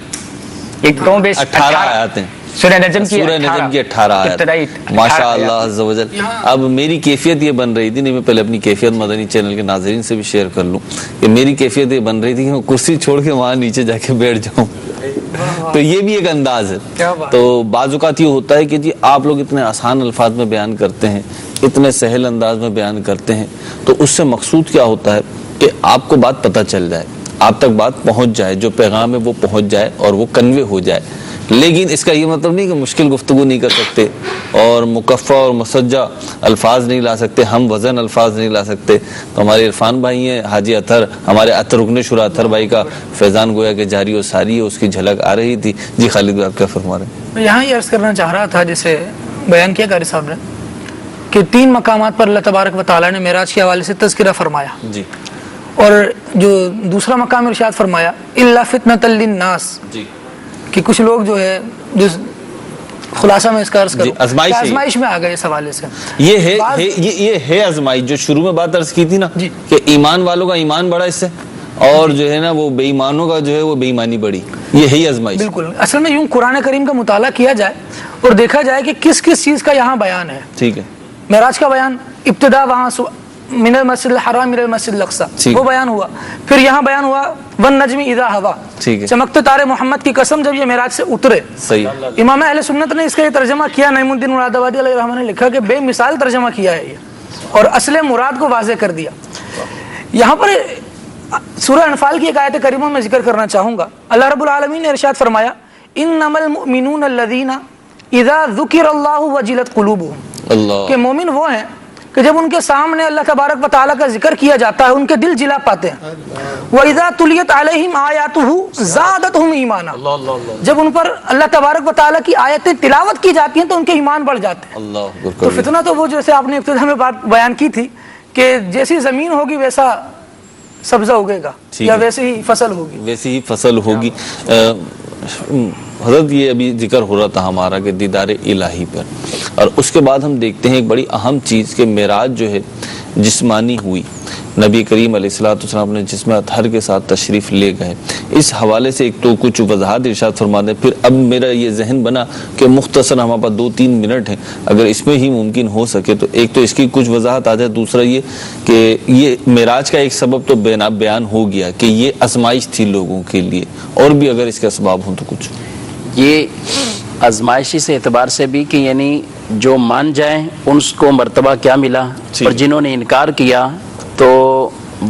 ایک تو بیس 18 آیات ہیں سورہ نجم کی 18 آیات. ماشاء اللہ عز و جل. اب میری کیفیت یہ بن رہی تھی، نہیں میں پہلے اپنی کیفیت مدنی چینل کے ناظرین سے بھی شیئر کر لوں کہ میری کیفیت یہ بن رہی تھی کہ میں کرسی چھوڑ کے وہاں نیچے جا کے بیٹھ جاؤں. تو یہ بھی ایک انداز ہے. تو بعض اوقات یہ ہوتا ہے کہ جی آپ لوگ اتنے آسان الفاظ میں بیان کرتے ہیں، اتنے سہل انداز میں بیان کرتے ہیں، تو اس سے مقصود کیا ہوتا ہے کہ آپ کو بات پتہ چل جائے، آپ تک بات پہنچ جائے، جو پیغام ہے وہ پہنچ جائے اور وہ کنوے ہو جائے. لیکن اس کا یہ مطلب نہیں کہ مشکل گفتگو نہیں کر سکتے اور مکفہ اور مسجع الفاظ نہیں لا سکتے، ہم وزن الفاظ نہیں لا سکتے، تو ہمارے عرفان بھائی ہیں حاجی اطہر، ہمارے رکن شورا اطہر بھائی کا فیضان گویا کہ جاری و ساری ہے، اس کی جھلک آ رہی تھی۔ جی خالد بھائی آپ کیا فرما رہے ہیں؟ میں یہاں یہ عرض کرنا چاہ رہا تھا جسے بیان کیا قاری صاحب نے کہ 3 مقامات پر اللہ تبارک و تعالیٰ نے معراج کے حوالے سے تذکرہ فرمایا، جی، اور جو دوسرا مقام ارشاد فرمایا الا فتنۃ للناس، جی، کہ کچھ لوگ جو ہے جو خلاصہ میں اس کا عرض کروں آزمائش میں آ گئے اس حوالے سے، یہ ہے آزمائش جو شروع میں بات عرض کی تھی نا کہ ایمان والوں کا ایمان بڑا اس سے، اور جو ہے نا وہ بے ایمانوں کا جو ہے وہ بے ایمانی بڑی، یہ ہے آزمائش۔ بالکل، اصل میں یوں قرآن کریم کا مطالعہ کیا جائے اور دیکھا جائے کہ کس کس چیز کا یہاں بیان ہے۔ ٹھیک ہے، معراج کا بیان ابتدا وہاں من المسجد الحرام الى المسجد الاقصی وہ بیان ہوا، پھر یہاں بیان ہوا والنجم اذا ہوا، چمکتے تارے محمد کی قسم جب یہ معراج سے اترے۔ صحیح، امام اہل سنت نے اس کا یہ ترجمہ کیا، نعیم الدین مراد آبادی علیہ الرحمہ نے لکھا کہ بے مثال ترجمہ کیا ہے یہ، اور اصل مراد کو واضح کر دیا۔ یہاں پر سورہ انفال کی ایک آیت کریمہ میں ذکر کرنا چاہوں گا۔ اللہ رب العالمین نے ارشاد فرمایا انما المؤمنون الذین اذا ذکر اللہ وجلت قلوبهم، کہ مومن وہ ہیں کہ جب ان کے سامنے اللہ تبارک و تعالیٰ کا ذکر کیا جاتا ہے ان کے دل جلا پاتے ہیں۔ وَإِذَا تُلِيَتْ عَلَيْهِمْ آيَاتُهُ زَادَتْهُمْ ایمانا، جب ان پر اللہ تبارک و تعالیٰ کی آیتیں تلاوت کی جاتی ہیں تو ان کے ایمان بڑھ جاتے ہیں۔ تو فتنہ تو وہ جیسے آپ نے ابتدا میں بات بیان کی تھی کہ جیسی زمین ہوگی ویسا سبزہ اگے گا، یا ویسے ہی فصل ہوگی، ویسی ہی فصل ہوگی۔ حضرت یہ ابھی ذکر ہو رہا تھا ہمارا کہ دیدار الہی پر، اور اس کے بعد ہم دیکھتے ہیں ایک بڑی اہم چیز کہ معراج جو ہے جسمانی ہوئی، نبی کریم علیہ الصلوۃ والسلام نے جسم اطہر کے ساتھ تشریف لے گئے۔ اس حوالے سے ایک تو کچھ وضاحت ارشاد فرما دیں، پھر اب میرا یہ ذہن بنا کہ مختصر ہمارے پاس 2-3 منٹ ہیں، اگر اس میں ہی ممکن ہو سکے تو ایک تو اس کی کچھ وضاحت آ جائے، دوسرا یہ کہ یہ معراج کا ایک سبب تو بیان ہو گیا کہ یہ آزمائش تھی لوگوں کے لیے، اور بھی اگر اس کے اسباب ہوں تو کچھ۔ یہ آزمائشی سے اعتبار سے بھی کہ یعنی جو مان جائیں ان کو مرتبہ کیا ملا، اور جنہوں نے انکار کیا تو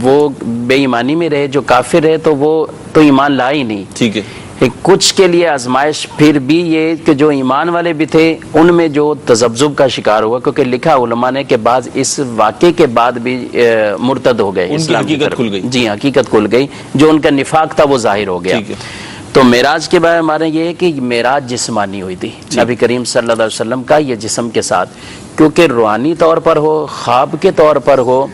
وہ بے ایمانی میں رہے، جو کافر رہے تو وہ تو ایمان لائے ہی نہیں۔ ٹھیک ہے، کچھ کے لیے آزمائش پھر بھی یہ کہ جو ایمان والے بھی تھے ان میں جو تذبذب کا شکار ہوا، کیونکہ لکھا علماء نے کہ بعض اس واقعے کے بعد بھی مرتد ہو گئے، ان کی حقیقت کھل گئی۔ جی، حقیقت کھل گئی، جو ان کا نفاق تھا وہ ظاہر ہو گیا۔ تو معراج کے بارے میں ہمارے یہ ہے کہ معراج جسمانی ہوئی تھی، نبی کریم صلی اللہ علیہ وسلم کا یہ جسم کے ساتھ، کیونکہ روحانی طور پر ہو، خواب کے طور پر ہو،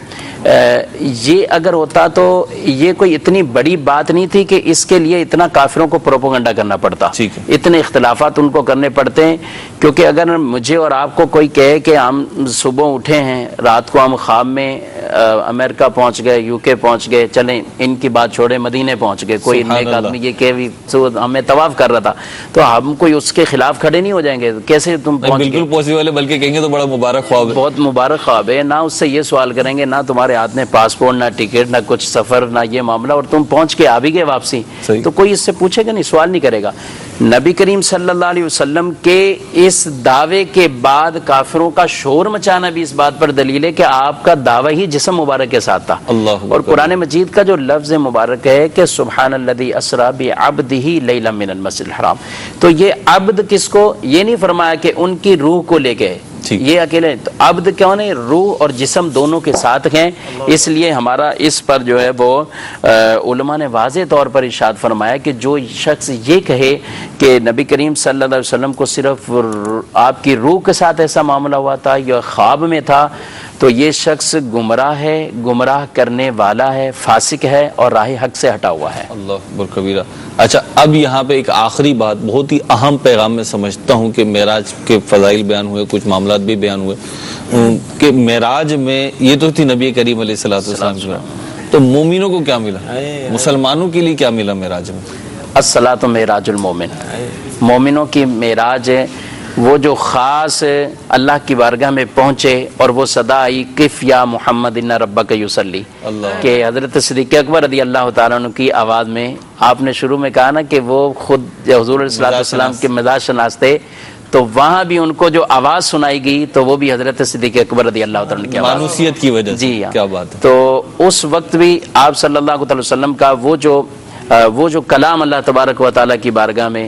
یہ اگر ہوتا تو یہ کوئی اتنی بڑی بات نہیں تھی کہ اس کے لیے اتنا کافروں کو پروپیگنڈا کرنا پڑتا، اتنے اختلافات ان کو کرنے پڑتے ہیں۔ کیونکہ اگر مجھے اور آپ کو کوئی کہے کہ ہم صبح اٹھے ہیں، رات کو ہم خواب میں امریکہ پہنچ گئے، UK پہنچ گئے، چلیں ان کی بات چھوڑے مدینے پہنچ گئے، کوئی نیک آدمی یہ کہ ہمیں طواف کر رہا تھا، تو ہم کوئی اس کے خلاف کھڑے نہیں ہو جائیں گے، کیسے تم پہنچ گئے؟ بالکل پاسبل ہے، بلکہ کہیں گے تو بڑا مبارک خواب ہے، بہت مبارک خواب ہے۔ نہ اس سے یہ سوال کریں گے، نہ تمہارے ہاتھ میں پاسپورٹ، نہ ٹکٹ، نہ کچھ سفر، نہ یہ معاملہ، اور تم پہنچ کے آ بھی گئے واپسی، تو کوئی اس سے پوچھے گا نہیں، سوال نہیں کرے گا۔ نبی کریم صلی اللہ علیہ وسلم کے اس دعوے کے بعد کافروں کا شور مچانا بھی اس بات پر دلیل ہے کہ آپ کا دعویٰ ہی جسم مبارک کے ساتھ تھا۔ اور قرآن مجید کا جو لفظ مبارک ہے کہ سبحان الذی اسری بعبدہ لیلا من المسجد الحرام، تو یہ عبد کس کو، یہ نہیں فرمایا کہ ان کی روح کو لے کے، یہ اکیلے، تو عبد کیوں نہیں، روح اور جسم دونوں کے ساتھ ہیں۔ اس لیے ہمارا اس پر جو ہے وہ علماء نے واضح طور پر ارشاد فرمایا کہ جو شخص یہ کہے کہ نبی کریم صلی اللہ علیہ وسلم کو صرف آپ کی روح کے ساتھ ایسا معاملہ ہوا تھا یا خواب میں تھا، تو یہ شخص گمراہ ہے، گمراہ کرنے والا ہے، فاسق ہے اور راہ حق سے ہٹا ہوا ہے۔ اللہ اکبر کبیرہ۔ اچھا، اب یہاں پہ ایک آخری بات، بہت ہی اہم پیغام میں سمجھتا ہوں کہ معراج کے فضائل بیان ہوئے، کچھ معاملات بھی بیان ہوئے کہ معراج میں یہ تو تھی نبی کریم علیہ الصلوۃ والسلام کی، تو مومنوں کو کیا ملا، مسلمانوں کے لیے کیا ملا معراج میں؟ الصلاۃ معراج المومن، مومنوں کی معراج ہے وہ جو خاص اللہ کی بارگاہ میں پہنچے اور وہ صدا آئی قف یا محمد ان ربک یصلی، کہ حضرت صدیق اکبر رضی اللہ تعالیٰ عنہ کی آواز میں، آپ نے شروع میں کہا نا کہ وہ خود حضور علیہ السلام کے مزاج شناس تھے، تو وہاں بھی ان کو جو آواز سنائی گئی تو وہ بھی حضرت صدیق اکبر رضی اللہ تعالیٰ عنہ کی آواز، مانوسیت کی وجہ سے۔ جی کیا بات ہے۔ تو اس وقت بھی آپ صلی اللہ علیہ وسلم کا وہ جو کلام اللہ تبارک و تعالیٰ کی بارگاہ میں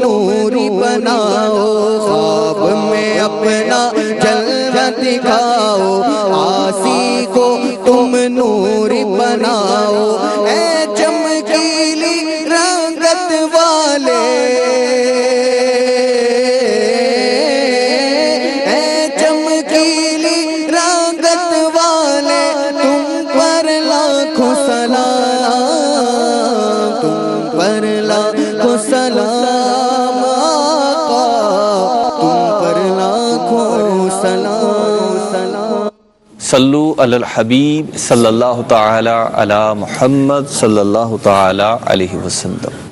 نوری بناؤ خواب میں اپنا جلوہ دکھاؤ آسی کو تم نوری بناؤ اے چمکیلی رنگت والے اے چمکیلی رنگت والے تم پر لاکھوں سلام تم پر لاکھوں سلام آقا تم پر لاکھوں سلام صلو علی الحبیب صلی اللہ تعالی علی محمد صلی اللہ تعالی علیہ وسلم.